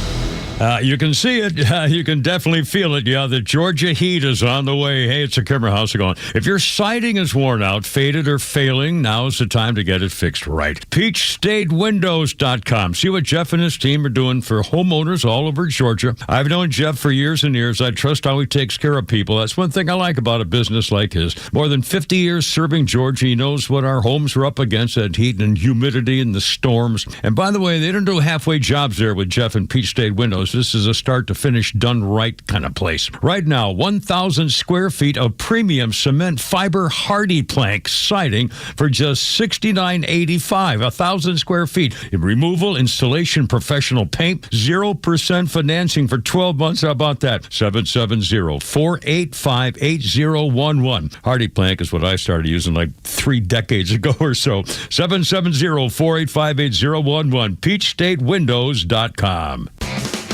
You can see it. You can definitely feel it. Yeah, the Georgia heat is on the way. Hey, it's a Kimmer. How's it going? If your siding is worn out, faded, or failing, now's the time to get it fixed right. PeachStateWindows.com. See what Jeff and his team are doing for homeowners all over Georgia. I've known Jeff for years and years. I trust how he takes care of people. That's one thing I like about a business like his. More than 50 years serving Georgia. He knows what our homes are up against, that heat and humidity and the storms. And by the way, they don't do halfway jobs there with Jeff and Peach State Windows. This is a start to finish, done right kind of place. Right now, 1,000 square feet of premium cement fiber hardy plank siding for just $69.85. 1,000 square feet. Removal, installation, professional paint, 0% financing for 12 months. How about that? 770-485-8011. Hardy plank is what I started using like 3 decades ago or so. 770-485-8011. PeachStateWindows.com.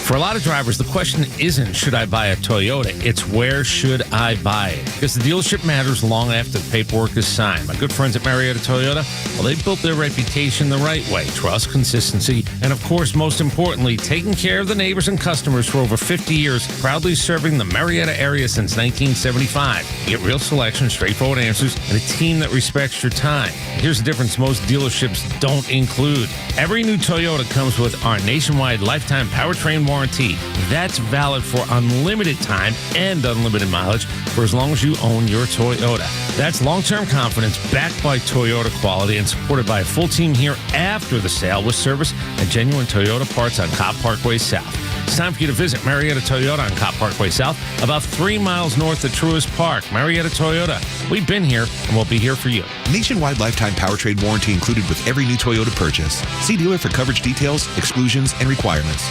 For a lot of drivers, the question isn't, should I buy a Toyota? It's, where should I buy it? Because the dealership matters long after the paperwork is signed. My good friends at Marietta Toyota, well, they built their reputation the right way. Trust, consistency, and of course, most importantly, taking care of the neighbors and customers for over 50 years, proudly serving the Marietta area since 1975. You get real selection, straightforward answers, and a team that respects your time. Here's the difference most dealerships don't include. Every new Toyota comes with our nationwide lifetime powertrain warranty. That's valid for unlimited time and unlimited mileage for as long as you own your Toyota. That's long-term confidence backed by Toyota quality and supported by a full team here after the sale with service and genuine Toyota parts on Cobb Parkway South. It's time for you to visit Marietta Toyota on Cobb Parkway South, about 3 miles north of Truist Park. Marietta Toyota. We've been here and we'll be here for you. Nationwide lifetime powertrain warranty included with every new Toyota purchase. See dealer for coverage details, exclusions, and requirements.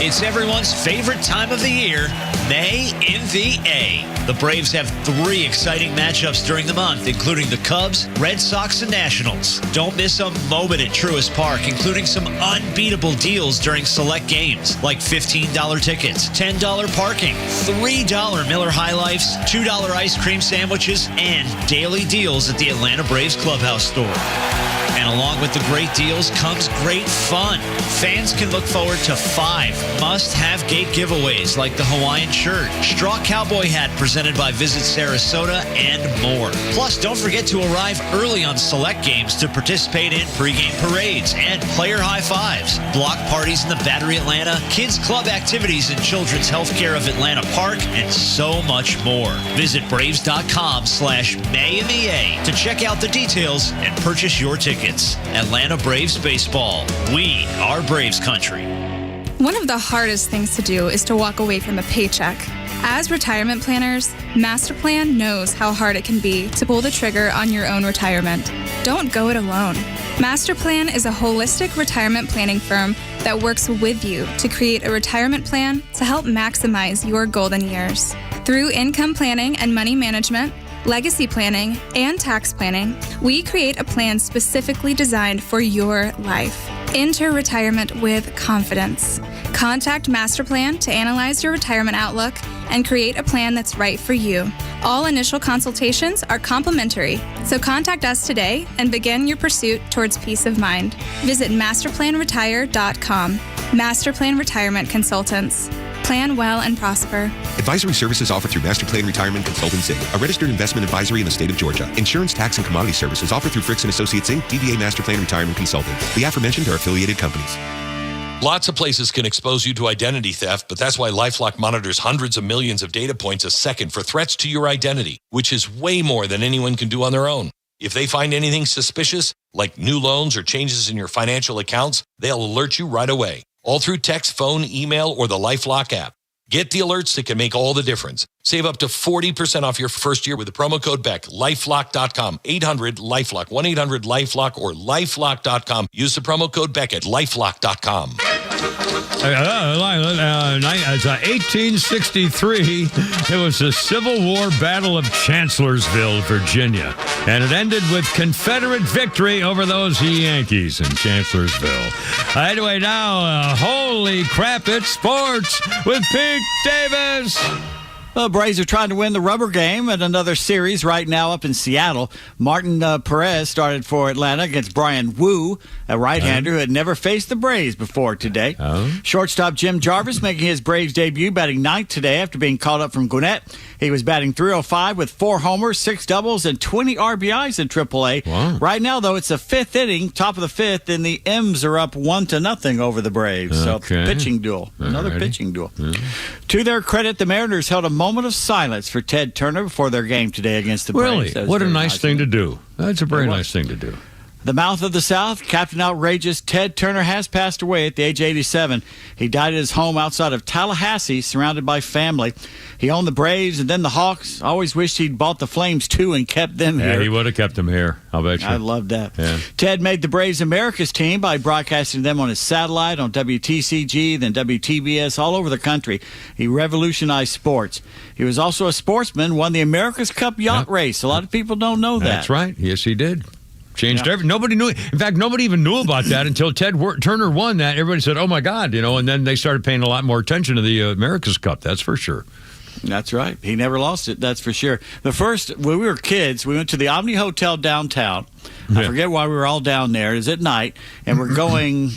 It's everyone's favorite time of the year, May in the A. The Braves have 3 exciting matchups during the month, including the Cubs, Red Sox, and Nationals. Don't miss a moment at Truist Park, including some unbeatable deals during select games, like $15 tickets, $10 parking, $3 Miller High Lifes, $2 ice cream sandwiches, and daily deals at the Atlanta Braves Clubhouse store. And along with the great deals comes great fun. Fans can look forward to 5 must-have gate giveaways like the Hawaiian shirt, straw cowboy hat presented by Visit Sarasota, and more. Plus, don't forget to arrive early on select games to participate in pregame parades and player high fives, block parties in the Battery Atlanta, kids club activities in Children's Healthcare of Atlanta Park, and so much more. Visit Braves.com/May to check out the details and purchase your tickets. Atlanta Braves baseball. We are Braves country. One of the hardest things to do is to walk away from a paycheck. As retirement planners, Masterplan knows how hard it can be to pull the trigger on your own retirement. Don't go it alone. Masterplan is a holistic retirement planning firm that works with you to create a retirement plan to help maximize your golden years. Through income planning and money management, legacy planning, and tax planning, we create a plan specifically designed for your life. Enter retirement with confidence. Contact Masterplan to analyze your retirement outlook and create a plan that's right for you. All initial consultations are complimentary, so contact us today and begin your pursuit towards peace of mind. Visit masterplanretire.com. Masterplan Retirement Consultants. Plan well and prosper. Advisory services offered through Masterplan Retirement Consultants Inc., a registered investment advisory in the state of Georgia. Insurance, tax, and commodity services offered through Fricks & Associates Inc., DBA Masterplan Retirement Consultants. The aforementioned are affiliated companies. Lots of places can expose you to identity theft, but that's why LifeLock monitors hundreds of millions of data points a second for threats to your identity, which is way more than anyone can do on their own. If they find anything suspicious, like new loans or changes in your financial accounts, they'll alert you right away, all through text, phone, email, or the LifeLock app. Get the alerts that can make all the difference. Save up to 40% off your first year with the promo code BECK. LifeLock.com. 800-LifeLock. 1-800-LifeLock or LifeLock.com. Use the promo code BECK at LifeLock.com. It's 1863. It was the Civil War Battle of Chancellorsville, Virginia. And it ended with Confederate victory over those Yankees in Chancellorsville. Anyway, now, holy crap, it's sports with Pete Davis. Well, the Braves are trying to win the rubber game at another series right now up in Seattle. Martin Perez started for Atlanta against Brian Wu, a right-hander who had never faced the Braves before today. Shortstop Jim Jarvis making his Braves debut, batting ninth today after being called up from Gwinnett. He was batting .305 with 4 homers, 6 doubles, and 20 RBIs in AAA. Wow. Right now, though, it's the 5th inning, top of the 5th, and the M's are up 1-0 over the Braves. Okay. So, pitching duel. Another Alrighty. pitching duel. To their credit, the Mariners held a moment of silence for Ted Turner before their game today against the Really? Braves. That was What a very nice thing to do. That's a very nice thing to do. The mouth of the South, Captain Outrageous Ted Turner has passed away at the age of 87. He died at his home outside of Tallahassee, surrounded by family. He owned the Braves and then the Hawks. Always wished he'd bought the Flames, too, and kept them Yeah, here. he would have kept them here. I'll bet you. I love that. Yeah. Ted made the Braves America's team by broadcasting them on his satellite, on WTCG, then WTBS, all over the country. He revolutionized sports. He was also a sportsman, won the America's Cup yacht race. A lot of people don't know that. That's right. Yes, he did. Changed everything. Nobody knew. In fact, nobody even knew about that until Ted Turner won that. Everybody said, "Oh my God," and then they started paying a lot more attention to the America's Cup. That's for sure. That's right. He never lost it. That's for sure. The first, when we were kids, we went to the Omni Hotel downtown. I forget why we were all down there. It was at night, and we're going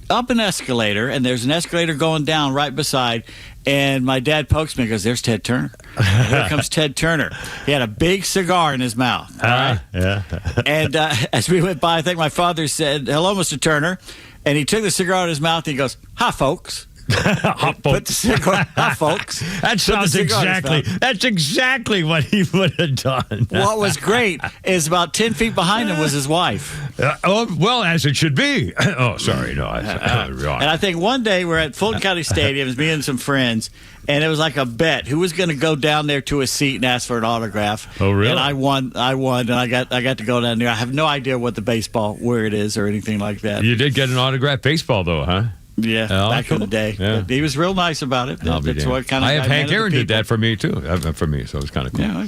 up an escalator, and there's an escalator going down right beside. And my dad pokes me and goes, "There's Ted Turner." And here comes Ted Turner. He had a big cigar in his mouth. All right? Yeah. And as we went by, I think my father said, "Hello, Mr. Turner." And he took the cigar out of his mouth and he goes, "Hi, folks." Put the cigar, hi, folks. That sounds that's exactly what he would have done. What was great is about 10 feet behind him was his wife. Well, as it should be. Oh, sorry. No, wrong. And I think one day we're at Fulton County Stadium, it was me and some friends, and it was like a bet who was going to go down there to a seat and ask for an autograph. Oh, really? And I won, and I got to go down there. I have no idea what the baseball, where it is or anything like that. You did get an autographed baseball, though, huh? Yeah, back in the day. Yeah. But he was real nice about it. That's what kind of I have guy Hank men of Aaron the did people. that for me, too. For me, so it was kind of cool. Yeah.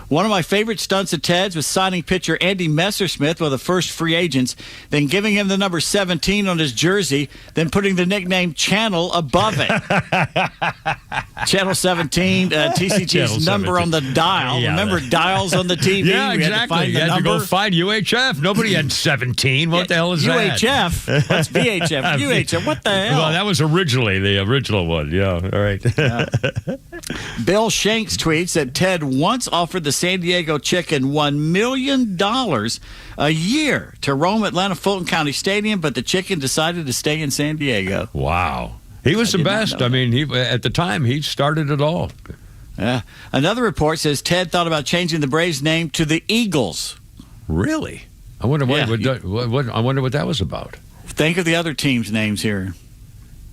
One of my favorite stunts of Ted's was signing pitcher Andy Messersmith, one of the first free agents, then giving him the number 17 on his jersey, then putting the nickname Channel above it. Channel 17, TCG's Channel number 17. on the dial. Yeah, Remember dials on the TV? Yeah, We had to exactly. find You the had to number. go find UHF. Nobody had 17. What the hell is that? UHF? What's VHF? UHF? What the hell? Well, that was originally the original one. Yeah, all right. Bill Shanks tweets that Ted once offered the San Diego Chicken $1 million a year to roam Atlanta Fulton County Stadium, but the Chicken decided to stay in San Diego. Wow. He was the best. I mean, at the time, he started it all. Yeah. Another report says Ted thought about changing the Braves' name to the Eagles. Really? I wonder I wonder what that was about. Think of the other teams' names here.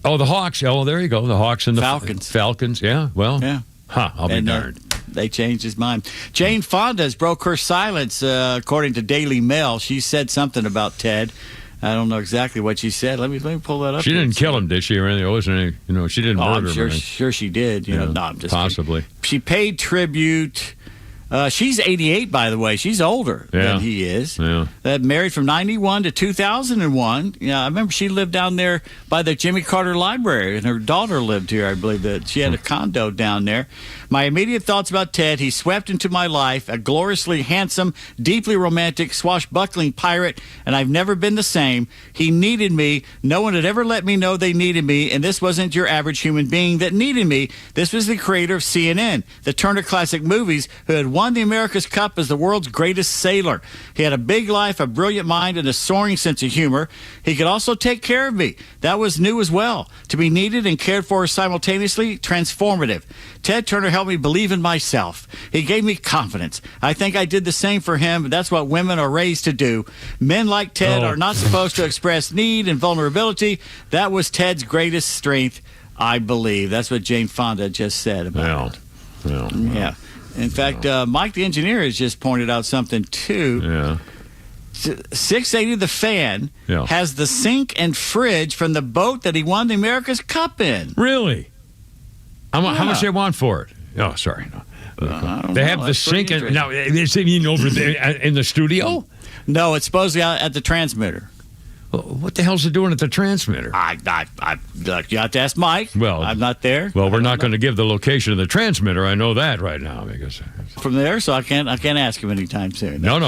Oh, the Hawks. Oh, there you go. The Hawks and the Falcons. Falcons, yeah. Well, yeah. I'll be darned. They changed his mind. Jane Fonda has broke her silence, according to Daily Mail. She said something about Ted. I don't know exactly what she said. Let me pull that up. She didn't kill him, did she? Or anything? It wasn't any, she didn't murder I'm him. sure she did. No, I'm just possibly. kidding. She paid tribute. She's 88, by the way. She's older than he is. Yeah. Married from 91 to 2001. Yeah, I remember she lived down there by the Jimmy Carter Library, and her daughter lived here. I believe that she had a condo down there. My immediate thoughts about Ted: he swept into my life, a gloriously handsome, deeply romantic, swashbuckling pirate, and I've never been the same. He needed me. No one had ever let me know they needed me, and this wasn't your average human being that needed me. This was the creator of CNN, the Turner Classic Movies, who had won the America's Cup as the world's greatest sailor. He had a big life, a brilliant mind, and a soaring sense of humor. He could also take care of me. That was new as well. To be needed and cared for simultaneously, transformative. Ted Turner helped me believe in myself. He gave me confidence. I think I did the same for him, but that's what women are raised to do. Men like Ted are not supposed to express need and vulnerability. That was Ted's greatest strength, I believe. That's what Jane Fonda just said about it. Yeah. In fact, Mike the engineer has just pointed out something, too. Yeah. 680 The Fan has the sink and fridge from the boat that he won the America's Cup in. Really? How much they want for it? Oh, sorry. No. They have the sink. Now, is it over there in the studio? No, it's supposedly out at the transmitter. What the hell's it doing at the transmitter? You have to ask Mike. Well, I'm not there. Well, we're not going to give the location of the transmitter. I know that right now because from there, so I can't ask him anytime soon. No.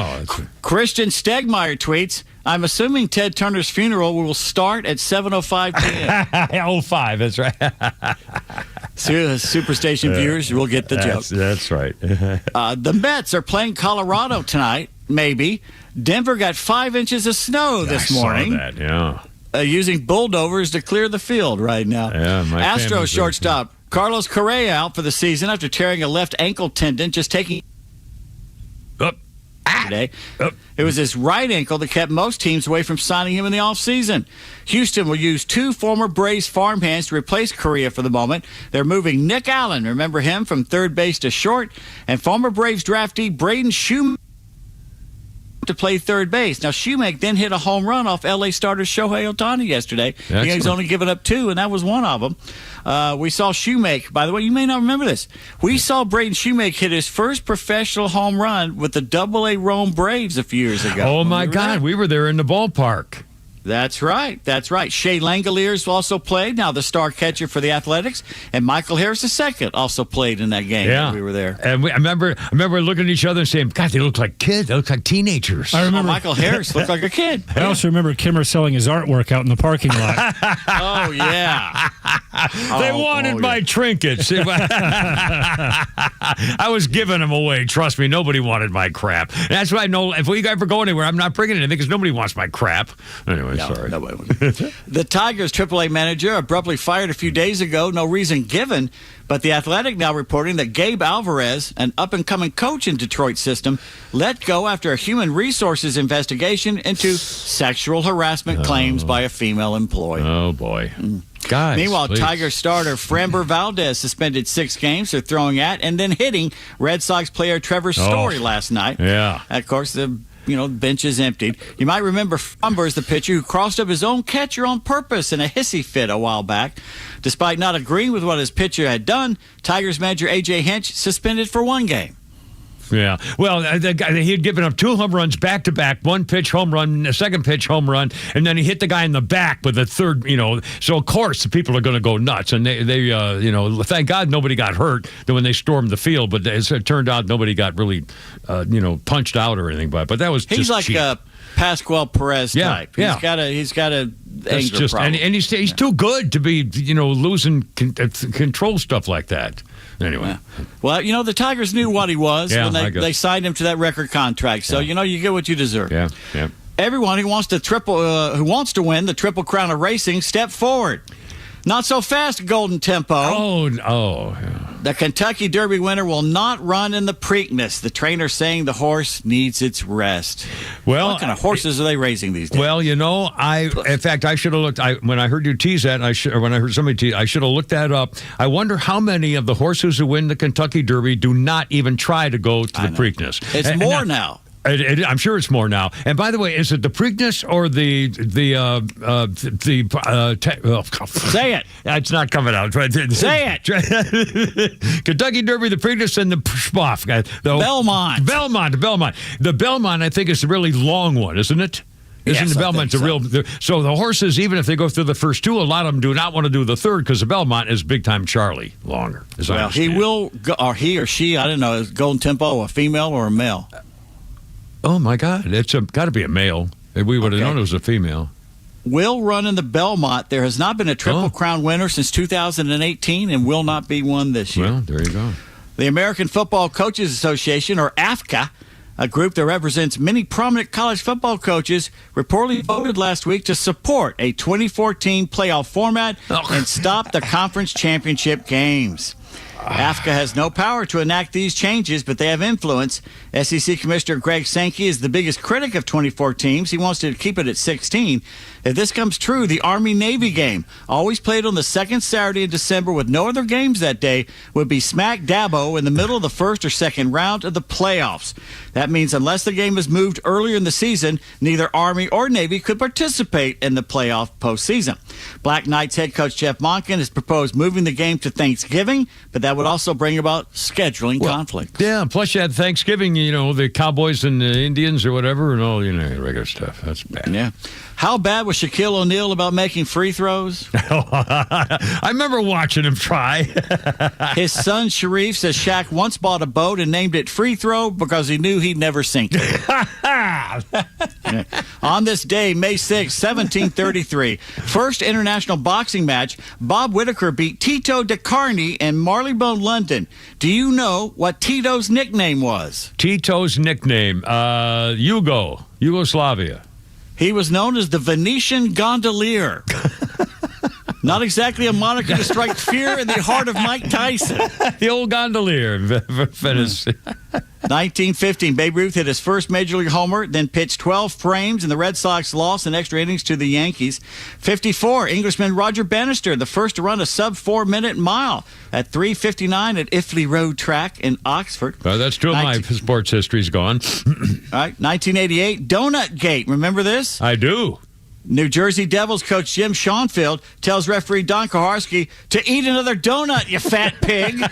Christian Stegmeyer tweets, I'm assuming Ted Turner's funeral will start at 7:05 p.m. 05, that's right. Superstation viewers will get the joke. That's right. The Mets are playing Colorado tonight, maybe. Denver got 5 inches of snow this morning. I saw that, yeah. Using bulldozers to clear the field right now. Yeah, Astros shortstop Carlos Correa out for the season after tearing a left ankle tendon, just taking today. It was his right ankle that kept most teams away from signing him in the offseason. Houston will use 2 former Braves farmhands to replace Correa for the moment. They're moving Nick Allen, remember him, from third base to short, and former Braves draftee Braden Shoemaker to play third base. Now, Shoemaker then hit a home run off L.A. starter Shohei Ohtani yesterday. He's only given up 2, and that was one of them. We saw Shoemaker. By the way, you may not remember this. We saw Braden Shoemaker hit his first professional home run with the Double-A Rome Braves a few years ago. Oh, my God. We were there in the ballpark. That's right. Shea Langoliers also played, now the star catcher for the Athletics, and Michael Harris II also played in that game. Yeah. We were there. And I remember looking at each other and saying, God, they look like kids. They look like teenagers. I remember Michael Harris looked like a kid. I also rember Kimmer selling his artwork out in the parking lot. Oh, yeah. They wanted my trinkets. I was giving them away. Trust me, nobody wanted my crap. That's why I know if we ever go anywhere, I'm not bringing anything because nobody wants my crap. Anyway, sorry. Nobody wants. The Tigers AAA manager abruptly fired a few days ago. No reason given. But The Athletic now reporting that Gabe Alvarez, an up-and-coming coach in Detroit's system, let go after a human resources investigation into sexual harassment claims by a female employee. Oh, boy. Guys, meanwhile, please. Tiger starter Framber Valdez suspended 6 games for throwing at and then hitting Red Sox player Trevor Story last night. Yeah. Of course, the bench is emptied. You might remember Framber is the pitcher who crossed up his own catcher on purpose in a hissy fit a while back. Despite not agreeing with what his pitcher had done, Tigers manager A.J. Hinch suspended for 1 game. Yeah. Well, he had given up 2 home runs back-to-back, 1-pitch home run, a 2nd-pitch home run, and then he hit the guy in the back with a third, So, of course, the people are going to go nuts. And they thank God nobody got hurt when they stormed the field. But as it turned out, nobody got really, punched out or anything. But that was just He's like cheap. a Pascual Perez type. Yeah. He's got a anger problem. And he's too good to be, losing control stuff like that. Anyway. Yeah. Well, the Tigers knew what he was when they signed him to that record contract. So, you get what you deserve. Yeah. Everyone who wants to win the Triple Crown of Racing, step forward. Not so fast, Golden Tempo. Oh, yeah. The Kentucky Derby winner will not run in the Preakness. The trainer saying the horse needs its rest. Well, what kind of horses are they raising these days? Well, in fact, I should have looked. When I heard you tease that, or when I heard somebody tease, I should have looked that up. I wonder how many of the horses who win the Kentucky Derby do not even try to go to the Preakness. It's more now. I'm sure it's more now. And by the way, is it the Preakness or say it? It's not coming out. Say it. Kentucky Derby, the Preakness, and the Spoff. Belmont. The Belmont, I think, is the really long one, isn't it? Isn't the Belmont the real? So the horses, even if they go through the first 2, a lot of them do not want to do the third because the Belmont is big time Charlie longer. Well, he will, or he or she, I don't know, is Golden Tempo a female or a male? Oh, my God. It's got to be a male. We would have known it was a female. Will run in the Belmont. There has not been a Triple Crown winner since 2018 and will not be one this year. Well, there you go. The American Football Coaches Association, or AFCA, a group that represents many prominent college football coaches, reportedly voted last week to support a 2014 playoff format and stop the conference championship games. AFCA has no power to enact these changes, but they have influence. SEC Commissioner Greg Sankey is the biggest critic of 24 teams. He wants to keep it at 16. If this comes true, the Army-Navy game, always played on the 2nd Saturday in December with no other games that day, would be smack dabo in the middle of the 1st or 2nd round of the playoffs. That means unless the game is moved earlier in the season, neither Army or Navy could participate in the playoff postseason. Black Knights head coach Jeff Monken has proposed moving the game to Thanksgiving, but that that would also bring about scheduling conflict. Yeah, plus you had Thanksgiving, the Cowboys and the Indians or whatever, and all, regular stuff. That's bad. Yeah. How bad was Shaquille O'Neal about making free throws? I remember watching him try. His son Sharif says Shaq once bought a boat and named it Free Throw because he knew he'd never sink it. On this day, May 6, 1733, first international boxing match, Bob Whitaker beat Tito de Carney in Marylebone, London. Do you know what Tito's nickname was? Tito's nickname, Yugoslavia. He was known as the Venetian Gondolier. Not exactly a moniker to strike fear in the heart of Mike Tyson. The old gondolier in Venice. 1915, Babe Ruth hit his first Major League homer, then pitched 12 frames, and the Red Sox lost in extra innings to the Yankees. 54, Englishman Roger Bannister, the first to run a sub-4-minute mile at 3:59 at Iffley Road Track in Oxford. That's true. My sports history's gone. All right, 1988, Donut Gate. Remember this? I do. New Jersey Devils coach Jim Schoenfield tells referee Don Koharski to eat another donut, you fat pig.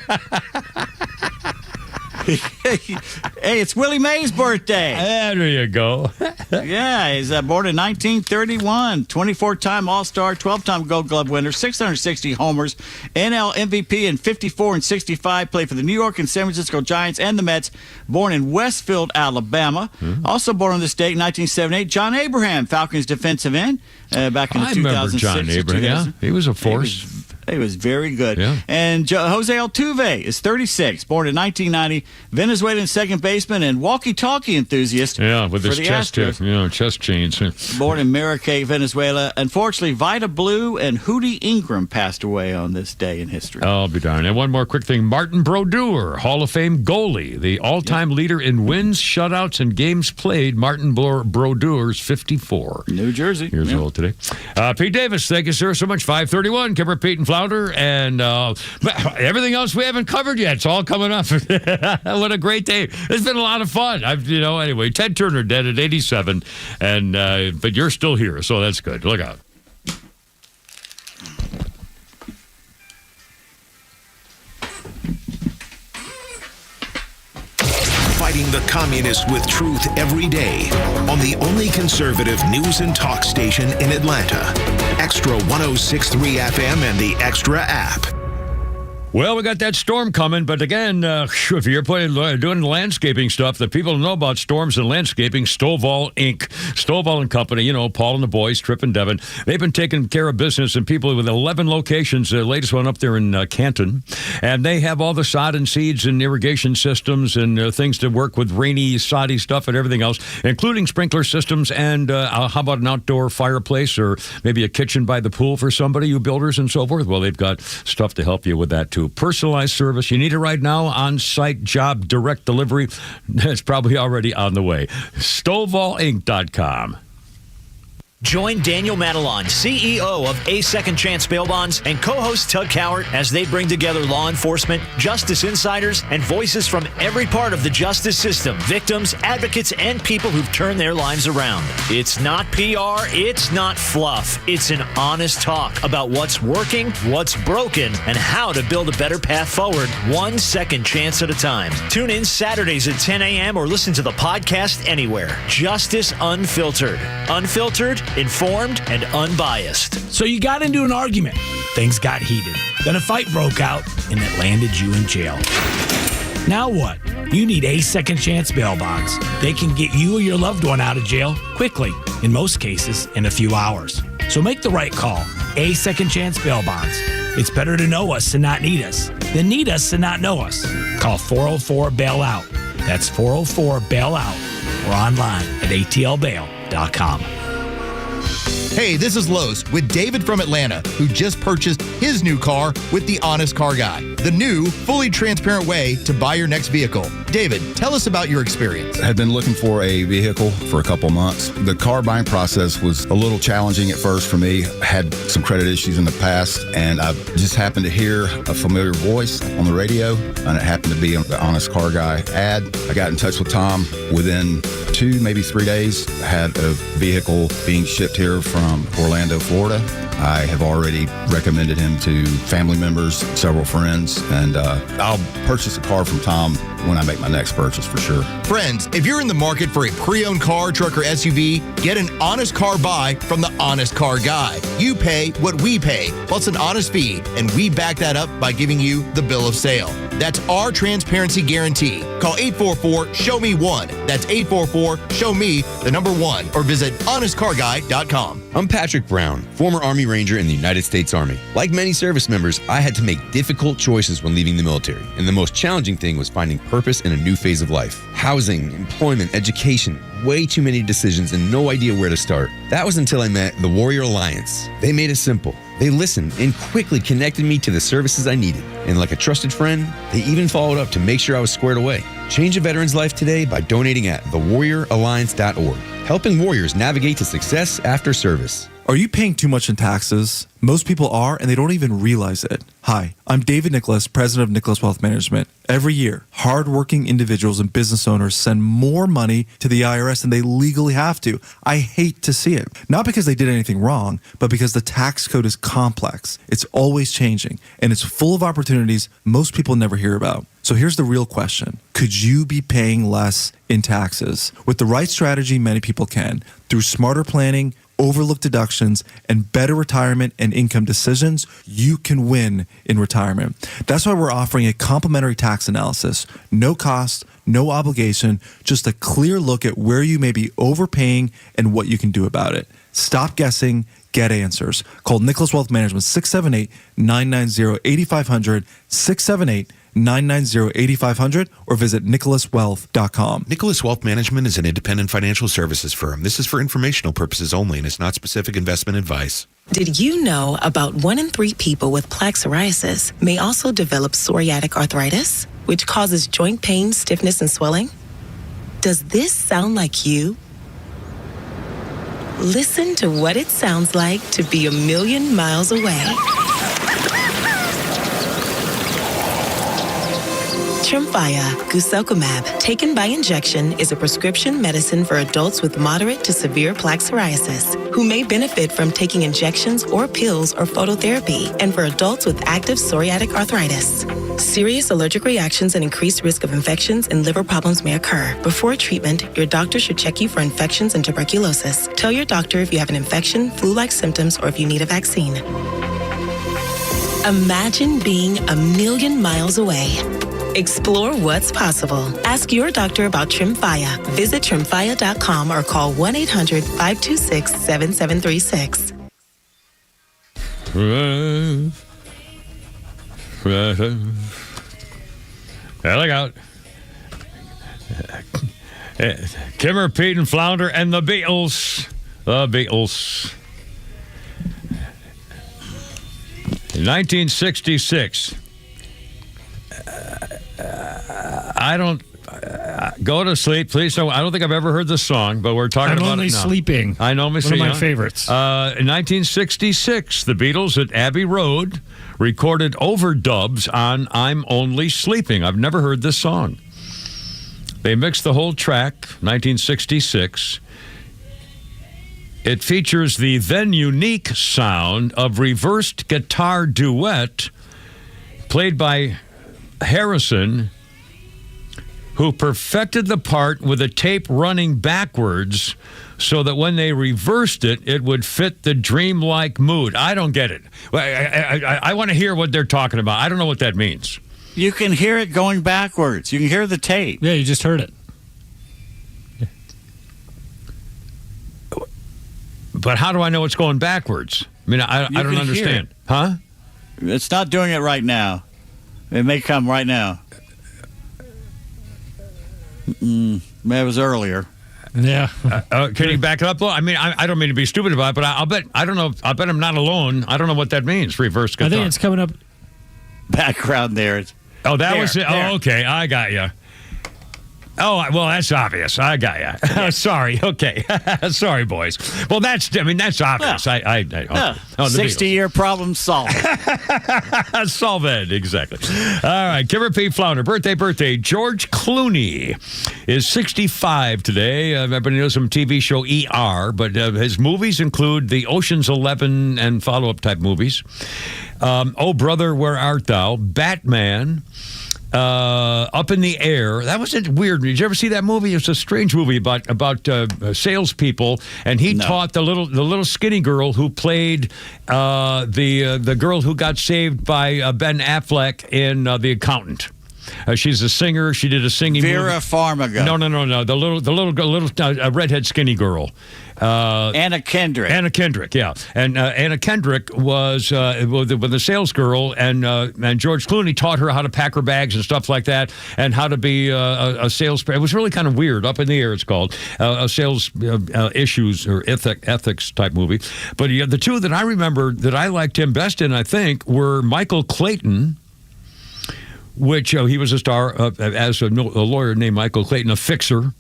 Hey, it's Willie Mays' birthday. There you go. Yeah, he's born in 1931. 24-time All-Star, 12-time Gold Glove winner, 660 homers, NL MVP in 54 and 65. Played for the New York and San Francisco Giants and the Mets. Born in Westfield, Alabama. Also born on this date in 1978, John Abraham, Falcons defensive end. Back in the 2006. I remember John Abraham. Yeah, he was a force. He was very good. Yeah. And Jose Altuve is 36, born in 1990, Venezuelan second baseman and walkie-talkie enthusiast. Yeah, with his chest chains. Born in Maracay, Venezuela. Unfortunately, Vida Blue and Hootie Ingram passed away on this day in history. I'll be darned. And one more quick thing. Martin Brodeur, Hall of Fame goalie, the all-time leader in wins, shutouts, and games played. Martin Brodeur's 54. New Jersey. Years old today. Pete Davis, thank you, sir, so much. 5:31, Kipper, Pete, and Flounder, and everything else we haven't covered yet. It's all coming up. What a great day. It's been a lot of fun. Anyway, Ted Turner dead at 87, and but you're still here, so that's good. Look out. Fighting the communists with truth every day on the only conservative news and talk station in Atlanta. Extra 106.3 FM and the Extra app. Well, we got that storm coming, but again, if you're doing landscaping stuff, the people who know about storms and landscaping, Stovall Inc., Stovall and Company, Paul and the boys, Tripp and Devin, they've been taking care of business and people with 11 locations, the latest one up there in Canton, and they have all the sod and seeds and irrigation systems and things to work with rainy, soddy stuff and everything else, including sprinkler systems and how about an outdoor fireplace or maybe a kitchen by the pool for somebody, you builders and so forth? Well, they've got stuff to help you with that, too. Personalized service. You need it right now. On-site job, direct delivery. It's probably already on the way. StovallInc.com. Join Daniel Matalon, CEO of A Second Chance Bail Bonds, and co-host Tug Cowart as they bring together law enforcement, justice insiders, and voices from every part of the justice system, victims, advocates, and people who've turned their lives around. It's not PR, it's not fluff. It's an honest talk about what's working, what's broken, and how to build a better path forward, one second chance at a time. Tune in Saturdays at 10 a.m. or listen to the podcast anywhere. Justice Unfiltered. Unfiltered, informed, and unbiased. So you got into an argument. Things got heated. Then a fight broke out, and it landed you in jail. Now what? You need A Second Chance Bail Bonds. They can get you or your loved one out of jail quickly, in most cases, in a few hours. So make the right call. A Second Chance Bail Bonds. It's better to know us and not need us than need us and not know us. Call 404-BAIL-OUT. That's 404-BAIL-OUT or online at atlbail.com. Hey, this is Lowe's with David from Atlanta, who just purchased his new car with the Honest Car Guy, the new, fully transparent way to buy your next vehicle. David, tell us about your experience. I had been looking for a vehicle for a couple months. The car buying process was a little challenging at first for me. I had some credit issues in the past, and I just happened to hear a familiar voice on the radio, and it happened to be the Honest Car Guy ad. I got in touch with Tom. Within 2, maybe 3 days, I had a vehicle being shipped here from Orlando, Florida. I have already recommended him to family members, several friends, and I'll purchase a car from Tom when I make my next purchase for sure. Friends, if you're in the market for a pre-owned car, truck, or SUV, get an honest car buy from the Honest Car Guy. You pay what we pay, plus an honest fee, and we back that up by giving you the bill of sale. That's our transparency guarantee. Call 844-SHOW-ME-1. That's 844-SHOW-ME-1, or visit honestcarguy.com. I'm Patrick Brown, former Army Ranger in the United States Army. Like many service members, I had to make difficult choices when leaving the military, and the most challenging thing was finding purpose in a new phase of life. Housing, employment, education, way too many decisions and no idea where to start. That was until I met the Warrior Alliance. They made it simple. They listened and quickly connected me to the services I needed. And like a trusted friend, they even followed up to make sure I was squared away. Change a veteran's life today by donating at thewarrioralliance.org, helping warriors navigate to success after service. Are you paying too much in taxes? Most people are, and they don't even realize it. Hi, I'm David Nicholas, president of Nicholas Wealth Management. Every year, hardworking individuals and business owners send more money to the IRS than they legally have to. I hate to see it. Not because they did anything wrong, but because the tax code is complex. It's always changing, and it's full of opportunities most people never hear about. So here's the real question. Could you be paying less in taxes? With the right strategy, many people can. Through smarter planning, overlooked deductions, and better retirement and income decisions, you can win in retirement. That's why we're offering a complimentary tax analysis. No cost, no obligation, just a clear look at where you may be overpaying and what you can do about it. Stop guessing, get answers. Call Nicholas Wealth Management 678-990-8500, 678-990-8500, or visit nicholaswealth.com. Nicholas Wealth Management is an independent financial services firm. This is for informational purposes only and is not specific investment advice. Did you know about 1 in 3 people with plaque psoriasis may also develop psoriatic arthritis, which causes joint pain, stiffness, and swelling? Does this sound like you? Listen to what it sounds like to be 1,000,000 miles away. Tremfya guselkumab, taken by injection, is a prescription medicine for adults with moderate to severe plaque psoriasis who may benefit from taking injections or pills or phototherapy, and for adults with active psoriatic arthritis. Serious allergic reactions and increased risk of infections and liver problems may occur. Before treatment, your doctor should check you for infections and tuberculosis. Tell your doctor if you have an infection, flu-like symptoms, or if you need a vaccine. Imagine being 1,000,000 miles away. Explore what's possible. Ask your doctor about Tremfya. Visit Tremfya.com or call 1-800-526-7736. Yeah, look out. Kimmer, Pete, and Flounder, and the Beatles. The Beatles. In 1966. I don't go to sleep, please. No, I don't think I've ever heard this song, but we're talking about Only it now. Sleeping. I know, Miss One of my favorites. In 1966, the Beatles at Abbey Road recorded overdubs on "I'm Only Sleeping." I've never heard this song. They mixed the whole track, 1966. It features the then unique sound of reversed guitar duet played by Harrison, who perfected the part with a tape running backwards so that when they reversed it, it would fit the dreamlike mood. I don't get it. I want to hear what they're talking about. I don't know what that means. You can hear it going backwards. You can hear the tape. Yeah, you just heard it. But how do I know it's going backwards? I mean, I don't understand. Huh? It's not doing it right now. It may come right now. Maybe it was earlier. Yeah. Can you back it up? I mean, I don't mean to be stupid about it, but I'll bet. I don't know. I bet I'm not alone. I don't know what that means. Reverse guitar. I think it's coming up. Background there. Oh, that was it. There. Oh, okay. I got you. Oh, well, that's obvious. I got you. Sorry. Okay. Sorry, boys. Well, that's obvious. Yeah. 60-year problem solved. Solved, exactly. All right, Kimber P. Flounder, birthday. George Clooney is 65 today. Everybody knows him TV show ER, but his movies include the Ocean's 11 and follow-up type movies. Oh, Brother, Where Art Thou? Batman. Up in the Air. That was weird. Did you ever see that movie? It's a strange movie about salespeople, and he taught the little skinny girl who played the girl who got saved by Ben Affleck in The Accountant. She's a singer. She did a singing Vera movie. Farmiga. No. The little redhead skinny girl. Anna Kendrick. Anna Kendrick, yeah. And Anna Kendrick was with the sales girl, and George Clooney taught her how to pack her bags and stuff like that, and how to be a sales. It was really kind of weird. Up in the Air, it's called a sales issues or ethics type movie. But the two that I remember that I liked him best in, I think, were Michael Clayton, which he was a star as a lawyer named Michael Clayton, a fixer.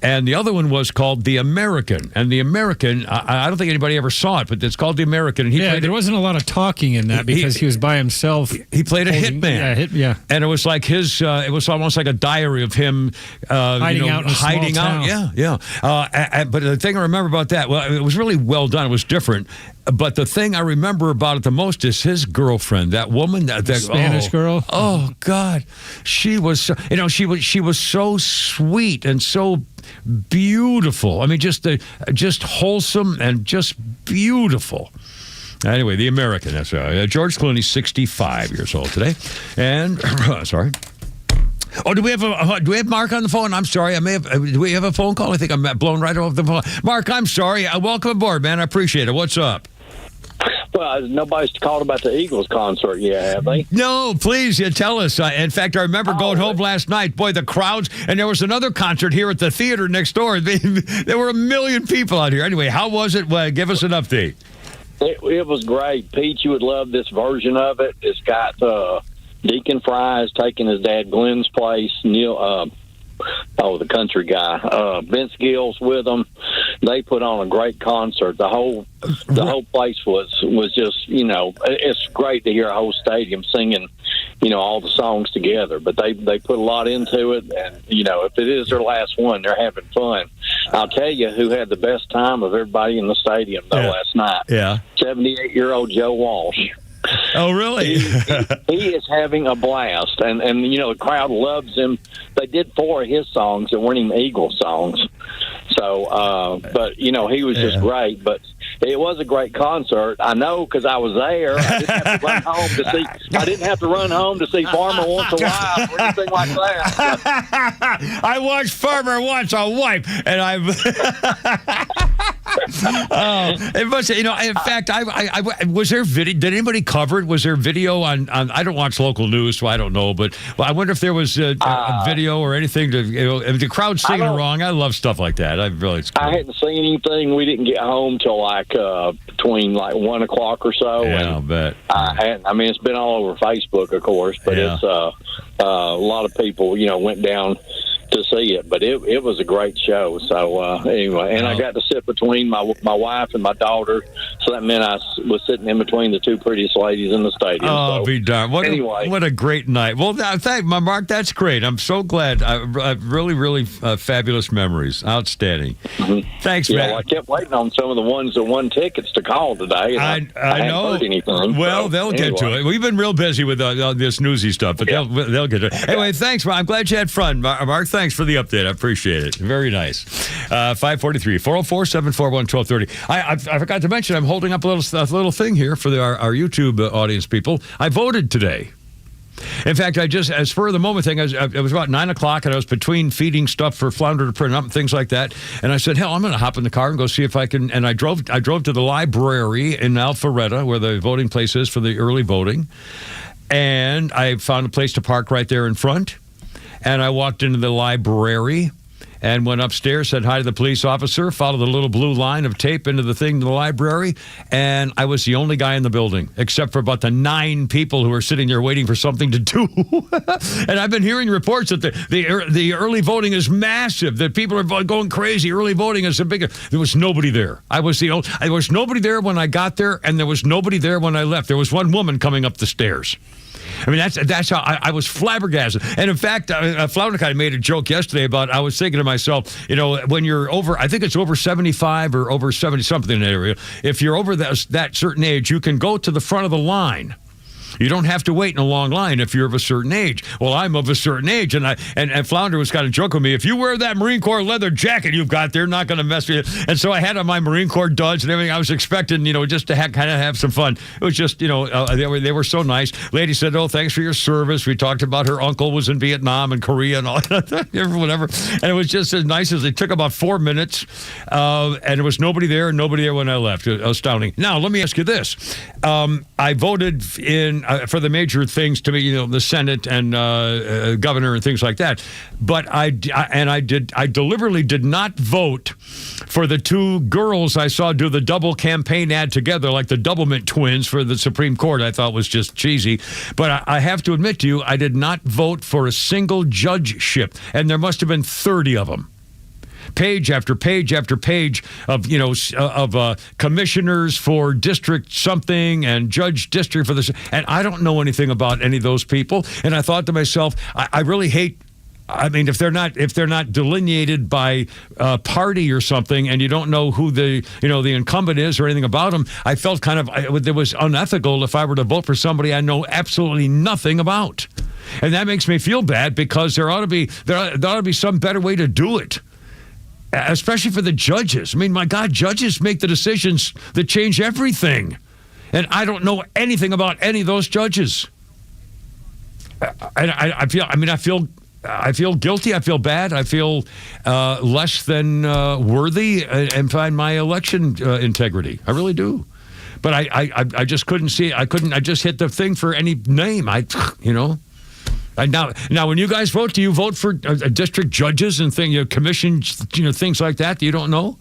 And the other one was called The American. And The American, I don't think anybody ever saw it, but it's called The American. And there wasn't a lot of talking in that because he was by himself. He played a hitman. Yeah. And it was like it was almost like a diary of him hiding out in a small town. Yeah. But the thing I remember about that, well, it was really well done. It was different. But the thing I remember about it the most is his girlfriend, that woman, that Spanish girl. Oh God, she was she was so sweet and so beautiful. I mean, just wholesome and just beautiful. Anyway, The American. That's George Clooney, 65 years old today, and sorry. Oh, do we have Mark on the phone? I'm sorry. Do we have a phone call? I think I'm blown right off the phone. Mark, I'm sorry. Welcome aboard, man. I appreciate it. What's up? Well, nobody's called about the Eagles concert yet, have they? No, please, tell us. In fact, I remember going home last night. Boy, the crowds, and there was another concert here at the theater next door. There were 1 million people out here. Anyway, how was it? Well, give us an update. It was great. Pete, you would love this version of it. It's got Deacon Fry's taking his dad Glenn's place. The country guy, Vince Gill's with them. They put on a great concert. The whole place was just, it's great to hear a whole stadium singing, all the songs together. But they put a lot into it, and if it is their last one, they're having fun. I'll tell you who had the best time of everybody in the stadium last night. Yeah, 78-year-old Joe Walsh. Oh, really? he is having a blast, and the crowd loves him. They did 4 of his songs that weren't even Eagles songs. So, but he was just great. But it was a great concert. I know because I was there. I didn't have to run home to see. I didn't have to run home to see Farmer Once a Wife or anything like that. I watched Farmer Once a Wife, and I've. It must. In fact, I was there video. Did anybody cover it? Was there video on? I don't watch local news, so I don't know. But I wonder if there was a video or anything to. If the crowd singing along. I love stuff like that. I hadn't seen anything. We didn't get home till between 1 o'clock or so. Yeah, I'll bet. It's been all over Facebook, of course, but it's a lot of people, went down to see it, but it was a great show. So anyway, and I got to sit between my wife and my daughter, so that meant I was sitting in between the two prettiest ladies in the stadium. Oh, be darned! What a great night. Well, thank my Mark. That's great. I'm so glad. Really, really fabulous memories. Outstanding. Mm-hmm. Thanks, man. Well, I kept waiting on some of the ones that won tickets to call today. And I know. Heard anything, well, they'll get to it. We've been real busy with this newsy stuff, but they'll get to it. Anyway, thanks, Mark. I'm glad you had fun, Mark. Thanks for the update. I appreciate it. Very nice. 543 404 741 1230. I forgot to mention, I'm holding up a little thing here for our YouTube audience people. I voted today. In fact, I just, as spur of the moment thing, it was about 9 o'clock, and I was between feeding stuff for Flounder to print up and things like that. And I said, hell, I'm going to hop in the car and go see if I can. And I drove to the library in Alpharetta, where the voting place is for the early voting. And I found a place to park right there in front. And I walked into the library, and went upstairs, said hi to the police officer, followed the little blue line of tape into the thing in the library, and I was the only guy in the building, except for about the 9 people who were sitting there waiting for something to do. And I've been hearing reports that the early voting is massive, that people are going crazy. Early voting is a big... There was nobody there. There was nobody there when I got there, and there was nobody there when I left. There was one woman coming up the stairs. I mean, that's how I was flabbergasted. And in fact, Flounder kind of made a joke yesterday about, I was thinking to myself, when you're over, I think it's over 75 or over 70 something in that area, if you're over that certain age, you can go to the front of the line. You don't have to wait in a long line if you're of a certain age. Well, I'm of a certain age, and Flounder was kind of joking with me. If you wear that Marine Corps leather jacket you've got, they're not going to mess with you. And so I had on my Marine Corps duds and everything. I was expecting, just to kind of have some fun. It was just, they were so nice. Lady said, "Oh, thanks for your service." We talked about her uncle was in Vietnam and Korea and all that, whatever. And it was just as nice as it took about 4 minutes, and there was nobody there when I left. Astounding. Now, let me ask you this. I voted for the major things to me, the Senate and governor and things like that. But I deliberately did not vote for the 2 girls I saw do the double campaign ad together, like the Doublemint twins for the Supreme Court. I thought was just cheesy. But I have to admit to you, I did not vote for a single judgeship, and there must have been 30 of them. Page after page after page of commissioners for district something and judge district for this, and I don't know anything about any of those people. And I thought to myself, I really hate. I mean, if they're not delineated by party or something, and you don't know who the incumbent is or anything about them, I felt it was unethical if I were to vote for somebody I know absolutely nothing about, and that makes me feel bad because there ought to be some better way to do it. Especially for the judges. I mean, my God, judges make the decisions that change everything. And I don't know anything about any of those judges. I feel guilty. I feel bad. I feel less than worthy and find my election integrity. I really do. But I just couldn't see. I just hit the thing for any name. Now, when you guys vote, do you vote for district judges and commissions, things like that? You don't know?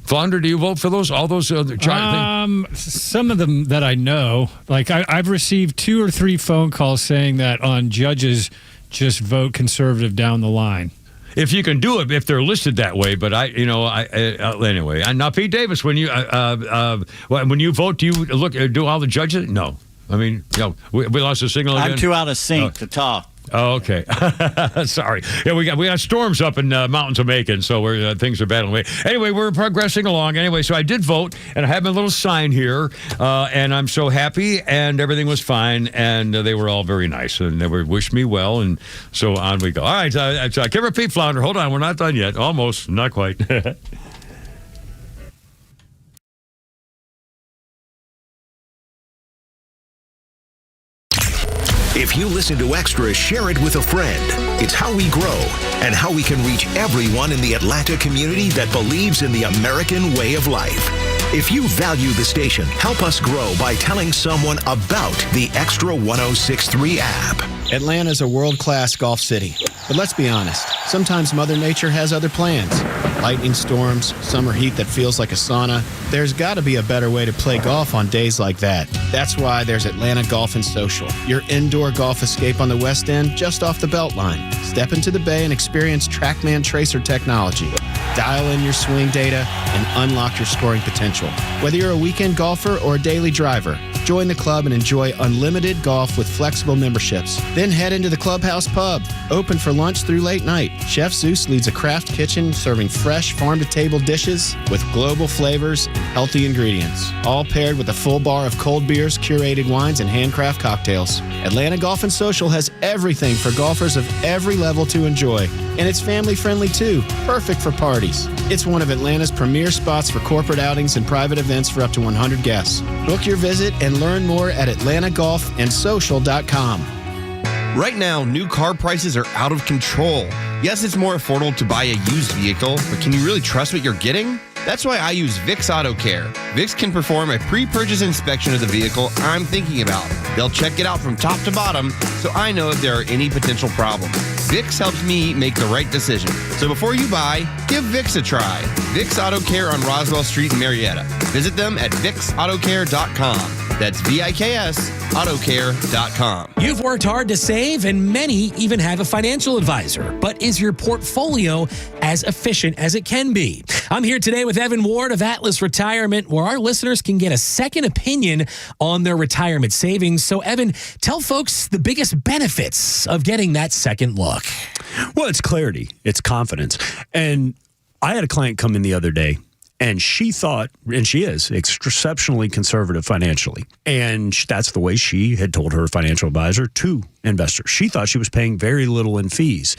Flounder, do you vote for those? All those other things? Some of them that I know. Like I've received 2 or 3 phone calls saying that on judges, just vote conservative down the line. If you can do it, if they're listed that way. But anyway. Now, Pete Davis, when you vote, do you do all the judges? No. I mean, we lost a signal again. I'm too out of sync to talk. Oh, okay. Sorry. Yeah, we got storms up in mountains of Macon, so things are bad on the way. Anyway, we're progressing along. Anyway, so I did vote, and I have my little sign here, and I'm so happy, and everything was fine, and they were all very nice, and they wished me well, and so on we go. All right, I can't repeat, Flounder. Hold on, we're not done yet. Almost, not quite. If you listen to Extra, share it with a friend. It's how we grow and how we can reach everyone in the Atlanta community that believes in the American way of life. If you value the station, help us grow by telling someone about the Extra 106.3 app. Atlanta's a world-class golf city. But let's be honest, sometimes Mother Nature has other plans. Lightning storms, summer heat that feels like a sauna. There's got to be a better way to play golf on days like that. That's why there's Atlanta Golf and Social, your indoor golf escape on the West End just off the Beltline. Step into the bay and experience TrackMan Tracer technology. Dial in your swing data and unlock your scoring potential. Whether you're a weekend golfer or a daily driver, join the club and enjoy unlimited golf with flexible memberships. Then head into the Clubhouse Pub, open for lunch through late night. Chef Zeus leads a craft kitchen serving fresh farm-to-table dishes with global flavors and healthy ingredients, all paired with a full bar of cold beers, curated wines, and handcraft cocktails. Atlanta Golf and Social has everything for golfers of every level to enjoy, and it's family-friendly too, perfect for parties. It's one of Atlanta's premier spots for corporate outings and private events for up to 100 guests. Book your visit and learn more at atlantagolfandsocial.com. Right now, new car prices are out of control. Yes, it's more affordable to buy a used vehicle, but can you really trust what you're getting? That's why I use VIX Auto Care. VIX can perform a pre-purchase inspection of the vehicle I'm thinking about. They'll check it out from top to bottom, so I know if there are any potential problems. Vicks helps me make the right decision. So before you buy, give Vicks a try. Vicks Auto Care on Roswell Street in Marietta. Visit them at VicksAutoCare.com. That's VIKS Autocare.com. You've worked hard to save, and many even have a financial advisor. But is your portfolio as efficient as it can be? I'm here today with Evan Ward of Atlas Retirement, where our listeners can get a second opinion on their retirement savings. So, Evan, tell folks the biggest benefits of getting that second look. Well, it's clarity. It's confidence. And I had a client come in the other day, and she thought, and she is, exceptionally conservative financially. And that's the way she had told her financial advisor to investors. She thought she was paying very little in fees.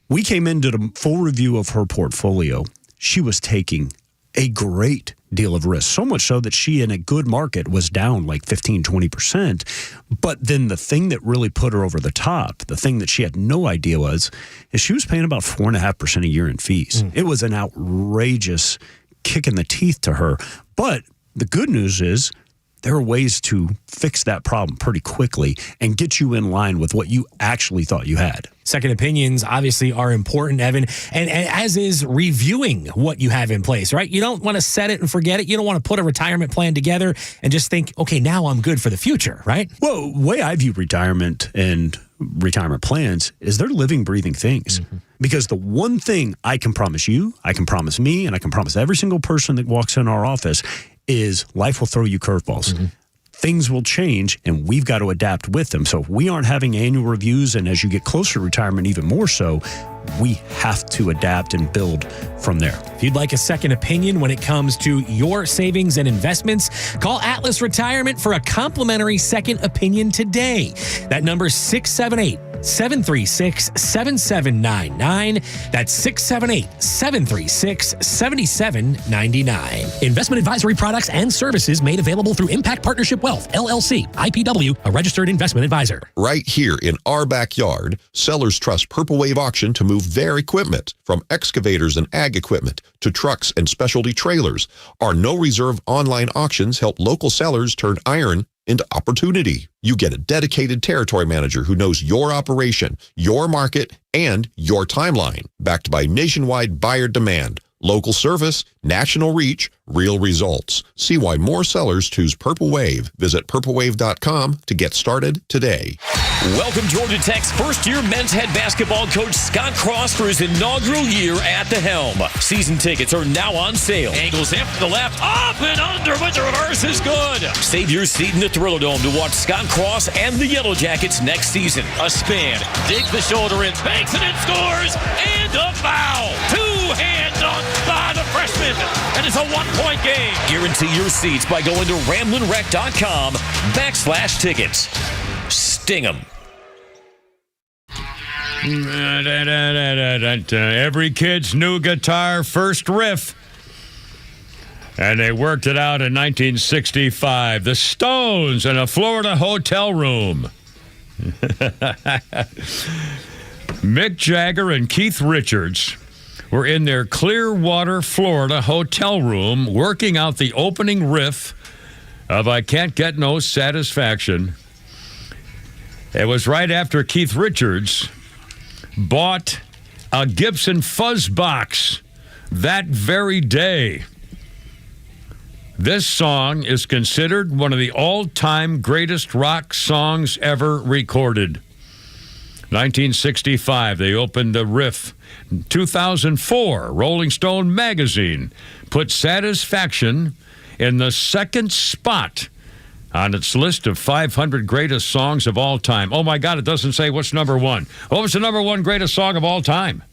We came into the full review of her portfolio. She was taking a great deal of risk, so much so that she, in a good market, was down like 15, 20%. But then the thing that really put her over the top, the thing that she had no idea is she was paying about 4.5% a year in fees. It was an outrageous kick in the teeth to her. But the good news is there are ways to fix that problem pretty quickly and get you in line with what you actually thought you had. Second opinions obviously are important, Evan, and as is reviewing what you have in place, right? You don't want to set it and forget it. You don't want to put a retirement plan together and just think, okay, now I'm good for the future, right? Well, the way I view retirement and retirement plans is they're living, breathing things. Because the one thing I can promise you, I can promise me, and I can promise every single person that walks in our office is life will throw you curveballs. Things will change, and we've got to adapt with them. So if we aren't having annual reviews, and as you get closer to retirement, even more so, we have to adapt and build from there. If you'd like a second opinion when it comes to your savings and investments, call Atlas Retirement for a complimentary second opinion today. That number is 678-736-7799. That's 678-736-7799. Investment advisory products and services made available through Impact Partnership Wealth, LLC, IPW, a registered investment advisor. Right here in our backyard, sellers trust Purple Wave Auction to move their equipment, from excavators and ag equipment to trucks and specialty trailers. Our no-reserve online auctions help local sellers turn iron into opportunity. You get a dedicated territory manager who knows your operation, your market, and your timeline, backed by nationwide buyer demand, local service, national reach, real results. See why more sellers choose Purple Wave. Visit purplewave.com to get started today. Welcome Georgia Tech's first-year men's head basketball coach Scott Cross for his inaugural year at the helm. Season tickets are now on sale. Angles in from the left, up and under, but the reverse is good. Save your seat in the Thriller Dome to watch Scott Cross and the Yellow Jackets next season. A span, digs the shoulder in, banks it and scores, and a foul. Two hands on by the freshman, and it's a one-point game. Guarantee your seats by going to RamlinWreck.com/tickets. Sting 'em. Every kid's new guitar first riff. And they worked it out in 1965. The Stones in a Florida hotel room. Mick Jagger and Keith Richards were in their Clearwater, Florida hotel room working out the opening riff of I Can't Get No Satisfaction. It was right after Keith Richards bought a Gibson Fuzz box that very day. This song is considered one of the all-time greatest rock songs ever recorded. 1965, they opened the riff. 2004, Rolling Stone magazine put Satisfaction in the second spot on its list of 500 greatest songs of all time. Oh, my God, it doesn't say what's number one. What was the number one greatest song of all time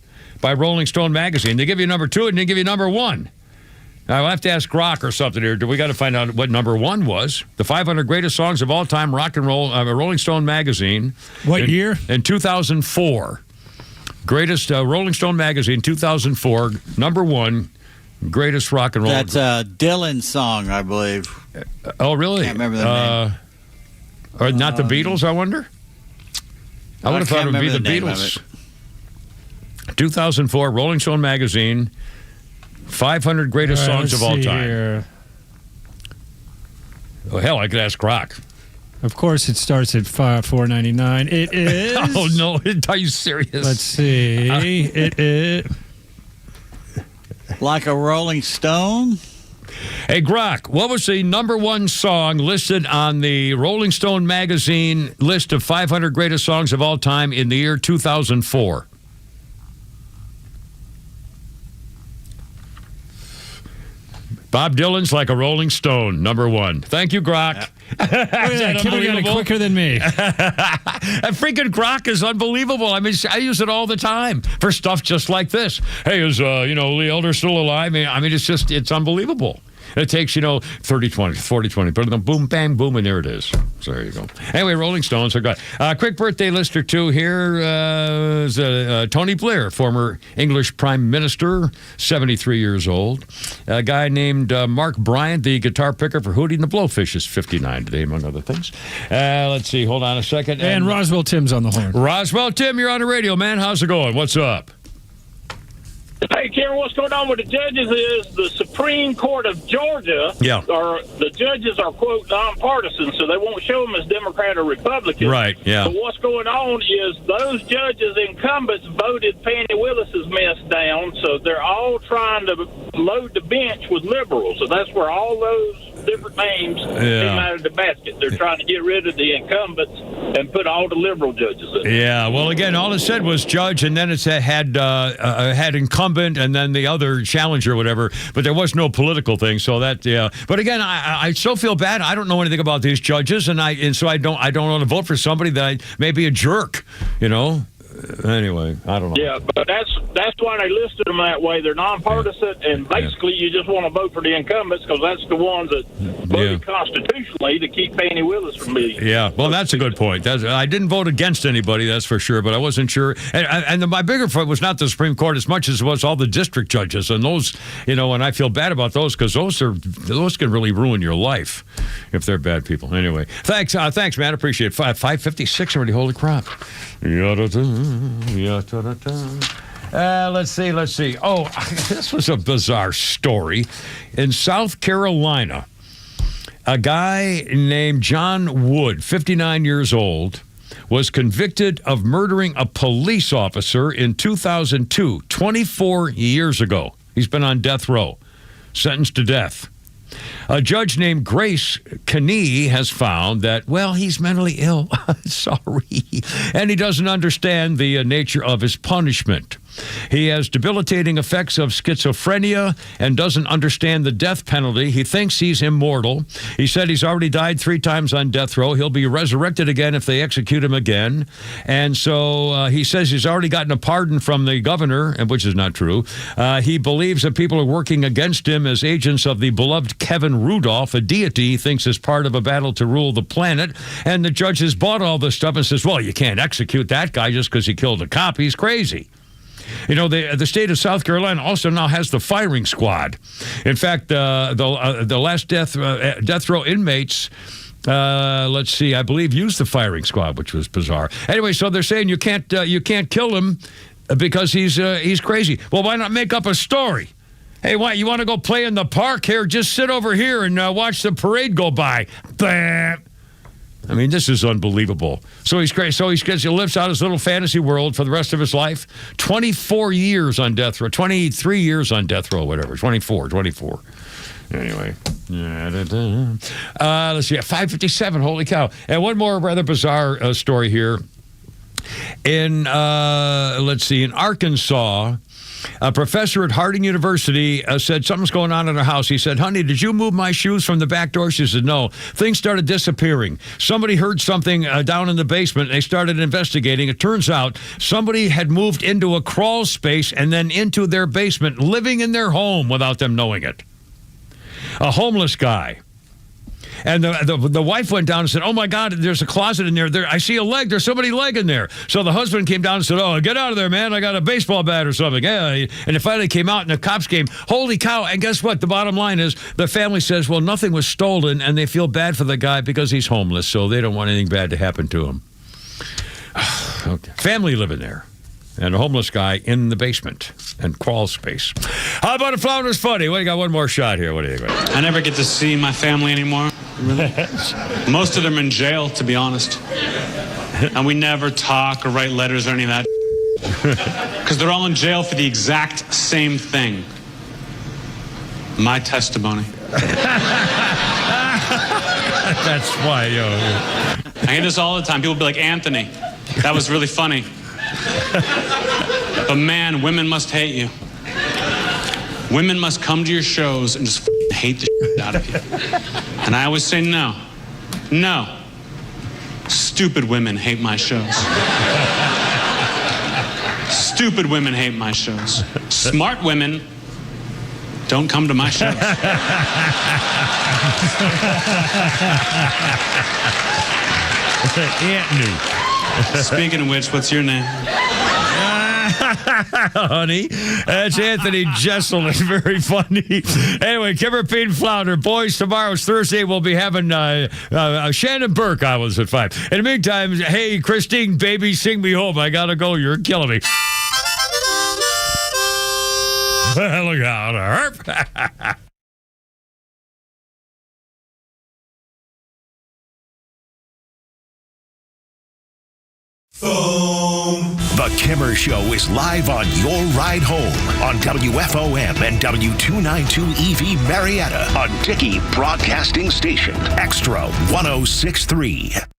by Rolling Stone magazine? They give you number two and they give you number one. Now, I'll have to ask Rock or something here. We got to find out what number one was. The 500 greatest songs of all time, rock and roll, Rolling Stone magazine. What year? In 2004. Greatest Rolling Stone magazine, 2004, number one, greatest rock and roll. That's Dylan's song, I believe. Oh, really? Can't remember the name. Or not the Beatles, I wonder? I would have thought it would be the Beatles. 2004, Rolling Stone magazine, 500 greatest songs of all time. Here. Oh, hell, I could ask Rock. Of course, it starts at $4.99. It is. Oh no! Are you serious? Let's see. It is like a Rolling Stone. Hey, Grok, what was the number one song listed on the Rolling Stone magazine list of 500 greatest songs of all time in the year 2004? Bob Dylan's Like a Rolling Stone, number one. Thank you, Grok. Kimmy got it quicker than me. That freaking Grok is unbelievable. I mean, I use it all the time for stuff just like this. Hey, is Lee Elder still alive? I mean, it's unbelievable. It takes, 30, 20, 40, 20, boom, bang, boom, and there it is. So there you go. Anyway, Rolling Stones are good. Quick birthday list or two here. Is Tony Blair, former English Prime Minister, 73 years old. A guy named Mark Bryant, the guitar picker for Hootie and the Blowfish, is 59 today, among other things. Let's see. Hold on a second. And Roswell Tim's on the horn. Roswell Tim, you're on the radio, man. How's it going? What's up? Hey, Karen, what's going on with the judges is the Supreme Court of Georgia, the judges are, quote, nonpartisan, so they won't show them as Democrat or Republican. Right, yeah. But what's going on is those judges, incumbents, voted Fannie Willis's mess down, so they're all trying to load the bench with liberals. So that's where all those different names came out of the basket. They're trying to get rid of the incumbents and put all the liberal judges in. Yeah, well, again, all it said was judge, and then it had incumbent, and then the other challenger or whatever, but there was no political thing, so that, yeah. But again, I still feel bad. I don't know anything about these judges, and so I don't want to vote for somebody that may be a jerk, Anyway, I don't know. Yeah, but that's why they listed them that way. They're nonpartisan, and basically you just want to vote for the incumbents because that's the ones that voted constitutionally to keep Fannie Willis from being. Yeah, well, that's a good point. I didn't vote against anybody, that's for sure, but I wasn't sure. And my bigger point was not the Supreme Court as much as it was all the district judges, and those, and I feel bad about those because those can really ruin your life if they're bad people. Anyway, thanks, man. Appreciate it. 5:56 already. Holy crap. Let's see. Oh, this was a bizarre story. In South Carolina, a guy named John Wood, 59 years old, was convicted of murdering a police officer in 2002, 24 years ago. He's been on death row, sentenced to death. A judge named Grace Knee has found that, he's mentally ill. Sorry. And he doesn't understand the nature of his punishment. He has debilitating effects of schizophrenia and doesn't understand the death penalty. He thinks he's immortal. He said he's already died 3 times on death row. He'll be resurrected again if they execute him again. And so he says he's already gotten a pardon from the governor, which is not true. He believes that people are working against him as agents of the beloved Kevin Rudolph, a deity he thinks is part of a battle to rule the planet. And the judge has bought all this stuff and says, you can't execute that guy just because he killed a cop. He's crazy. The state of South Carolina also now has the firing squad. In fact, the last death row inmates, I believe used the firing squad, which was bizarre. Anyway, so they're saying you can't kill him because he's crazy. Well, why not make up a story? Hey, why you want to go play in the park here? Just sit over here and watch the parade go by. Bam. I mean, this is unbelievable. So he's crazy. So he lives out his little fantasy world for the rest of his life. 24 years on death row. 23 years on death row, whatever. 24. Anyway. Let's see. 5:57. Holy cow. And one more rather bizarre story here. In Arkansas, a professor at Harding University said something's going on in her house. He said, honey, did you move my shoes from the back door? She said, no. Things started disappearing. Somebody heard something down in the basement, and they started investigating. It turns out somebody had moved into a crawl space and then into their basement, living in their home without them knowing it. A homeless guy. And the wife went down and said, oh, my God, there's a closet in there. I see a leg. There's somebody's leg in there. So the husband came down and said, oh, get out of there, man. I got a baseball bat or something. Yeah. And finally came out, and the cops came. Holy cow. And guess what? The bottom line is the family says, well, nothing was stolen, and they feel bad for the guy because he's homeless, so they don't want anything bad to happen to him. Okay. Family living there. And a homeless guy in the basement and crawl space. How about a Flounders Funny? We got one more shot here. What do you think? I never get to see my family anymore. Really? Most of them are in jail, to be honest. And we never talk or write letters or any of that. Because they're all in jail for the exact same thing. My testimony. That's why, yo. I hear this all the time. People be like, Anthony, that was really funny. But man, women must hate you. Women must come to your shows and just hate the shit out of you. And I always say no. No. Stupid women hate my shows. Stupid women hate my shows. Smart women don't come to my shows. Anthony. Speaking of which, what's your name? Honey, that's Anthony Jessel. It's very funny. Anyway, Kimmer, Pete, and Flounder. Boys, tomorrow's Thursday. We'll be having Shannon Burke Islands at 5. In the meantime, hey, Christine, baby, sing me home. I gotta go. You're killing me. Look out. Herp. The Kimmer Show is live on your ride home on WFOM and W292 EV Marietta on Dickey Broadcasting Station. Extra 1063.